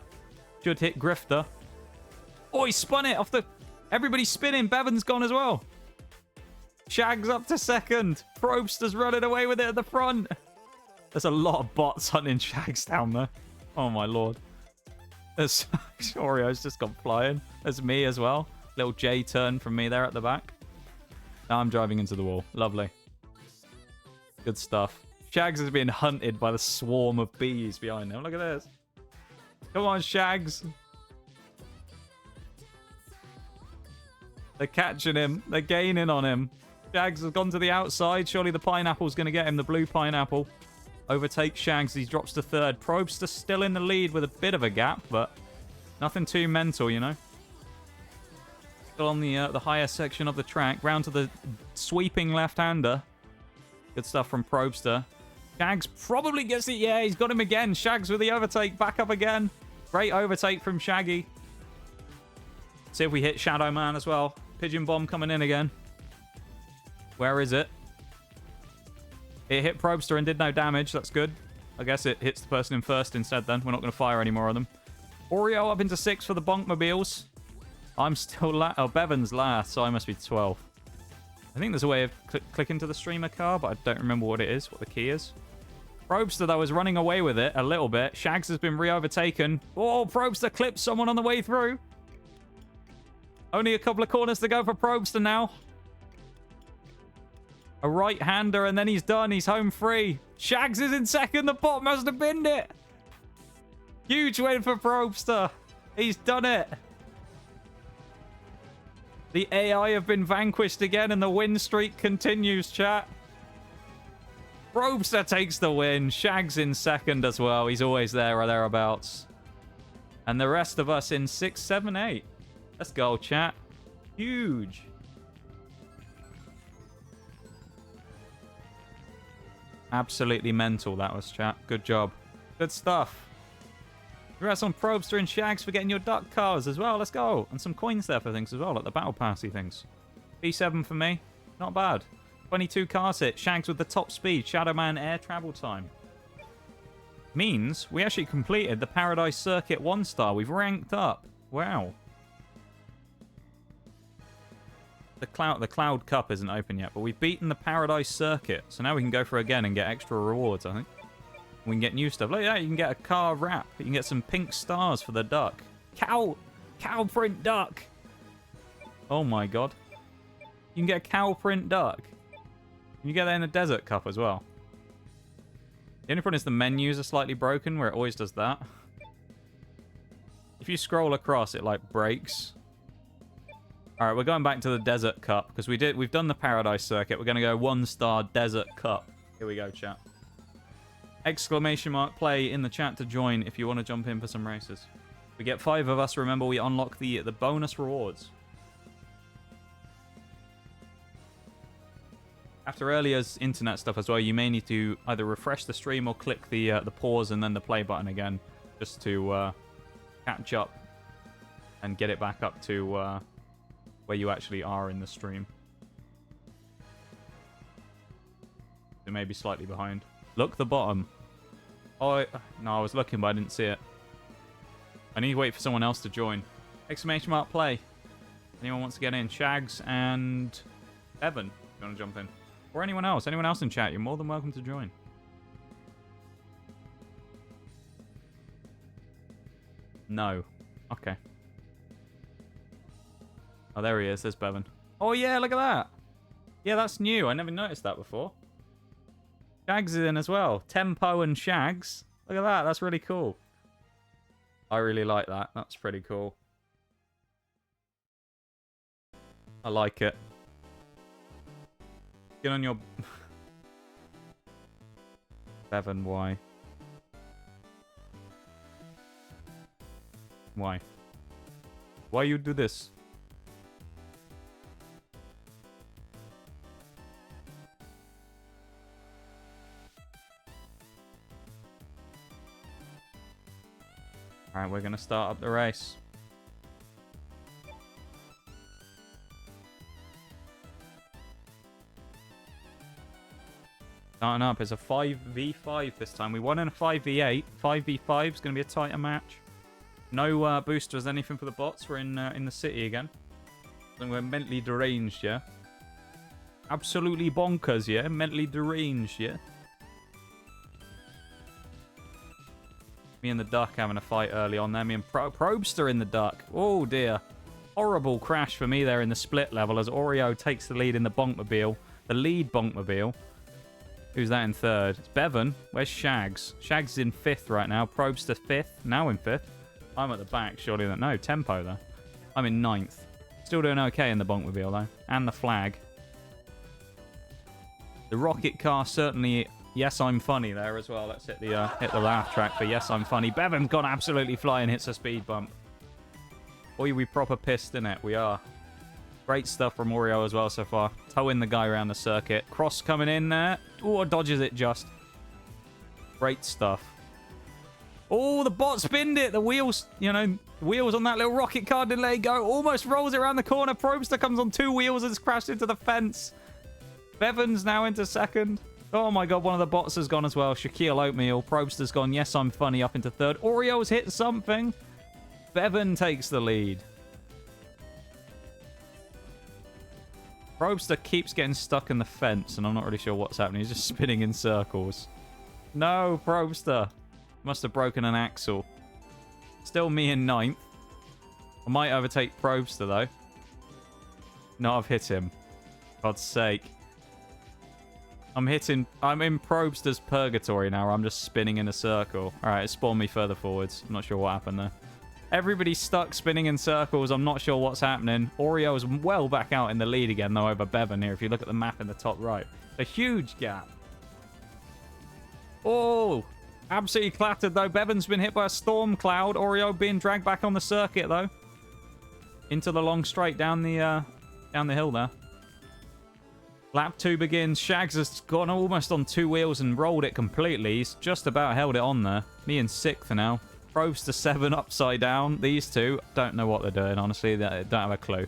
Should hit Grifter. Oh, he spun it off the... Everybody's spinning. Bevan's gone as well. Shags up to 2nd. Probster's running away with it at the front. There's a lot of bots hunting Shags down there. Oh, my lord. There's Oreo's just gone flying. There's me as well. Little J turn from me there at the back. Now I'm driving into the wall. Lovely. Good stuff. Shags is being hunted by the swarm of bees behind him. Look at this. Come on, Shags. They're catching him. They're gaining on him. Shags has gone to the outside. Surely the pineapple's going to get him. The blue pineapple. Overtakes Shags. He drops to 3rd. Probster still in the lead with a bit of a gap, but nothing too mental, you know. Still on the higher section of the track. Round to the sweeping left-hander. Good stuff from Probster. Shags probably gets it. Yeah, he's got him again. Shags with the overtake. Back up again. Great overtake from Shaggy. See if we hit Shadow Man as well. Pigeon bomb coming in again. Where is it? It hit Probster and did no damage. That's good. I guess it hits the person in 1st instead then. We're not going to fire any more of them. Oreo up into 6th for the Bonkmobiles. I'm still Oh, Bevan's last, so I must be 12th. I think there's a way of clicking to the streamer car, but I don't remember what it is, what the key is. Probster, though, is running away with it a little bit. Shags has been re-overtaken. Oh, Probster clips someone on the way through. Only a couple of corners to go for Probster now. A right-hander, and then he's done. He's home free. Shags is in second. The bot must have binned it. Huge win for Probster. He's done it. The AI have been vanquished again, and the win streak continues, chat. Probster takes the win. Shags in second as well. He's always there or thereabouts. And the rest of us in 6, 7, 8. Let's go, chat. Huge. Absolutely mental, that was, chat. Good job. Good stuff. Congrats on Probster and Shags for getting your duck cars as well. Let's go. And some coins there for things as well, like the Battle Passy things. P7 for me. Not bad. 22 cars hit. Shags with the top speed. Shadowman air travel time. Means we actually completed the Paradise Circuit 1-star. We've ranked up. Wow. The Cloud Cup isn't open yet, but we've beaten the Paradise Circuit. So now we can go for it again and get extra rewards, I think. We can get new stuff. Look at that, you can get a car wrap. You can get some pink stars for the duck. Cow print duck. Oh my god. You can get a cow print duck. Can you get that in a Desert Cup as well? The only problem is the menus are slightly broken, where it always does that. If you scroll across, it like breaks. Alright, we're going back to the Desert Cup, because we've done the Paradise Circuit. We're going to go 1-star Desert Cup. Here we go, chat. Exclamation mark play in the chat to join if you want to jump in for some races. We get 5 of us. Remember, we unlock the bonus rewards. After earlier's internet stuff as well, you may need to either refresh the stream or click the pause and then the play button again, just to catch up and get it back up to where you actually are in the stream. It may be slightly behind. Look the bottom. Oh, no, I was looking, but I didn't see it. I need to wait for someone else to join. Exclamation mark play. Anyone wants to get in? Shags and Evan, if you want to jump in. Or anyone else. Anyone else in chat, you're more than welcome to join. No. Okay. Oh, there he is. There's Bevan. Oh, yeah, look at that. Yeah, that's new. I never noticed that before. Shags is in as well. Tempo and Shags. Look at that. That's really cool. I really like that. That's pretty cool. I like it. Get on your... Bevan, why? Why? Why you do this? Alright, we're going to start up the race. Starting up, it's a 5v5 this time. We won in a 5v8. 5v5 is going to be a tighter match. No boosters, anything for the bots. We're in the city again. And we're mentally deranged, yeah? Absolutely bonkers, yeah? Mentally deranged, yeah? Me and the duck having a fight early on there. Me and Probster in the duck. Oh, dear. Horrible crash for me there in the split level as Oreo takes the lead in the bonkmobile. The lead bonkmobile. Who's that in third? It's Bevan. Where's Shags? Shags is in 5th right now. Probster 5th. Now in 5th. I'm at the back, surely. No, Tempo, though. I'm in 9th. Still doing okay in the bonkmobile, though. And the flag. The rocket car certainly... Yes, I'm funny there as well. Let's hit the laugh track for Yes, I'm funny. Bevan's gone absolutely flying, hits a speed bump. Boy, we proper pissed in it. We are. Great stuff from Oreo as well so far. Towing the guy around the circuit. Cross coming in there. Oh, dodges it just. Great stuff. Oh, the bot spinned it. The wheels, wheels on that little rocket car didn't let it go. Almost rolls it around the corner. Probster comes on 2 wheels and has crashed into the fence. Bevan's now into 2nd. Oh my god, one of the bots has gone as well. Shaquille Oatmeal. Probster's gone. Yes, I'm funny up into 3rd. Oreo's hit something. Bevan takes the lead. Probster keeps getting stuck in the fence, and I'm not really sure what's happening. He's just spinning in circles. No, Probster. Must have broken an axle. Still me in 9th. I might overtake Probster, though. No, I've hit him. God's sake. I'm in Probster's purgatory now. I'm just spinning in a circle. Alright, it spawned me further forwards. I'm not sure what happened there. Everybody's stuck spinning in circles. I'm not sure what's happening. Oreo's well back out in the lead again, though, over Bevan here. If you look at the map in the top right. A huge gap. Oh, absolutely clattered, though. Bevan's been hit by a storm cloud. Oreo being dragged back on the circuit, though. Into the long straight down the hill there. Lap 2 begins. Shags has gone almost on 2 wheels and rolled it completely. He's just about held it on there. Me in 6th now. Probes to 7 upside down. These two don't know what they're doing, honestly. They don't have a clue.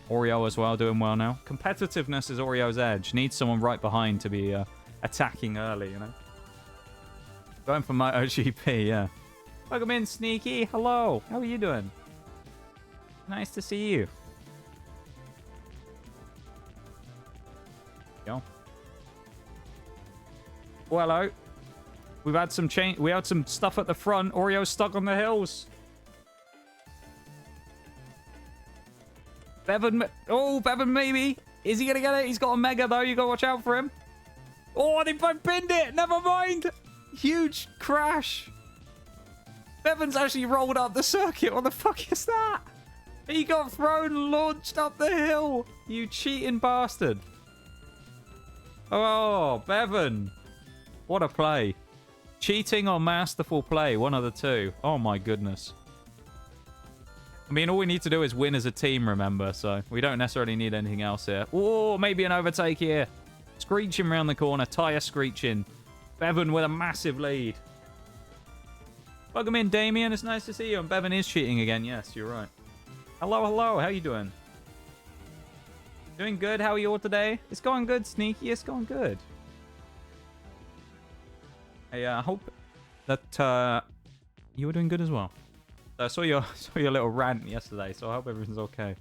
Oreo as well, doing well now. Competitiveness is Oreo's edge. Needs someone right behind to be attacking early, you know. Going for MotoGP, yeah. Welcome in, Sneaky. Hello. How are you doing? Nice to see you. Yo. Oh, hello. We've had some change. We had some stuff at the front. Oreo's stuck on the hills. Bevan. Oh, Bevan maybe. Is he going to get it? He's got a mega, though. You got to watch out for him. Oh, they both pinned it. Never mind. Huge crash. Bevan's actually rolled up the circuit. What the fuck is that? He got thrown and launched up the hill. You cheating bastard. Oh, Bevan. What a play. Cheating or masterful play. One of the two. Oh, my goodness. I mean, all we need to do is win as a team, remember? So we don't necessarily need anything else here. Oh, maybe an overtake here. Screeching around the corner. Tyre screeching. Bevan with a massive lead. Welcome in, Damien. It's nice to see you. And Bevan is cheating again. Yes, you're right. Hello, hello. How you doing? Doing good. How are you all today? It's going good, Sneaky. It's going good. Hey, I hope that you were doing good as well. I saw your little rant yesterday, so I hope everything's okay.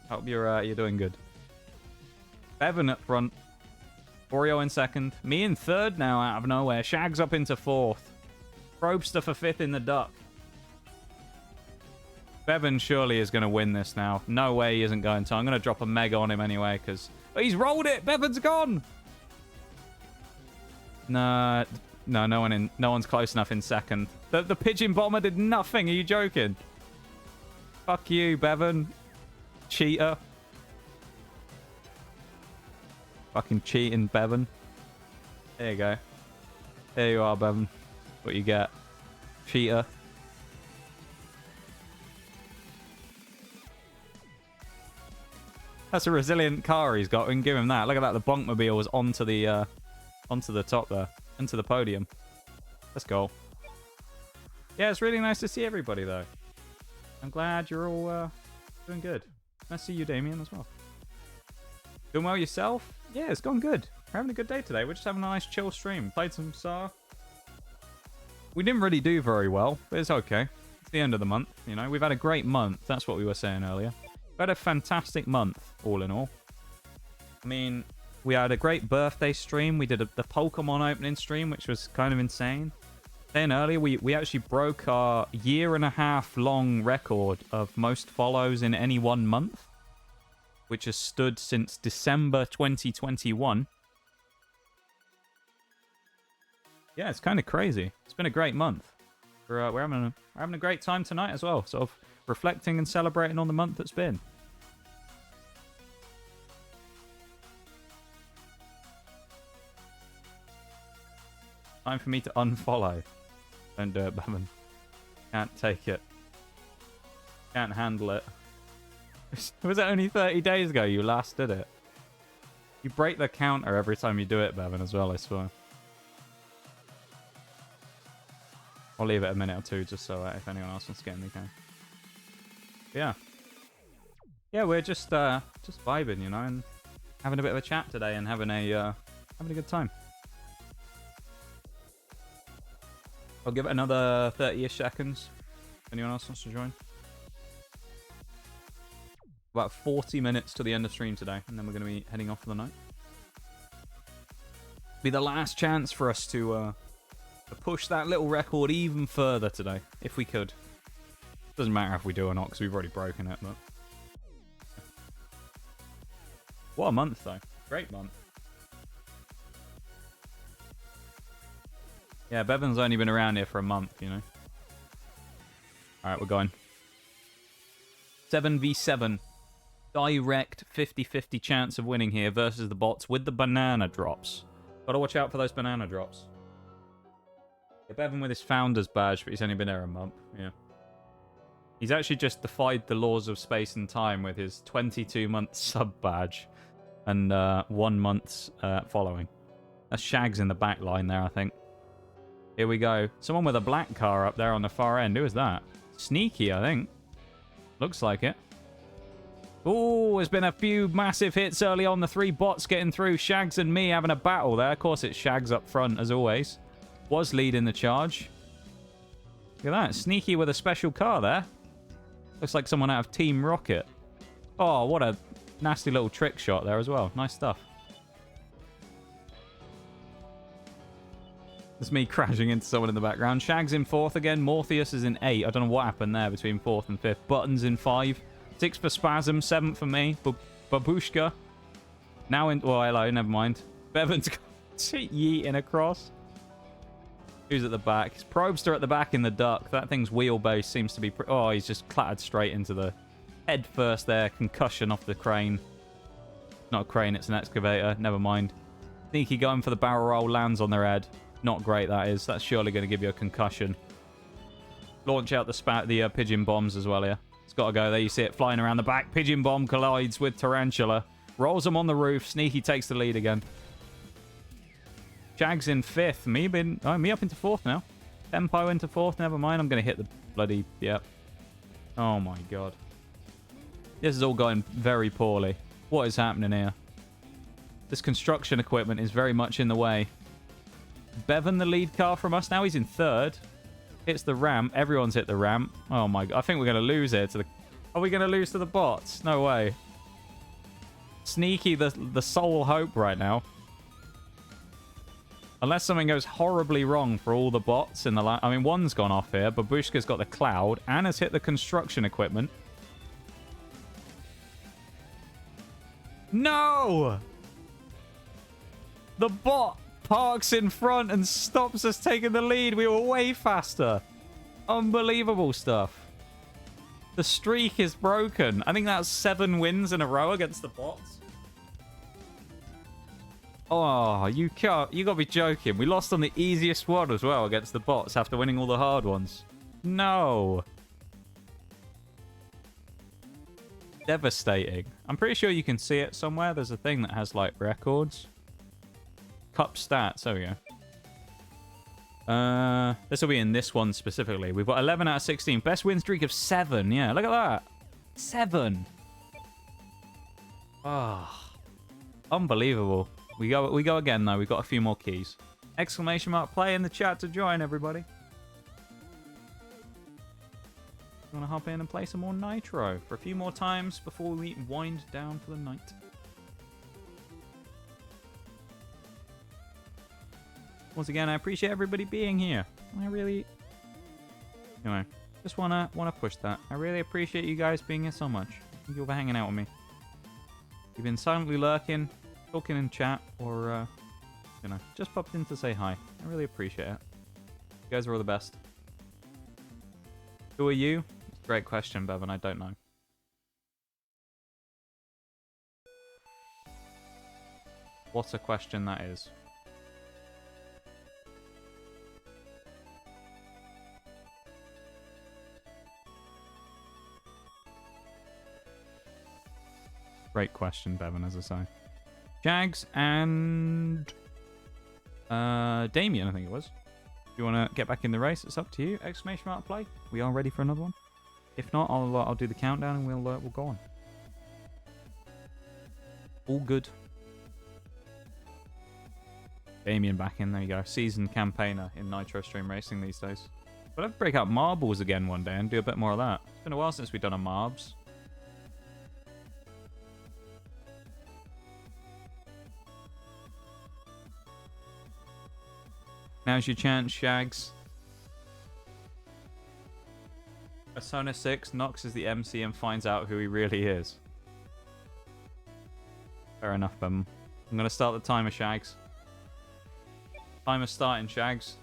Hope you're doing good. Bevan at front. Oreo in 2nd. Me in 3rd now out of nowhere. Shags up into 4th. Probester for 5th in the duck. Bevan surely is going to win this now. No way he isn't going to. I'm going to drop a mega on him anyway because... Oh, he's rolled it! Bevan's gone! No, no one's close enough in 2nd. The pigeon bomber did nothing. Are you joking? Fuck you, Bevan. Cheater. Fucking cheating, Bevan. There you go. There you are, Bevan. What you get. Cheater. That's a resilient car he's got. We can give him that. Look at that. The Bonkmobile was onto the top there. Into the podium. Let's go. Yeah, it's really nice to see everybody, though. I'm glad you're all doing good. Nice to see you, Damien, as well. Doing well yourself? Yeah, it's gone good. We're having a good day today. We're just having a nice chill stream. Played some SAR. We didn't really do very well, but it's okay. It's the end of the month, you know. We've had a great month. That's what we were saying earlier. We had a fantastic month, all in all. I mean, we had a great birthday stream. We did the Pokemon opening stream, which was kind of insane. Then earlier, we actually broke our 1.5 year long record of most follows in any one month, which has stood since December 2021. Yeah, it's kind of crazy. It's been a great month. We're having a great time tonight as well, sort of reflecting and celebrating on the month that's been. Time for me to unfollow. Don't do it, Bevan. Can't take it. Can't handle it. Was it only 30 days ago you last did it? You break the counter every time you do it, Bevan, as well, I swear. I'll leave it a minute or two just so if anyone else wants to get in, they can. Yeah. Yeah, we're just vibing, you know, and having a bit of a chat today and having a good time. I'll give it another 30-ish seconds. If anyone else wants to join. About 40 minutes to the end of stream today, and then we're going to be heading off for the night. Be the last chance for us to push that little record even further today, if we could. Doesn't matter if we do or not, because we've already broken it, but... What a month, though. Great month. Yeah, Bevan's only been around here for a month, you know. Alright, we're going. 7v7. Direct 50-50 chance of winning here versus the bots with the banana drops. Gotta watch out for those banana drops. Yeah, Bevan with his founder's badge, but he's only been there a month. Yeah. He's actually just defied the laws of space and time with his 22-month sub badge and 1 month's following. That's Shags in the back line there, I think. Here we go. Someone with a black car up there on the far end. Who is that? Sneaky, I think. Looks like it. Oh, there's been a few massive hits early on. The 3 bots getting through. Shags and me having a battle there. Of course, it's Shags up front, as always. Was leading the charge. Look at that. Sneaky with a special car there. Looks like someone out of Team Rocket. Oh, what a nasty little trick shot there as well. Nice stuff. It's me crashing into someone in the background. Shags in 4th again. Morpheus is in 8. I don't know what happened there between 4th and 5th. Buttons in 5. 6 for Spasm. 7 for me. Babushka. Now in... Well, hello. Never mind. Bevan's got yeeting across. Who's at the back? His Probester at the back in the duck. That thing's wheelbase seems to be... Oh, he's just clattered straight into the head first there. Concussion off the crane. Not a crane, it's an excavator. Never mind. Sneaky going for the barrel roll. Lands on their head. Not great, that is. That's surely going to give you a concussion. Launch out the pigeon bombs as well here. It's got to go. There you see it flying around the back. Pigeon bomb collides with Tarantula. Rolls them on the roof. Sneaky takes the lead again. Shags in 5th. Me up into 4th now. Tempo into 4th. Never mind. I'm going to hit the bloody... Yep. Oh my god. This is all going very poorly. What is happening here? This construction equipment is very much in the way. Bevan, the lead car from us. Now he's in 3rd. Hits the ramp. Everyone's hit the ramp. Oh my god. I think we're going to lose here to the... Are we going to lose to the bots? No way. Sneaky, the sole hope right now. Unless something goes horribly wrong for all the bots in the... I mean, one's gone off here. Babushka's got the cloud. Anna's hit the construction equipment. No! The bot parks in front and stops us taking the lead. We were way faster. Unbelievable stuff. The streak is broken. I think that's 7 wins in a row against the bots. Oh, you can't. You gotta be joking. We lost on the easiest one as well against the bots after winning all the hard ones. No. Devastating. I'm pretty sure you can see it somewhere. There's a thing that has like records. Cup stats. There we go. This will be in this one specifically. We've got 11 out of 16. Best win streak of 7. Yeah, look at that. 7. Ah, unbelievable. We go again though. We've got a few more keys. Exclamation mark play in the chat to join, everybody. You want to hop in and play some more Nitro for a few more times before we wind down for the night. Once again, I appreciate everybody being here. I really, you know, just wanna push that. I really appreciate you guys being here so much. Thank you for hanging out with me. You've been silently lurking, talking in chat, or you know, just popped in to say hi. I really appreciate it. You guys are all the best. Who are you? Great question, Bevan. I don't know. What a question that is. Great question, Bevan, as I say. Jags and Damien, I think it was. If you want to get back in the race, it's up to you. Exclamation mark play. We are ready for another one. If not, I'll do the countdown and we'll go on. All good. Damien back in. There you go. Seasoned campaigner in Nitro Stream Racing these days. But I'd break out marbles again one day and do a bit more of that. It's been a while since we've done a Marbs. Now's your chance, Shags. Persona 6, Nox is the MC and finds out who he really is. Fair enough, Ben. I'm going to start the timer, Shags. Timer's starting, Shags.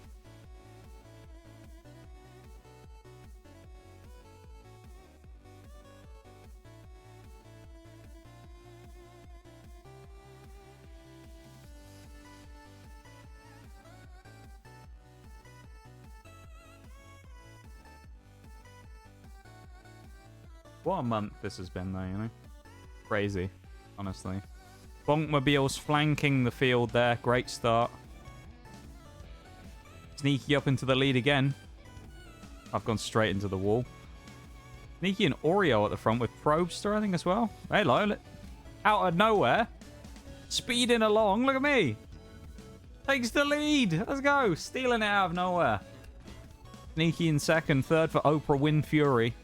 What a month this has been, though, you know? Crazy, honestly. Bonkmobile's flanking the field there. Great start. Sneaky up into the lead again. I've gone straight into the wall. Sneaky and Oreo at the front with Probster, I think, as well. Hello. Out of nowhere. Speeding along. Look at me. Takes the lead. Let's go. Stealing it out of nowhere. Sneaky in second. Third for Oprah Wind Fury.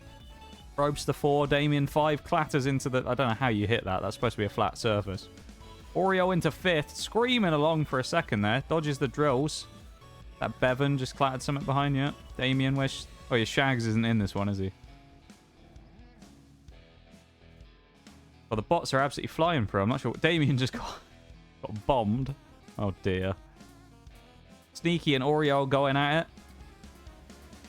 Probster 4, Damien 5, clatters into the... I don't know how you hit that. That's supposed to be a flat surface. Oreo into 5th, screaming along for a second there. Dodges the drills. That Bevan just clattered something behind you. Damien, where's... Oh, your Shags isn't in this one, is he? Well, the bots are absolutely flying through. I'm not sure what... Damien just got bombed. Oh, dear. Sneaky and Oreo going at it.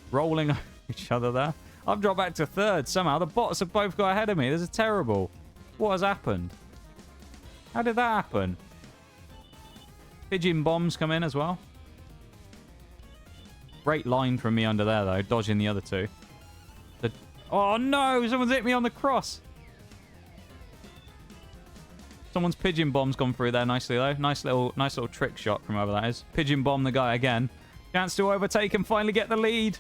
Rolling over each other there. I've dropped back to 3rd somehow. The bots have both got ahead of me. This is terrible. What has happened? How did that happen? Pigeon bombs come in as well. Great line from me under there, though. Dodging the other two. Oh, no! Someone's hit me on the cross. Someone's pigeon bomb's gone through there nicely, though. Nice little trick shot from whoever that is. Pigeon bomb the guy again. Chance to overtake and finally get the lead.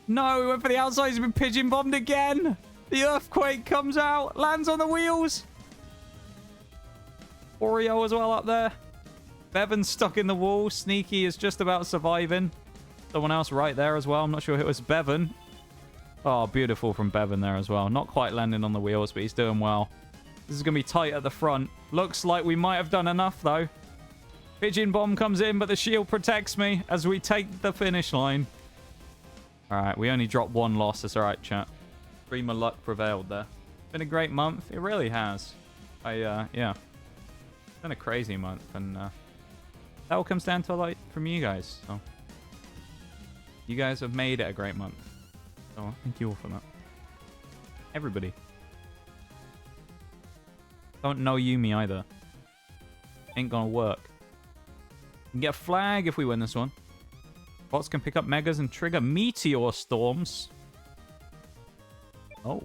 No, he went for the outside. He's been pigeon bombed again. The earthquake comes out. Lands on the wheels. Oreo as well up there. Bevan's stuck in the wall. Sneaky is just about surviving. Someone else right there as well. I'm not sure if it was Bevan. Oh, beautiful from Bevan there as well. Not quite landing on the wheels, but he's doing well. This is going to be tight at the front. Looks like we might have done enough, though. Pigeon bomb comes in, but the shield protects me as we take the finish line. All right, we only dropped 1 loss. That's all right, chat. Dreamer luck prevailed there. Been a great month. It really has. Yeah. It's been a crazy month, and that all comes down to, like, from you guys. So you guys have made it a great month. So thank you all for that. Everybody. Don't know Yumi either. Ain't gonna work. We can get a flag if we win this one. Bots can pick up megas and trigger meteor storms. Oh.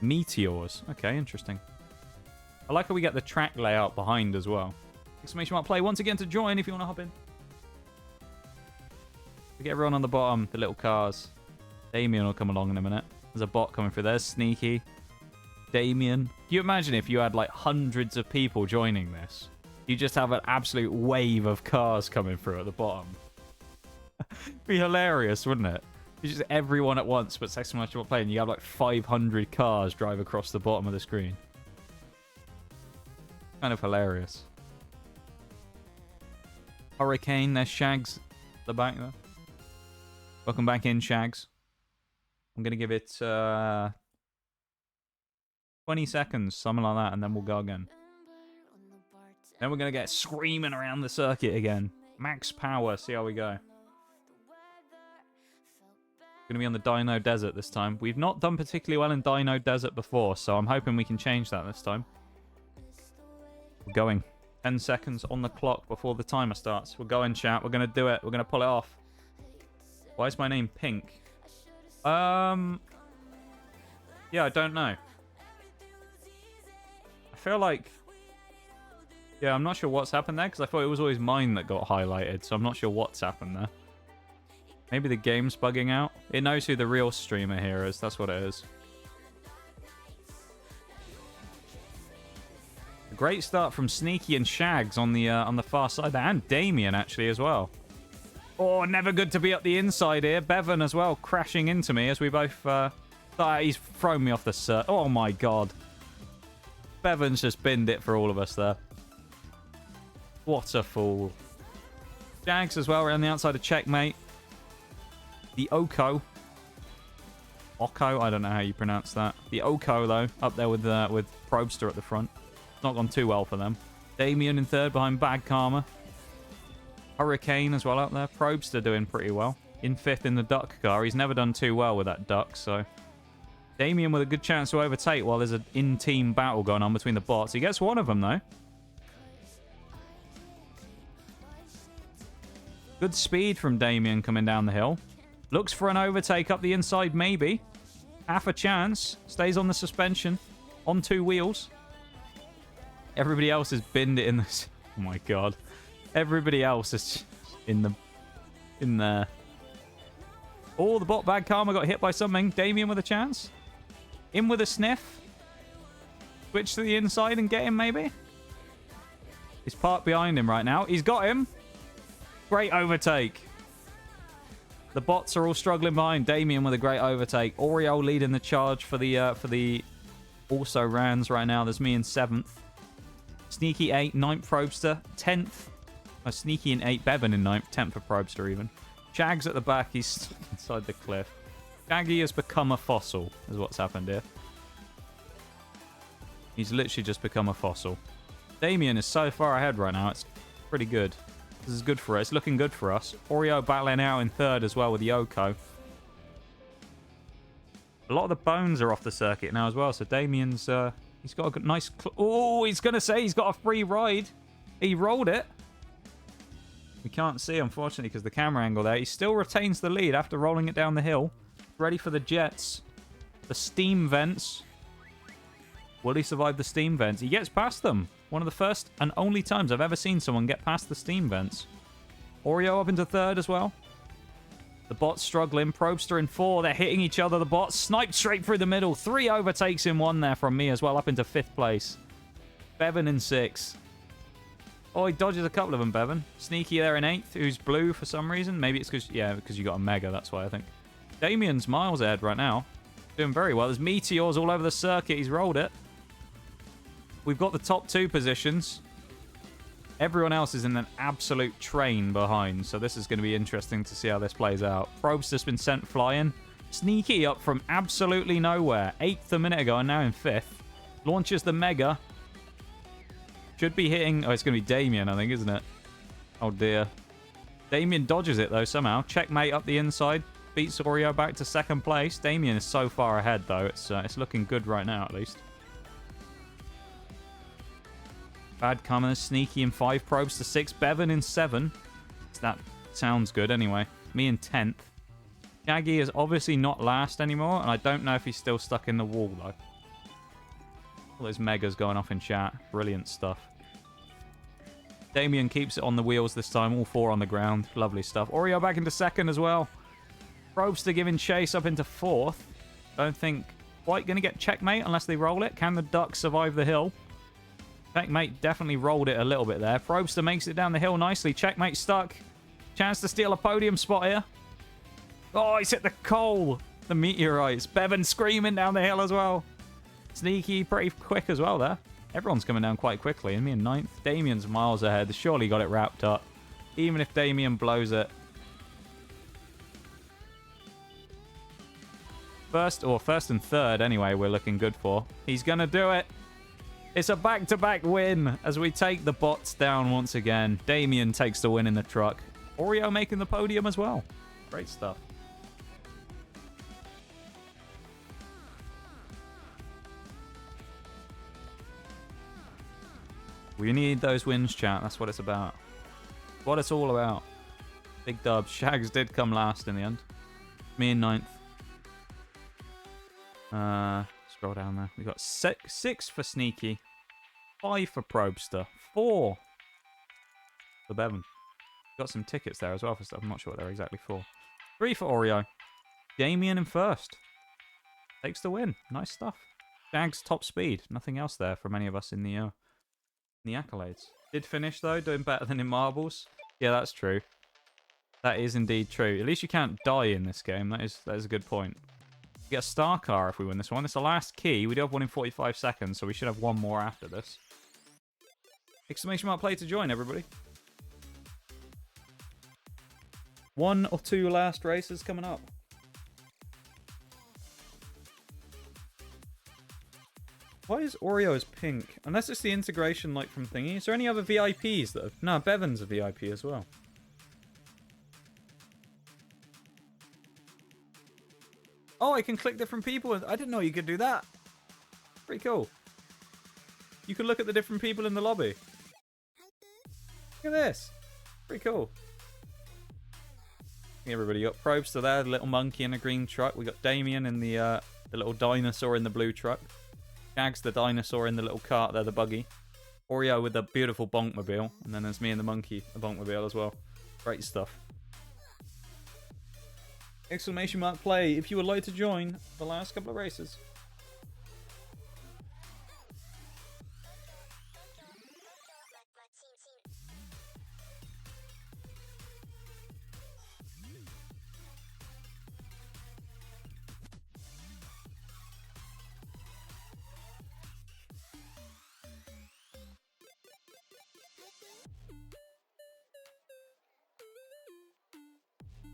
Meteors. Okay, interesting. I like how we get the track layout behind as well. Exclamation mark play once again to join if you want to hop in. We get everyone on the bottom, the little cars. Damien will come along in a minute. There's a bot coming through. There's Sneaky. Damien. Can you imagine if you had like hundreds of people joining this? You just have an absolute wave of cars coming through at the bottom. Be hilarious, wouldn't it? It's just everyone at once, but exclamation mark play, and you have like 500 cars drive across the bottom of the screen. Kind of hilarious. Hurricane, there's Shags at the back there. Welcome back in, Shags. I'm going to give it 20 seconds, something like that, and then we'll go again. Then we're going to get screaming around the circuit again. Max power, see how we go. Going to be on the Dino Desert this time. We've not done particularly well in Dino Desert before, so I'm hoping we can change that this time. We're going. 10 seconds on the clock before the timer starts. We're going, chat. We're going to do it. We're going to pull it off. Why is my name Pink? Yeah, I don't know. I feel like... Yeah, I'm not sure what's happened there, because I thought it was always mine that got highlighted, so I'm not sure what's happened there. Maybe the game's bugging out. It knows who the real streamer here is. That's what it is. A great start from Sneaky and Shags on the far side there, and Damien actually as well. Oh, never good to be up the inside here. Bevan as well, crashing into me as we both... he's thrown me off the cert. Oh my god. Bevan's just binned it for all of us there. What a fool. Jags as well around the outside of checkmate. The Oko. Oko, I don't know how you pronounce that. The Oko, though, up there with Probster at the front. Not gone too well for them. Damien in third behind Bad Karma. Hurricane as well up there. Probster doing pretty well. In fifth in the duck car. He's never done too well with that duck, so... Damien with a good chance to overtake while there's an in-team battle going on between the bots. He gets one of them, though. Good speed from Damien coming down the hill. Looks for an overtake up the inside, maybe. Half a chance. Stays on the suspension. On 2 wheels. Everybody else has binned it in this. Oh my god. Everybody else is in there. Oh, the bot Bad Karma got hit by something. Damien with a chance. In with a sniff. Switch to the inside and get him, maybe. He's parked behind him right now. He's got him. Great overtake. The bots are all struggling behind. Damien with a great overtake. Oreo leading the charge for the also Rans right now. There's me in 7th. Sneaky 8, 9th Probster. 10th. Sneaky in 8, Bevan in 9th. 10th for Probster even. Shag's at the back. He's stuck inside the cliff. Shaggy has become a fossil, is what's happened here. He's literally just become a fossil. Damien is so far ahead right now. It's pretty good. This is good for us. It's looking good for us. Oreo battling out in third as well with Yoko. A lot of the bones are off the circuit now as well. So Damien's, he's got a good, nice... Oh, he's going to say he's got a free ride. He rolled it. We can't see, unfortunately, because the camera angle there. He still retains the lead after rolling it down the hill. Ready for the jets. The steam vents. Will he survive the steam vents? He gets past them. One of the first and only times I've ever seen someone get past the steam vents. Oreo up into third as well. The bots struggling. Probster in 4. They're hitting each other. The bots sniped straight through the middle. 3 overtakes in 1 there from me as well. Up into 5th place. Bevan in 6. Oh, he dodges a couple of them, Bevan. Sneaky there in 8th, who's blue for some reason. Maybe it's because, yeah, because you got a mega. That's why I think. Damien's miles ahead right now. Doing very well. There's meteors all over the circuit. He's rolled it. We've got the top 2 positions. Everyone else is in an absolute train behind, so this is going to be interesting to see how this plays out. Probe's just been sent flying. Sneaky up from absolutely nowhere. 8th a minute ago and now in 5th. Launches the Mega. Should be hitting... Oh, it's going to be Damien, I think, isn't it? Oh, dear. Damien dodges it, though, somehow. Checkmate up the inside. Beats Oreo back to 2nd place. Damien is so far ahead, though. It's looking good right now, at least. Bad Karma, Sneaky in 5, Probes to 6, Bevan in 7. So that sounds good anyway. Me in 10th. Shaggy is obviously not last anymore, and I don't know if he's still stuck in the wall, though. All those megas going off in chat. Brilliant stuff. Damien keeps it on the wheels this time, all 4 on the ground. Lovely stuff. Oreo back into 2nd as well. Probster giving chase up into 4th. Don't think quite going to get checkmate unless they roll it. Can the duck survive the hill? Checkmate definitely rolled it a little bit there. Probster makes it down the hill nicely. Checkmate stuck. Chance to steal a podium spot here. Oh, he's hit the coal. The meteorites. Bevan screaming down the hill as well. Sneaky pretty quick as well there. Everyone's coming down quite quickly. And me in 9th. Damien's miles ahead. Surely got it wrapped up. Even if Damien blows it. First and 3rd anyway we're looking good for. He's going to do it. It's a back-to-back win as we take the bots down once again. Damien takes the win in the truck. Oreo making the podium as well. Great stuff. We need those wins, chat. That's what it's about. What it's all about. Big dubs. Shags did come last in the end. Me in 9th. Scroll down there. We got 6 for Sneaky. 5 for Probster. 4 for Bevan. Got some tickets there as well for stuff. I'm not sure what they're exactly for. 3 for Oreo. Damien in 1st. Takes the win. Nice stuff. Shags top speed. Nothing else there from any of us in the accolades. Did finish though, doing better than in marbles. Yeah, that's true. That is indeed true. At least you can't die in this game. That is a good point. We get a star car if we win this one. It's the last key. We do have one in 45 seconds, so we should have one more after this. Exclamation mark play to join, everybody. 1 or 2 last races coming up. Why is Oreo's pink? Unless it's the integration like from thingy. Is there any other VIPs that have... No, Bevan's a VIP as well. Oh, I can click different people. I didn't know you could do that. Pretty cool. You can look at the different people in the lobby. Look at this. Pretty cool. Everybody got Probster there, the little monkey in a green truck. We got Damien in the little dinosaur in the blue truck. Shags the dinosaur in the little cart there, the buggy. Oreo with the beautiful bonkmobile. And then there's me and the monkey, the bonkmobile as well. Great stuff. Exclamation mark play if you would like to join the last couple of races.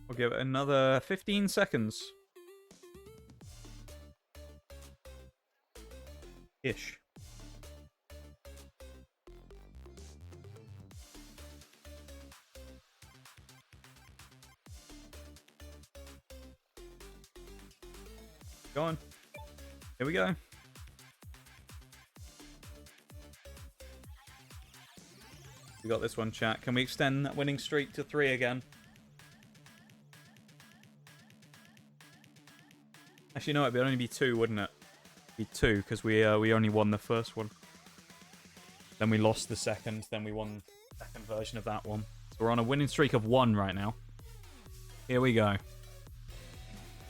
We'll give it another 15 seconds. Ish. Go on. Here we go. We got this one, chat. Can we extend that winning streak to 3 again? Actually, no, it'd only be 2, wouldn't it? It'd be 2, because we only won the first one. Then we lost the second, then we won the second version of that one. So we're on a winning streak of 1 right now. Here we go.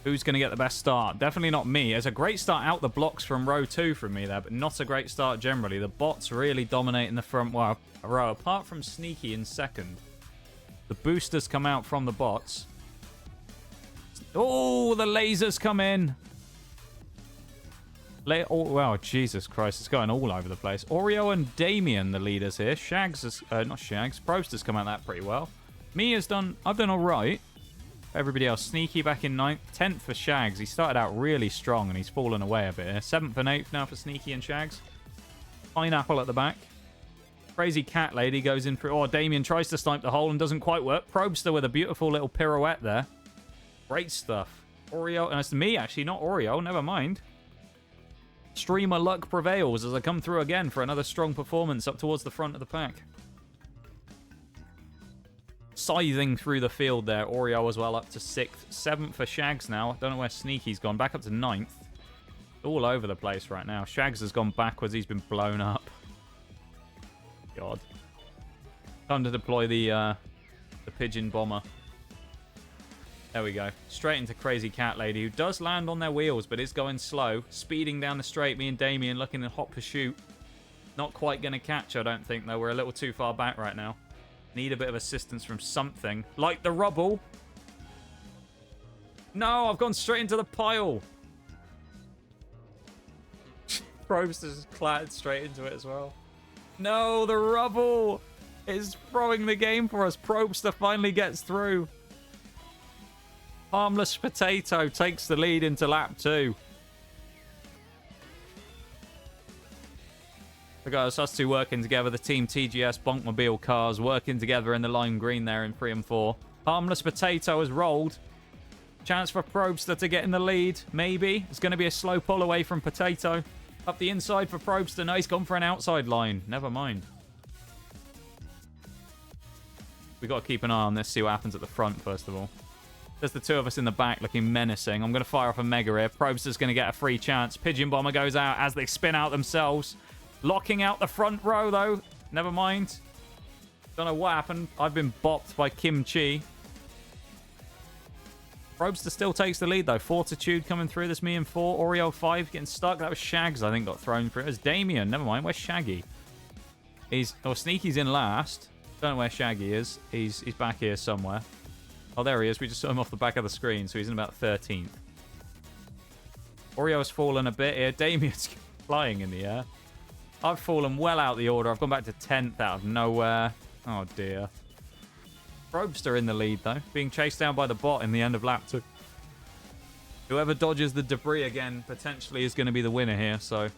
Who's going to get the best start? Definitely not me. It's a great start out the blocks from row 2 from me there, but not a great start generally. The bots really dominating the front row, apart from Sneaky in second. The boosters come out from the bots. Oh, the lasers come in. Oh, wow, Jesus Christ. It's going all over the place. Oreo and Damien, the leaders here. Shags is... not Shags. Probster's come out that pretty well. Me has done... I've done all right. Everybody else. Sneaky back in 9th. 10th for Shags. He started out really strong and he's fallen away a bit here. 7th and 8th now for Sneaky and Shags. Pineapple at the back. Crazy Cat Lady goes in for... Oh, Damien tries to snipe the hole and doesn't quite work. Probster with a beautiful little pirouette there. Great stuff. Oreo, and it's me actually, not Oreo, never mind. Streamer luck prevails as I come through again for another strong performance up towards the front of the pack. Scything through the field there, Oreo as well up to 6th. 7th for Shags now. I don't know where Sneaky's gone, back up to 9th. All over the place right now. Shags has gone backwards, he's been blown up. God. Time to deploy the pigeon bomber. There we go. Straight into Crazy Cat Lady, who does land on their wheels, but is going slow. Speeding down the straight, me and Damien looking in hot pursuit. Not quite going to catch, I don't think, though. We're a little too far back right now. Need a bit of assistance from something. Like the rubble. No, I've gone straight into the pile. Probster's clattered straight into it as well. No, the rubble is throwing the game for us. Probster finally gets through. Harmless Potato takes the lead into lap 2. Look at us two working together. The Team TGS Bonkmobile cars working together in the lime green there in 3 and 4. Harmless Potato has rolled. Chance for Probster to get in the lead. Maybe. It's going to be a slow pull away from Potato. Up the inside for Probster. No, he's gone for an outside line. Never mind. We got to keep an eye on this, see what happens at the front first of all. There's the 2 of us in the back looking menacing. I'm going to fire off a Mega here. Probster's going to get a free chance. Pigeon Bomber goes out as they spin out themselves. Locking out the front row, though. Never mind. Don't know what happened. I've been bopped by Kim Chi. Probster still takes the lead, though. Fortitude coming through. There's me in 4. Oreo 5 getting stuck. That was Shags, I think, got thrown through. It was Damien. Never mind. Where's Shaggy? Sneaky's in last. Don't know where Shaggy is. He's back here somewhere. Oh, there he is. We just saw him off the back of the screen, so he's in about 13th. Oreo's fallen a bit here. Damien's flying in the air. I've fallen well out the order. I've gone back to 10th out of nowhere. Oh, dear. Probster in the lead, though. Being chased down by the bot in the end of lap 2. Whoever dodges the debris again potentially is going to be the winner here. So,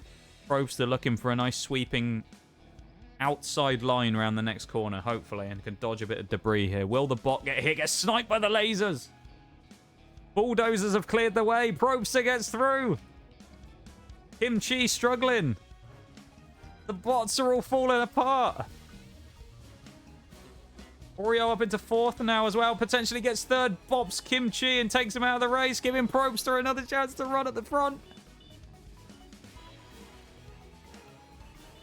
Probster looking for a nice sweeping outside line around the next corner, hopefully, and can dodge a bit of debris here. Will the bot get hit? Get sniped by the lasers. Bulldozers have cleared the way. Probster gets through. Kimchi struggling. The bots are all falling apart. Oreo up into 4th now as well. Potentially gets 3rd. Bops Kimchi and takes him out of the race, giving Probster another chance to run at the front.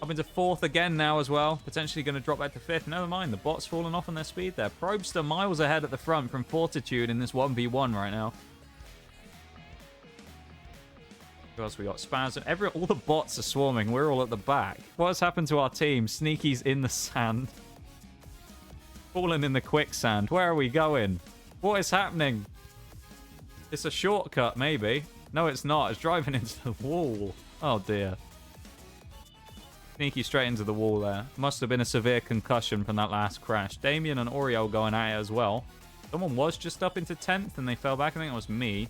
Up into 4th again now as well. Potentially going to drop back to 5th. Never mind. The bot's fallen off on their speed there. Probster miles ahead at the front from Fortitude in this 1v1 right now. Who else we got? Spaz and all the bots are swarming. We're all at the back. What has happened to our team? Sneaky's in the sand. Fallen in the quicksand. Where are we going? What is happening? It's a shortcut, maybe. No, it's not. It's driving into the wall. Oh, dear. Sneaky straight into the wall there. Must have been a severe concussion from that last crash. Damien and Oreo going at it as well. Someone was just up into 10th and they fell back. I think it was me.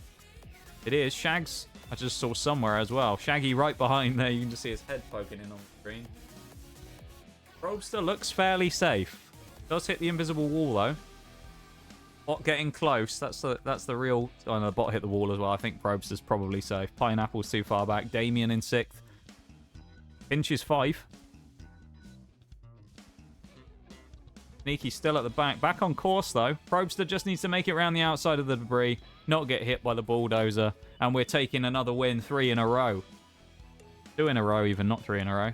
It is. Shags, I just saw somewhere as well. Shaggy right behind there. You can just see his head poking in on the screen. Probster looks fairly safe. Does hit the invisible wall, though. Bot getting close. That's the real... Oh, no, the bot hit the wall as well. I think Probster's probably safe. Pineapple's too far back. Damien in 6th. Finch is 5. Sneaky still at the back. Back on course, though. Probster just needs to make it around the outside of the debris. Not get hit by the bulldozer. And we're taking another win. 3 in a row. 2 in a row even, not 3 in a row.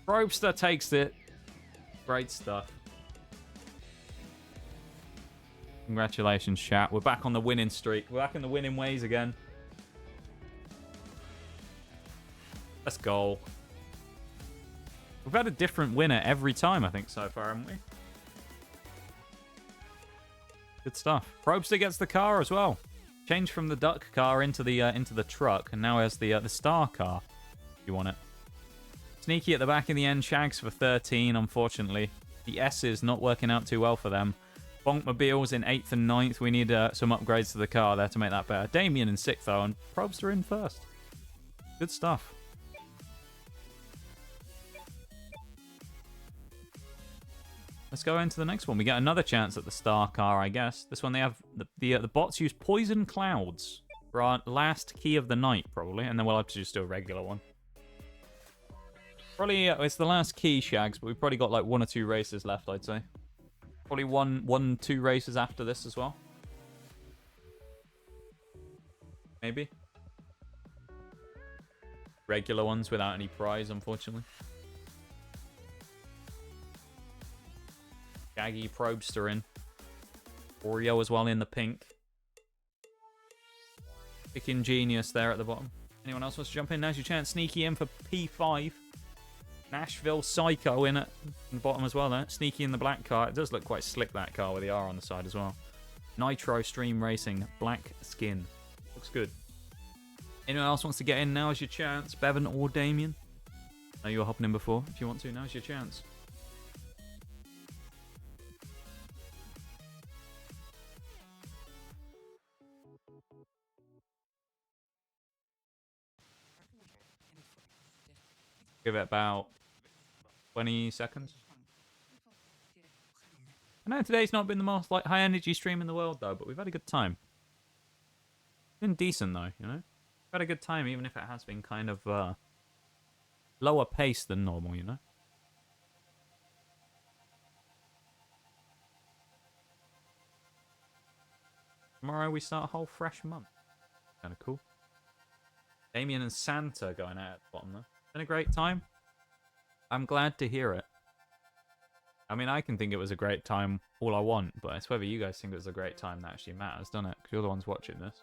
Probster takes it. Great stuff. Congratulations, chat. We're back on the winning streak. We're back in the winning ways again. Let's go. We've had a different winner every time, I think, so far, haven't we? Good stuff. Probster gets the car as well. Changed from the duck car into the truck, and now has the star car. If you want it. Sneaky at the back in the end. Shags for 13, unfortunately. The S is not working out too well for them. Bonkmobiles in 8th and 9th. We need some upgrades to the car there to make that better. Damien in 6th, though, and Probster in 1st. Good stuff. Let's go into the next one. We get another chance at the star car, I guess. This one, they have... The bots use Poison Clouds for our last key of the night, probably. And then we'll have to just do a regular one. Probably, it's the last key, Shags, but we've probably got like 1 or 2 races left, I'd say. Probably 2 races after this as well. Maybe. Regular ones without any prize, unfortunately. Shaggy, Probster in. Oreo as well in the pink. Picking Genius there at the bottom. Anyone else wants to jump in? Now's your chance. Sneaky in for P5. Nashville Psycho in at the bottom as well there. Sneaky in the black car. It does look quite slick, that car, with the R on the side as well. Nitro Stream Racing. Black skin. Looks good. Anyone else wants to get in? Now's your chance. Bevan or Damien. I know you were hopping in before. If you want to, now's your chance. Give it about 20 seconds. I know today's not been the most high energy stream in the world though, but we've had a good time. Been decent though, you know. We've had a good time even if it has been kind of lower pace than normal, you know. Tomorrow we start a whole fresh month. Kind of cool. Damien and Santa going out at the bottom though. Been a great time. I'm glad to hear it. I mean, I can think it was a great time all I want, but it's whether you guys think it was a great time that actually matters, doesn't it? Because you're the ones watching this.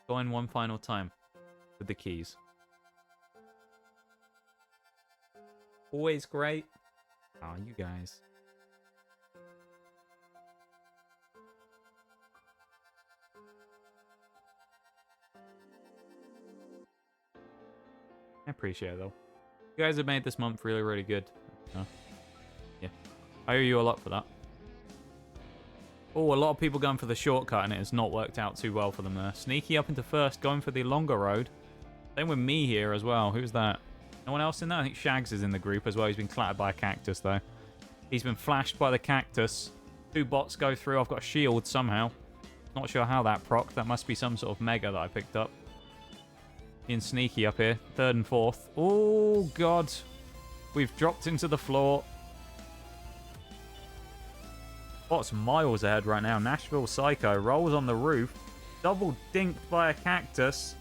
Go in one final time with the keys. Always great. Oh, you guys. I appreciate it, though. You guys have made this month really, really good. Yeah. I owe you a lot for that. Oh, a lot of people going for the shortcut, and it has not worked out too well for them there. Sneaky up into first, going for the longer road. Same with me here as well. Who's that? No one else in there? I think Shags is in the group as well. He's been clattered by a cactus, though. He's been flashed by the cactus. 2 bots go through. I've got a shield somehow. Not sure how that procced. That must be some sort of mega that I picked up. Being sneaky up here. 3rd and 4th. Oh, God. We've dropped into the floor. Bot's miles ahead right now. Nashville Psycho rolls on the roof. Double dinked by a cactus.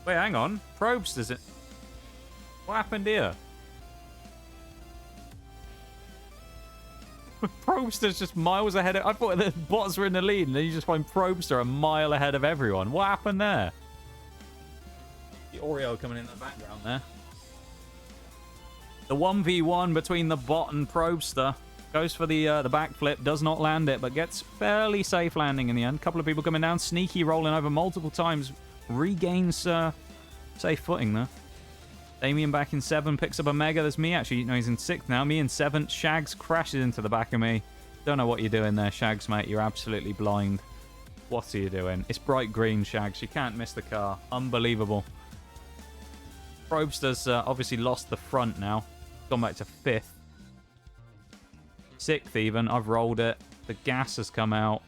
Wait, hang on. Probes does it... What happened here? Probster's just miles ahead of... I thought the bots were in the lead, and then you just find Probster a mile ahead of everyone. What happened there? The Oreo coming in the background there. The 1v1 between the bot and Probster. Goes for the backflip. Does not land it, but gets fairly safe landing in the end. Couple of people coming down. Sneaky rolling over multiple times. Regains safe footing there. Damien back in 7, picks up a mega. There's me actually. No, he's in 6th now. Me in 7th. Shags crashes into the back of me. Don't know what you're doing there, Shags, mate. You're absolutely blind. What are you doing? It's bright green, Shags. You can't miss the car. Unbelievable. Probster's obviously lost the front now. Gone back to 5th. 6th even. I've rolled it. The gas has come out.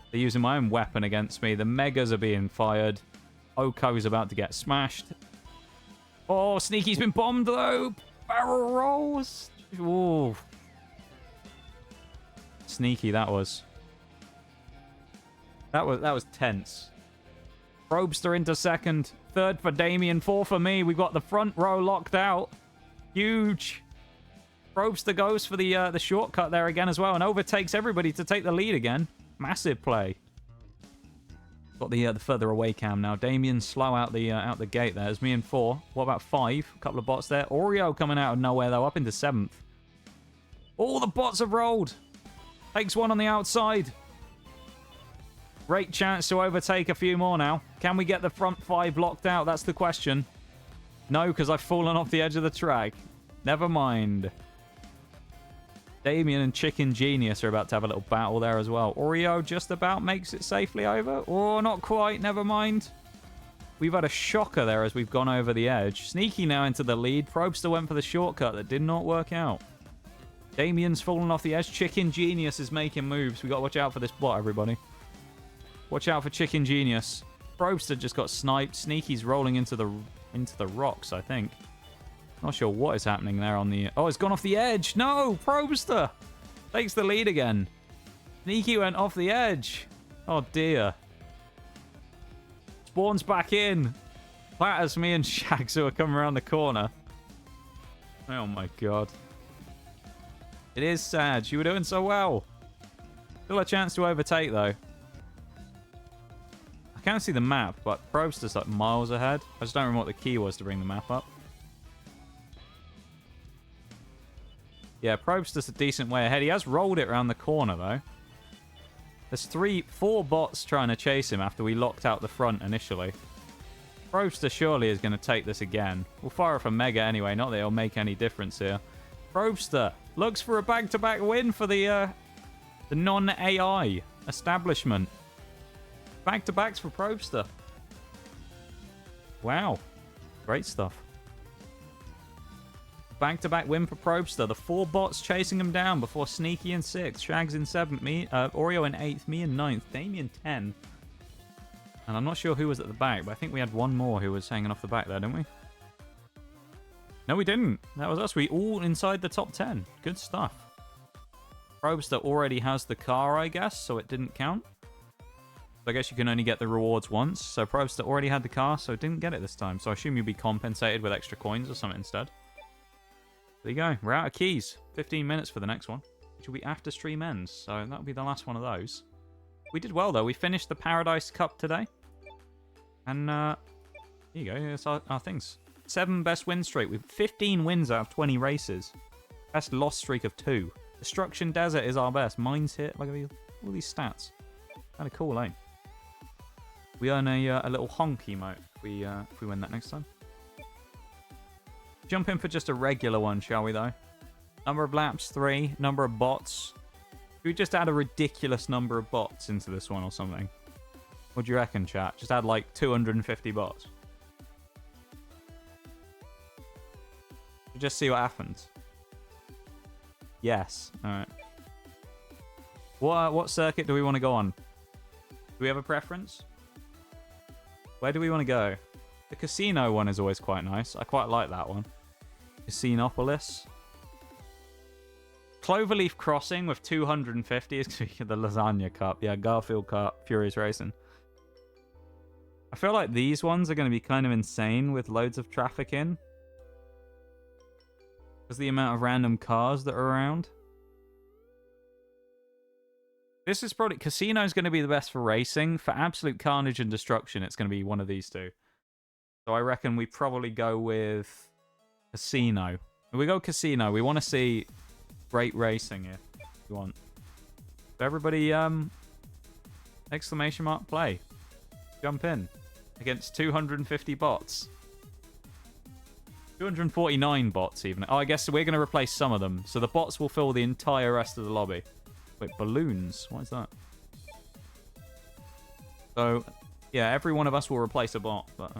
They're using my own weapon against me. The megas are being fired. Oko's about to get smashed. Oh, Sneaky's been bombed, though. Barrel rolls. Ooh. Sneaky, that was. That was tense. Probster into 2nd. 3rd for Damien. 4 for me. We've got the front row locked out. Huge. Probster goes for the shortcut there again as well and overtakes everybody to take the lead again. Massive play. Got the further away cam now. Damien slow out the gate there. There's me in 4. What about 5? A couple of bots there. Oreo coming out of nowhere though, up into 7th. All the bots have rolled. Takes one on the outside. Great chance to overtake a few more now. Can we get the front 5 locked out? That's the question. No, because I've fallen off the edge of the track. Never mind. Damien and Chicken Genius are about to have a little battle there as well. Oreo just about makes it safely over. Oh, not quite. Never mind. We've had a shocker there as we've gone over the edge. Sneaky now into the lead. Probster went for the shortcut that did not work out. Damien's fallen off the edge. Chicken Genius is making moves. We got to watch out for this bot, everybody. Watch out for Chicken Genius. Probster just got sniped. Sneaky's rolling into the rocks, I think. Not sure what is happening there on the... Oh, it's gone off the edge. No, Probster takes the lead again. Sneaky went off the edge. Oh, dear. Spawns back in. Clatters me and Shags who are coming around the corner. Oh, my God. It is sad. You were doing so well. Still a chance to overtake, though. I can't see the map, but Probster's like miles ahead. I just don't remember what the key was to bring the map up. Yeah, Probster's a decent way ahead. He has rolled it around the corner, though. There's 4 bots trying to chase him after we locked out the front initially. Probster surely is going to take this again. We'll fire off a mega anyway, not that it'll make any difference here. Probster looks for a back-to-back win for the non-AI establishment. Back-to-backs for Probster. Wow. Great stuff. Back-to-back win for Probster. The 4 bots chasing him down before Sneaky in 6th. Shags in 7th. Me, Oreo in 8th. Me in 9th. Damien 10. And I'm not sure who was at the back, but I think we had one more who was hanging off the back there, didn't we? No, we didn't. That was us. We all inside the top 10. Good stuff. Probster already has the car, I guess, so it didn't count. I guess you can only get the rewards once. So Probster already had the car, so didn't get it this time. So I assume you'll be compensated with extra coins or something instead. There you go. We're out of keys. 15 minutes for the next one, which will be after stream ends. So that'll be the last one of those. We did well, though. We finished the Paradise Cup today. And here you go. Here's our things. 7 best win streak with 15 wins out of 20 races. Best loss streak of 2. Destruction Desert is our best. Mines hit. Look at all these stats. Kind of cool, eh? We earn a little honk emote if if we win that next time. Jump in for just a regular one, shall we, though? Number of laps, 3. Number of bots. Should we just add a ridiculous number of bots into this one or something? What do you reckon, chat? Just add like 250 bots. Just see what happens. Yes. Alright. What circuit do we want to go on? Do we have a preference? Where do we want to go? The casino one is always quite nice. I quite like that one. Casinopolis. Cloverleaf Crossing with 250 is going to be the Lasagna Cup. Yeah, Garfield Cup, Furious Racing. I feel like these ones are going to be kind of insane with loads of traffic in. Because the amount of random cars that are around. This is probably... Casino's going to be the best for racing. For absolute carnage and destruction, it's going to be one of these two. So I reckon we probably go with Casino. If we go Casino, we want to see great racing here. We want. So everybody, exclamation mark play. Jump in. Against 250 bots. 249 bots even. Oh, I guess we're going to replace some of them. So the bots will fill the entire rest of the lobby. Wait, balloons? What is that? So, yeah, every one of us will replace a bot. But,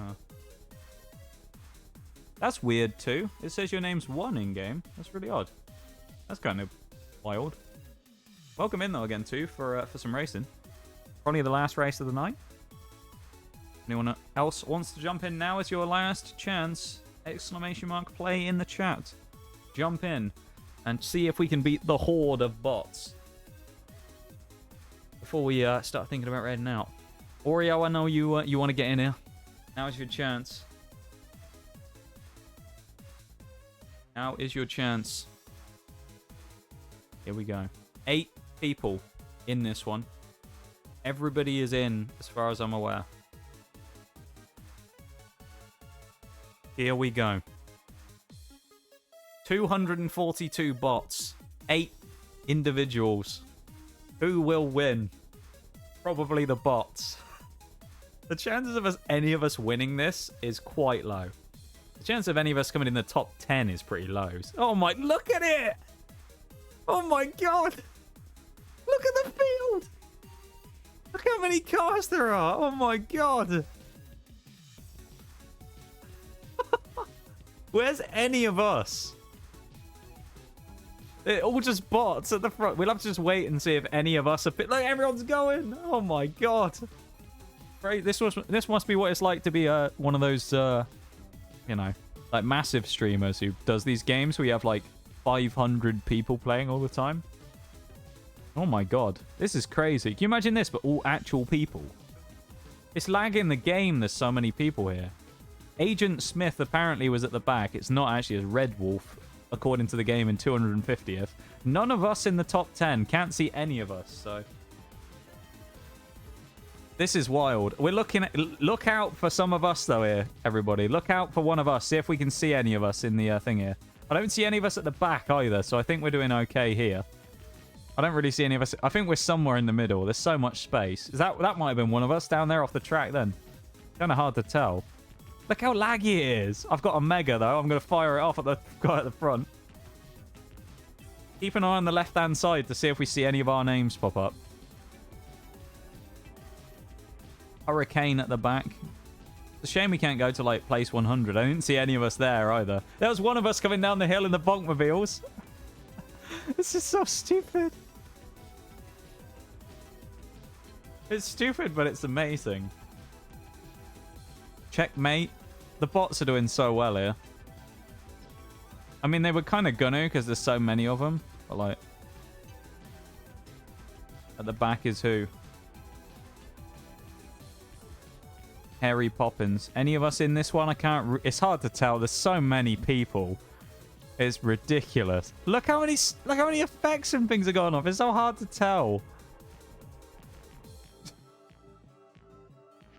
that's weird too. It says your name's 1 in-game. That's really odd. That's kind of wild. Welcome in, though, again, too, for some racing. Probably the last race of the night. Anyone else wants to jump in now? Is your last chance. Exclamation mark play in the chat. Jump in and see if we can beat the horde of bots. Before we start thinking about raiding out. Oreo, I know you want to get in here. Now is your chance. Now is your chance. Here we go. 8 people in this one. Everybody is in, as far as I'm aware. Here we go. 242 bots. 8 individuals. Who will win? Probably the bots. The chances of any of us winning this is quite low. The chance of any of us coming in the top 10 is pretty low. Oh my, look at it! Oh my god! Look at the field! Look how many cars there are! Oh my god! Where's any of us? They're all just bots at the front. We'll have to just wait and see if any of us are... Look, everyone's going! Oh my god! Great, this must be what it's like to be one of those, you know, like massive streamers who does these games where you have like 500 people playing all the time. Oh my god. This is crazy. Can you imagine this, but all actual people? It's lagging the game, there's so many people here. Agent Smith apparently was at the back. It's not actually a Red Wolf, according to the game in 250th. None of us in the top 10. Can't see any of us, so... This is wild. We're looking at... Look out for some of us, though, here, everybody. Look out for one of us. See if we can see any of us in the thing here. I don't see any of us at the back, either, so I think we're doing okay here. I don't really see any of us... I think we're somewhere in the middle. There's so much space. That might have been one of us down there off the track, then. Kind of hard to tell. Look how laggy it is. I've got a mega, though. I'm going to fire it off at the guy at the front. Keep an eye on the left-hand side to see if we see any of our names pop up. Hurricane at the back. It's a shame we can't go to, like, place 100. I didn't see any of us there, either. There was one of us coming down the hill in the bonkmobiles. This is so stupid. It's stupid, but it's amazing. Checkmate. The bots are doing so well here. I mean, they were kind of gonna because there's so many of them. But, like... At the back is who? Harry Poppins. Any of us in this one? I can't... It's hard to tell. There's so many people. It's ridiculous. Look how many effects and things are going off. It's so hard to tell.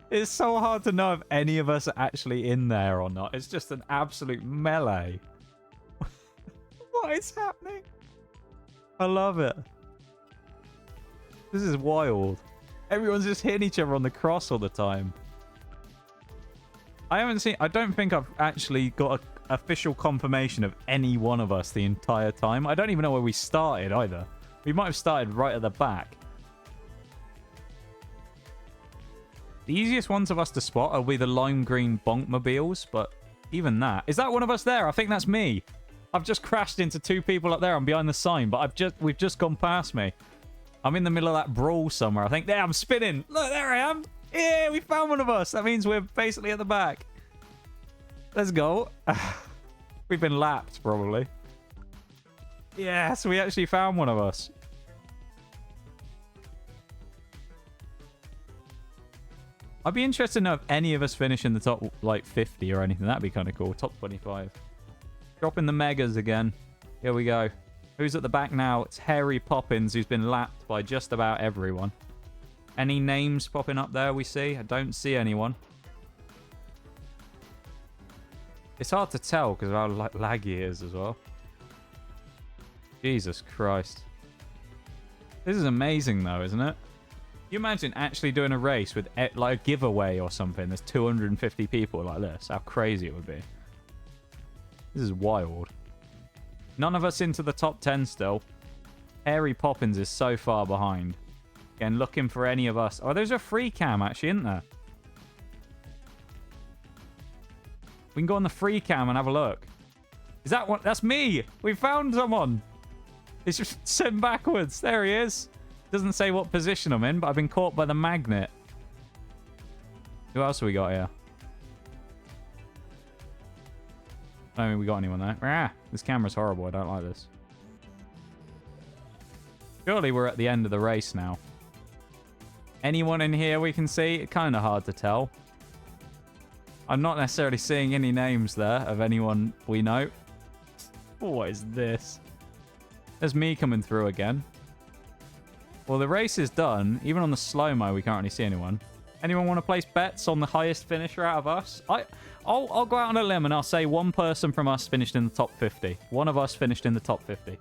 It's so hard to know if any of us are actually in there or not. It's just an absolute melee. What is happening? I love it. This is wild. Everyone's just hitting each other on the cross all the time. I haven't seen... I don't think I've actually got an official confirmation of any one of us the entire time. I don't even know where we started either. We might have started right at the back. The easiest ones of us to spot are the lime green bonkmobiles, but even that... Is that one of us there? I think that's me. I've just crashed into 2 people up there. I'm behind the sign, but we've just gone past me. I'm in the middle of that brawl somewhere. I think... There, I'm spinning. Look, there I am. Yeah, we found one of us. That means we're basically at the back. Let's go. We've been lapped, probably. Yes, we actually found one of us. I'd be interested to know if any of us finish in the top, like, 50 or anything. That'd be kind of cool. Top 25. Dropping the megas again. Here we go. Who's at the back now? It's Harry Poppins, who's been lapped by just about everyone. Any names popping up there we see? I don't see anyone. It's hard to tell because of how laggy it is as well. Jesus Christ. This is amazing though, isn't it? You imagine actually doing a race with like a giveaway or something. There's 250 people like this. How crazy it would be. This is wild. None of us into the top 10 still. Harry Poppins is so far behind. Again, looking for any of us. Oh, there's a free cam actually, isn't there? We can go on the free cam and have a look. Is that one? That's me. We found someone. It's just sent backwards. There he is. Doesn't say what position I'm in, but I've been caught by the magnet. Who else have we got here? I don't think we got anyone there. Ah, this camera's horrible. I don't like this. Surely we're at the end of the race now. Anyone in here we can see? Kind of hard to tell. I'm not necessarily seeing any names there of anyone we know. What is this? There's me coming through again. Well, the race is done. Even on the slow-mo, we can't really see anyone. Anyone want to place bets on the highest finisher out of us? I'll go out on a limb and I'll say one person from us finished in the top 50. One of us finished in the top 50.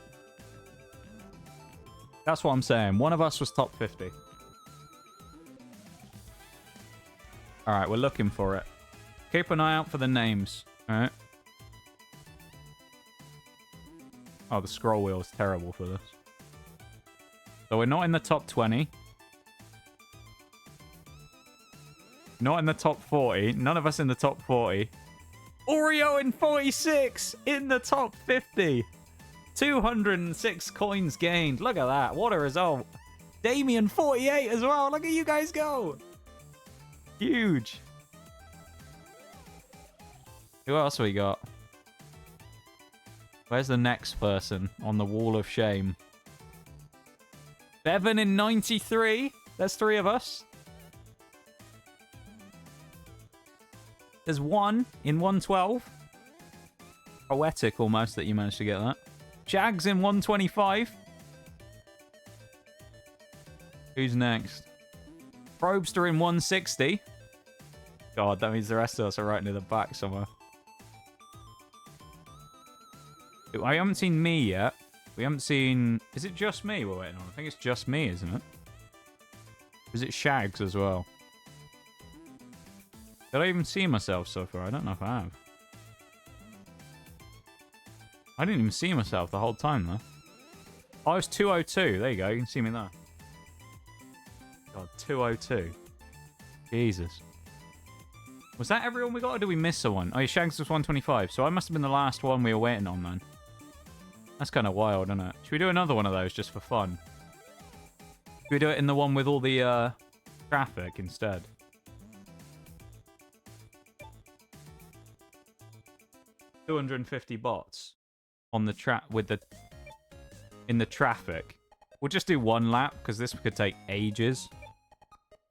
That's what I'm saying. One of us was top 50. Alright, we're looking for it. Keep an eye out for the names. Alright. Oh, the scroll wheel is terrible for this. So we're not in the top 20. Not in the top 40. None of us in the top 40. Oreo in 46 in the top 50. 206 coins gained. Look at that. What a result. Damien 48 as well. Look at you guys go. Huge. Who else we got? Where's the next person on the wall of shame? Bevan in 93. There's 3 of us. There's 1 in 112. Poetic almost that you managed to get that. Jags in 125. Who's next? Probster in 160. God, that means the rest of us are right near the back somewhere. I haven't seen me yet. We haven't seen... Is it just me we're waiting on? I think it's just me, isn't it? Is it Shags as well? Did I even see myself so far? I don't know if I have. I didn't even see myself the whole time, though. Oh, I was 202. There you go. You can see me there. God, 202. Jesus. Was that everyone we got, or did we miss someone? Oh, yeah, Shags was 125. So I must have been the last one we were waiting on, then. That's kind of wild, isn't it? Should we do another one of those just for fun? Should we do it in the one with all the traffic instead? $250 bots on the in the traffic. We'll just do 1 lap because this could take ages.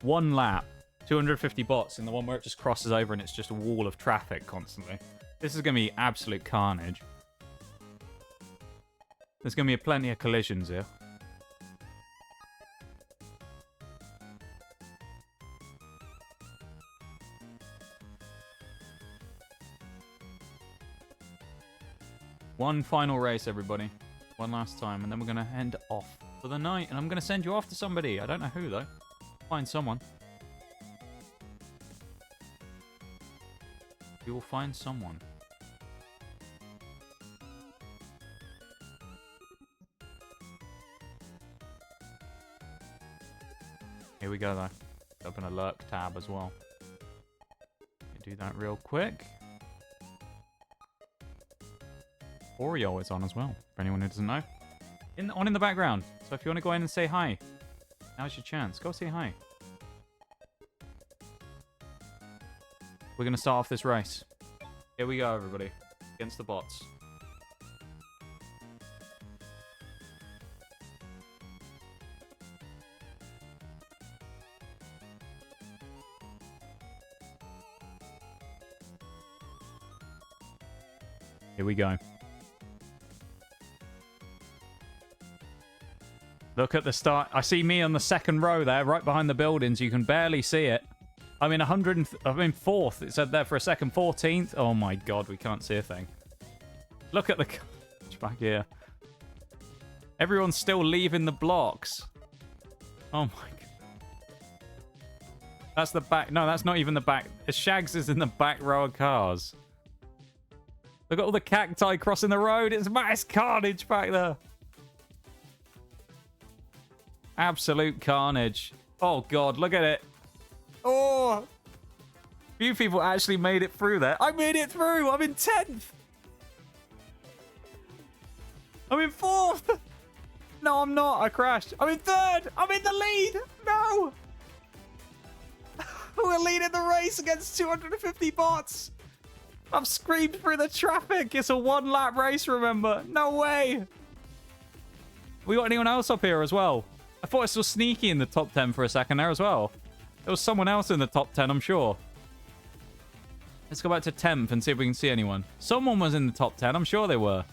1 lap, 250 bots in the one where it just crosses over and it's just a wall of traffic constantly. This is going to be absolute carnage. There's going to be plenty of collisions here. One final race, everybody. One last time, and then we're going to end off for the night. And I'm going to send you off to somebody. I don't know who, though. Find someone. We will find someone. Here we go, though. Open a lurk tab as well. Do that real quick. Oreo is on as well, for anyone who doesn't know. On in the background. So if you want to go in and say hi, now's your chance. Go say hi. We're going to start off this race. Here we go, everybody. Against the bots. Here we go. Look at the start. I see me on the second row there, right behind the buildings. You can barely see it. I'm in 100. I'm in 4th. It said there for a second. 14th. Oh my god, we can't see a thing. Look at the back here. Everyone's still leaving the blocks. Oh my god. That's the back. No, that's not even the back. Shags is in the back row of cars. Look at all the cacti crossing the road. It's mass carnage back there. Absolute carnage. Oh, God. Look at it. Oh. Few people actually made it through there. I made it through. I'm in 10th. I'm in 4th. No, I'm not. I crashed. I'm in 3rd. I'm in the lead. No. We're leading the race against 250 bots. I've screamed through the traffic. It's a 1-lap race, remember? No way. We got anyone else up here as well? I thought I saw Sneaky in the top 10 for a second there as well. There was someone else in the top 10, I'm sure. Let's go back to 10th and see if we can see anyone. Someone was in the top 10. I'm sure they were.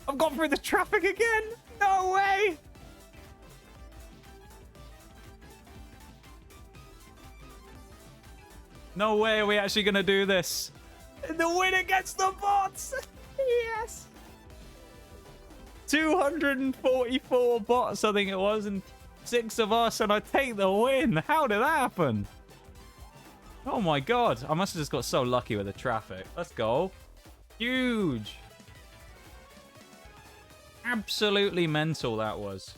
I've gone through the traffic again. No way. No way are we actually going to do this. The win against the bots. Yes. 244 bots, I think it was, and 6 of us, and I take the win. How did that happen? Oh my god. I must have just got so lucky with the traffic. Let's go. Huge. Absolutely mental that was.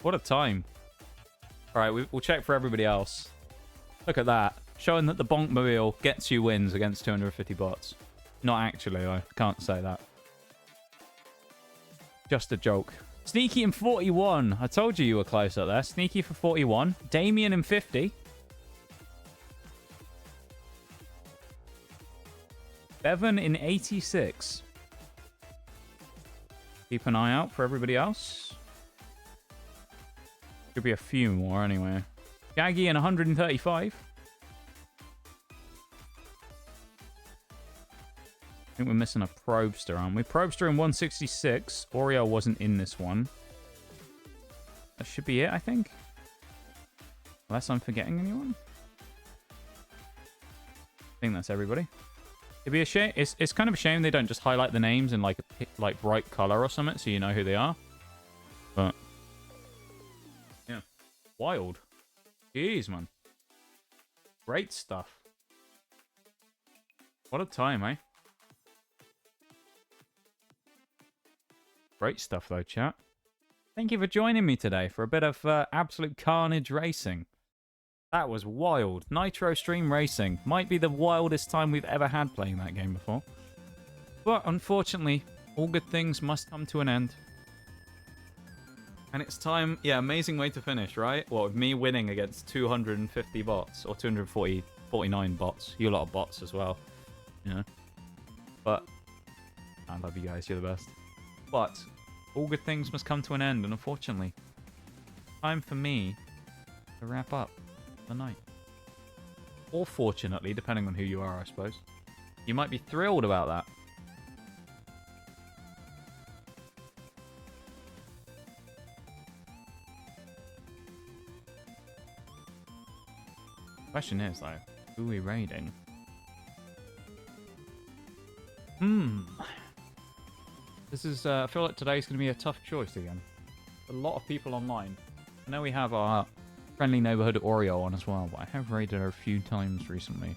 What a time. All right, we'll check for everybody else. Look at that. Showing that the Bonkmobile gets you wins against 250 bots. Not actually, though. Can't say that. Just a joke. Sneaky in 41. I told you were close up there. Sneaky for 41. Damien in 50. Bevan in 86. Keep an eye out for everybody else. Could be a few more anyway. Gaggy in 135. I think we're missing a Probster, aren't we? Probster in 166. Oreo wasn't in this one. That should be it, I think. Unless I'm forgetting anyone. I think that's everybody. It'd be a shame. It's kind of a shame they don't just highlight the names in like a bright color or something so you know who they are. But yeah, wild. Jeez, man. Great stuff. What a time, eh? Great stuff, though, chat. Thank you for joining me today for a bit of absolute carnage racing. That was wild. Nitro Stream Racing. Might be the wildest time we've ever had playing that game before. But, unfortunately, all good things must come to an end. And it's time... Yeah, amazing way to finish, right? What, with me winning against 250 bots. Or 249 bots. You a lot of bots as well. You know? But, I love you guys. You're the best. But, all good things must come to an end. And unfortunately, time for me to wrap up the night. Or fortunately, depending on who you are, I suppose. You might be thrilled about that. Question is, though, who are we raiding? This is, I feel like today's going to be a tough choice again. A lot of people online. I know we have our Friendly Neighborhood Oreo on as well, but I have raided her a few times recently.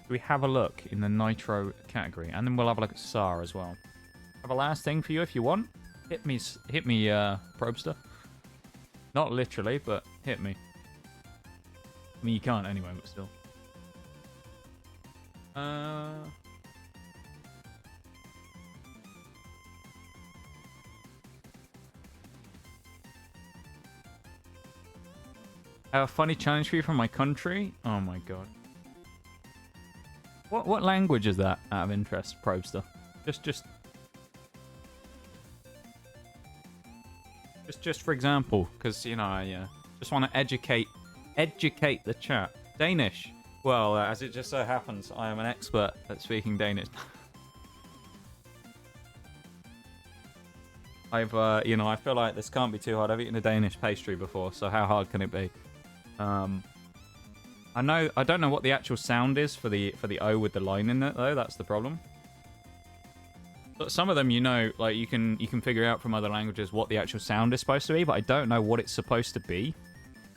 We have a look in the Nitro category, and then we'll have a look at SAR as well. Have a last thing for you if you want. Hit me, Probster. Not literally, but hit me. I mean, you can't anyway, but still. I have a funny challenge for you from my country. Oh my god. What language is that, out of interest, Probster? Just for example, because, you know, I just want to educate the chat. Danish. Well, as it just so happens, I am an expert at speaking Danish. You know, I feel like this can't be too hard. I've eaten a Danish pastry before, so how hard can it be? I don't know what the actual sound is for the O with the line in it though. That's the problem. But some of them, you know, like you can figure out from other languages what the actual sound is supposed to be, but I don't know what it's supposed to be.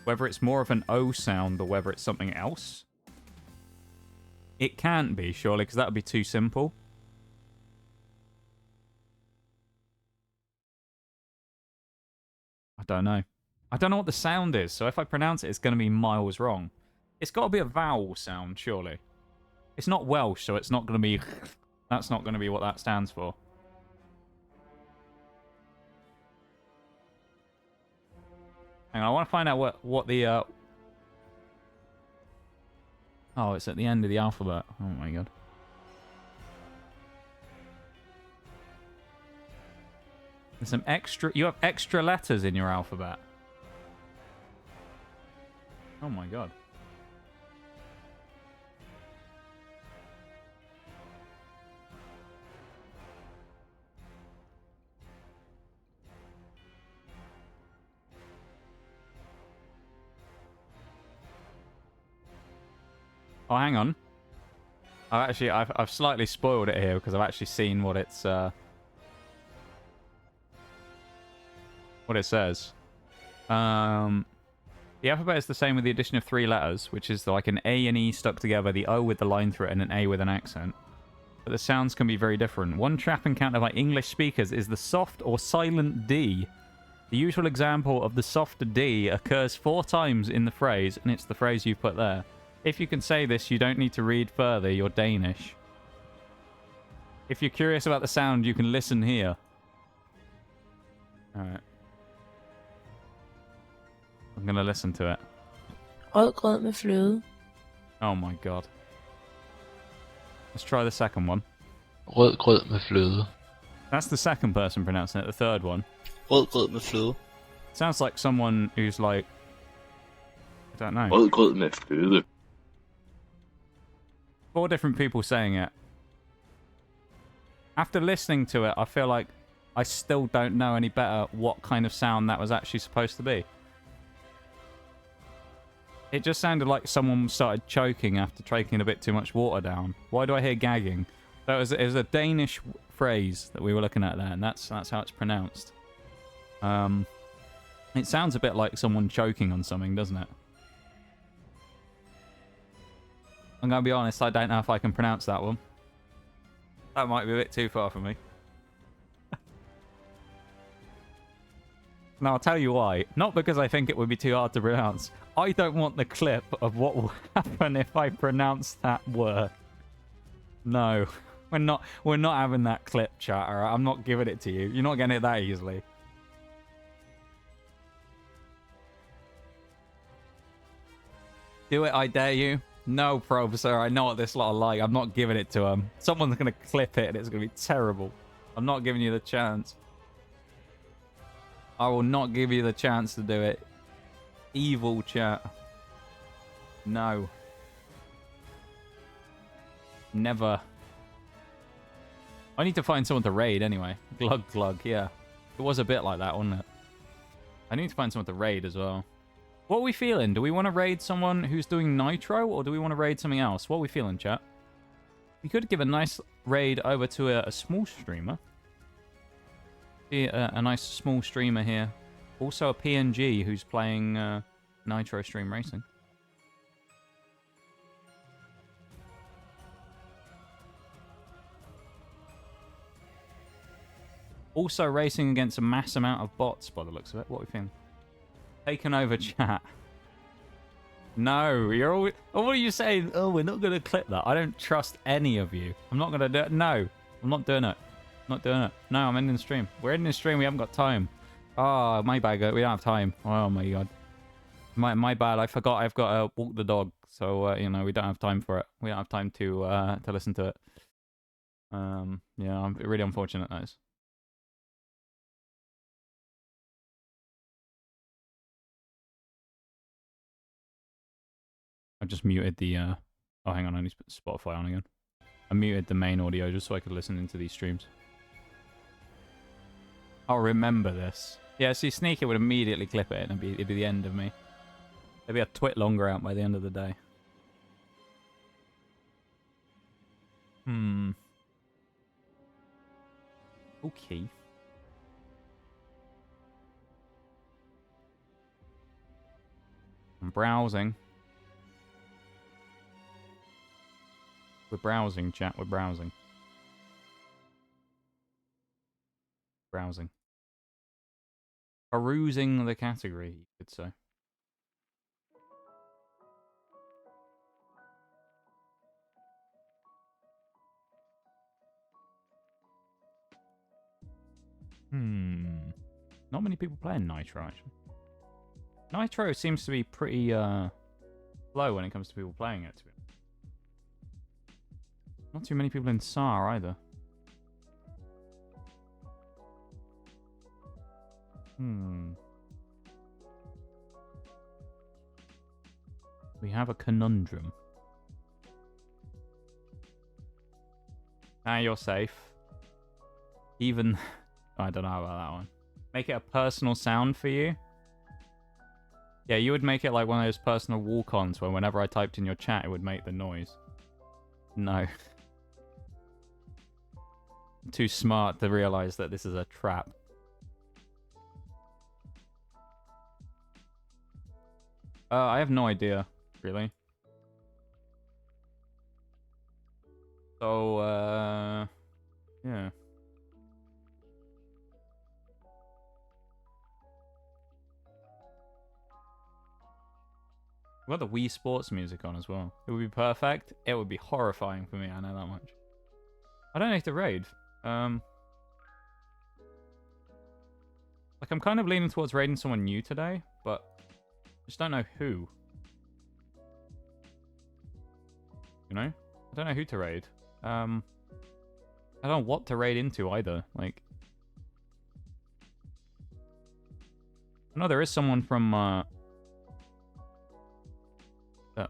Whether it's more of an O sound or whether it's something else. It can't be, surely, because that would be too simple. I don't know. I don't know what the sound is, so if I pronounce it, it's going to be miles wrong. It's got to be a vowel sound, surely. It's not Welsh, so it's not going to be... That's not going to be what that stands for. Hang on, I want to find out what the... Oh, it's at the end of the alphabet. Oh my god. There's some extra... You have extra letters in your alphabet. Oh my god. Oh, hang on. I've slightly spoiled it here because I've actually seen what it's what it says. The alphabet is the same with the addition of 3 letters, which is like an A and E stuck together, the O with the line through it, and an A with an accent. But the sounds can be very different. One trap encountered by English speakers is the soft or silent D. The usual example of the soft D occurs 4 times in the phrase, and it's the phrase you put there. If you can say this, you don't need to read further. You're Danish. If you're curious about the sound, you can listen here. Alright. I'm going to listen to it. Rød grød med fløde. Oh my god. Let's try the second one. Rød grød med fløde. That's the second person pronouncing it. The third one. Rød grød med fløde. Sounds like someone who's like... I don't know. Rød grød med fløde. 4 different people saying it. After listening to it, I feel like I still don't know any better what kind of sound that was actually supposed to be. It just sounded like someone started choking after taking a bit too much water down. Why do I hear gagging? So it was a Danish phrase that we were looking at there, and that's how it's pronounced. It sounds a bit like someone choking on something, doesn't it? I'm going to be honest, I don't know if I can pronounce that one. That might be a bit too far for me. Now, I'll tell you why. Not because I think it would be too hard to pronounce. I don't want the clip of what will happen if I pronounce that word. No. We're not having that clip, chat, alright? I'm not giving it to you. You're not getting it that easily. Do it, I dare you. No, probe, sir. I know what this lot are like. I'm not giving it to them. Someone's going to clip it and it's going to be terrible. I'm not giving you the chance. I will not give you the chance to do it. Evil chat. No. Never. I need to find someone to raid anyway. Glug glug, yeah. It was a bit like that, wasn't it? I need to find someone to raid as well. What are we feeling? Do we want to raid someone who's doing Nitro, or do we want to raid something else? What are we feeling, chat? We could give a nice raid over to a small streamer. See a nice small streamer here. Also a PNG who's playing Nitro Stream Racing. Also racing against a mass amount of bots by the looks of it. What are we feeling? Taken over chat. No, you're always... Oh, what are you saying? Oh, we're not going to clip that. I don't trust any of you. I'm not going to do it. No, I'm not doing it. Not doing it. No, I'm ending the stream. We're ending the stream. We haven't got time. Oh, my bad. We don't have time. Oh, my God. My bad. I forgot I've got to walk the dog. So, you know, we don't have time for it. We don't have time to listen to it. Yeah, I'm really unfortunate, that is. I just muted the, oh, hang on, I need to put Spotify on again. I muted the main audio just so I could listen into these streams. I'll remember this. Yeah, see, Sneaker would immediately clip it and it'd be the end of me. There'd be a twit longer out by the end of the day. Okay. I'm browsing. We're browsing, chat. We're browsing. Browsing. Perusing the category, you could say. Not many people playing Nitro, actually. Nitro seems to be pretty slow when it comes to people playing it, to be honest. Not too many people in SAR either. We have a conundrum. Now you're safe. Even... I don't know about that one. Make it a personal sound for you? Yeah, you would make it like one of those personal walk-ons where whenever I typed in your chat, it would make the noise. No. I'm too smart to realize that this is a trap. I have no idea, really. So, yeah. We've got the Wii Sports music on as well. It would be perfect. It would be horrifying for me, I know that much. I don't need to raid. Like, I'm kind of leaning towards raiding someone new today, but I just don't know who. You know? I don't know who to raid. I don't know what to raid into either. Like, I know there is someone from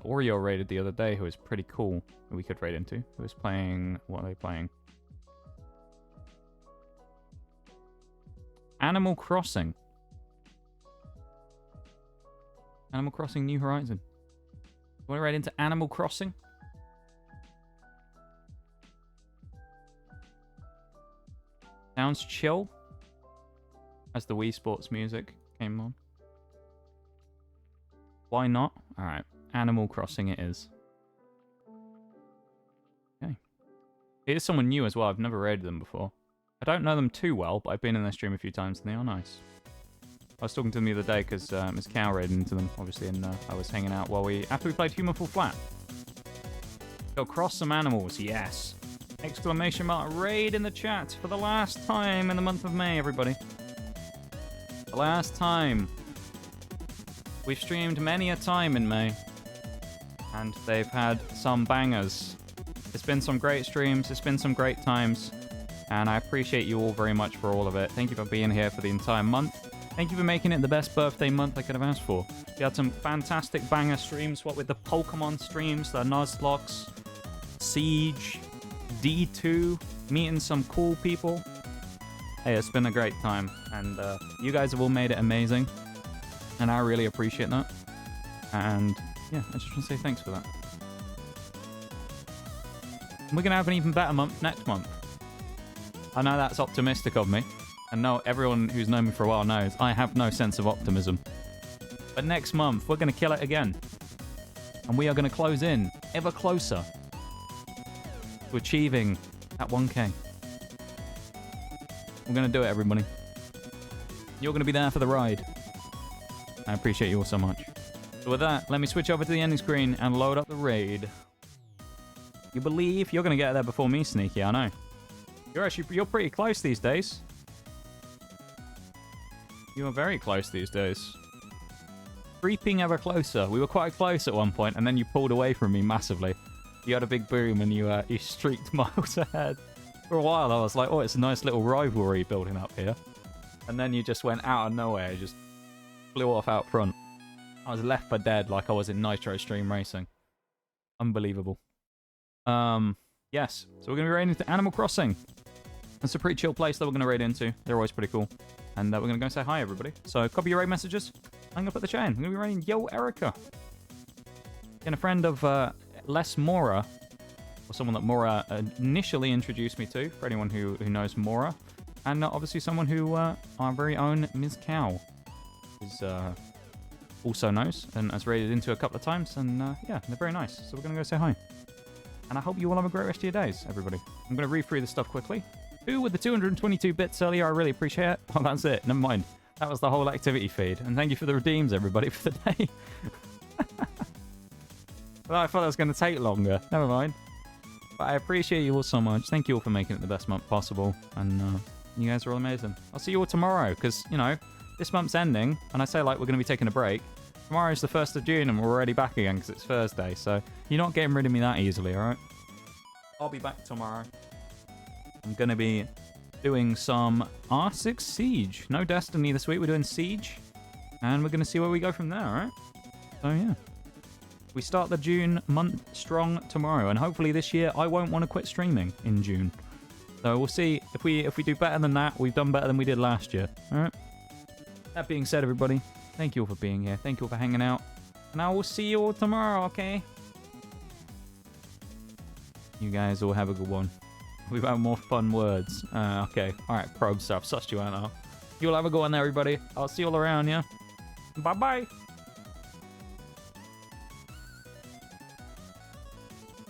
Oreo raided the other day who was pretty cool that we could raid into. Who was playing... What are they playing? Animal Crossing. Animal Crossing New Horizon. You want to raid into Animal Crossing? Sounds chill. As the Wii Sports music came on. Why not? Alright. Animal Crossing it is. Okay. It is someone new as well. I've never raided them before. I don't know them too well, but I've been in their stream a few times and they are nice. I was talking to them the other day because Miss Cow raided into them, obviously, and I was hanging out after we played Human Fall Flat. Go cross some animals, yes. Exclamation mark raid in the chat for the last time in the month of May, everybody. The last time. We've streamed many a time in May. And they've had some bangers. It's been some great streams. It's been some great times. And I appreciate you all very much for all of it. Thank you for being here for the entire month. Thank you for making it the best birthday month I could have asked for. We had some fantastic banger streams. What with the Pokemon streams, the Nuzlocke, Siege, D2, meeting some cool people. Hey, it's been a great time. And you guys have all made it amazing. And I really appreciate that. And yeah, I just want to say thanks for that. And we're going to have an even better month next month. I know that's optimistic of me, And no, everyone who's known me for a while knows I have no sense of optimism. But next month, we're going to kill it again. And we are going to close in ever closer to achieving that 1K. We're going to do it, everybody. You're going to be there for the ride. I appreciate you all so much. So with that, let me switch over to the ending screen and load up the raid. You believe you're going to get there before me, Sneaky, I know. You're pretty close these days. You are very close these days. Creeping ever closer. We were quite close at one point, and then you pulled away from me massively. You had a big boom, and you streaked miles ahead. For a while, I was like, oh, it's a nice little rivalry building up here. And then you just went out of nowhere, just flew off out front. I was left for dead like I was in Nitro Stream Racing. Unbelievable. Yes, so we're going to be raiding into Animal Crossing. It's a pretty chill place that we're going to raid into. They're always pretty cool. And we're going to go say hi, everybody. So copy your raid messages. I'm going to put the chain. I'm going to be raiding Yo Erica. And a friend of Les Mora, or someone that Mora initially introduced me to, for anyone who knows Mora. And obviously someone who our very own Ms. Cow is also knows and has raided into a couple of times. And yeah, they're very nice. So we're going to go say hi. And I hope you all have a great rest of your days, everybody. I'm going to read through this stuff quickly. Who with the 222 bits earlier? I really appreciate it. Oh, that's it. Never mind. That was the whole activity feed. And thank you for the redeems, everybody, for the day. Well, I thought that was going to take longer. Never mind. But I appreciate you all so much. Thank you all for making it the best month possible. And you guys are all amazing. I'll see you all tomorrow because, you know, this month's ending. And I say, like, we're going to be taking a break. Tomorrow's the 1st of June and we're already back again because it's Thursday. So you're not getting rid of me that easily, all right? I'll be back tomorrow. I'm going to be doing some R6 Siege. No Destiny this week. We're doing Siege. And we're going to see where we go from there, all right? So, yeah. We start the June month strong tomorrow. And hopefully this year I won't want to quit streaming in June. So we'll see if we do better than that. We've done better than we did last year. All right? That being said, everybody, thank you all for being here. Thank you all for hanging out. And I will see you all tomorrow, okay? You guys all have a good one. We've had more fun words. Okay. All right, probe stuff. Sussed you out now. You all have a good one there, everybody. I'll see you all around, yeah? Bye-bye.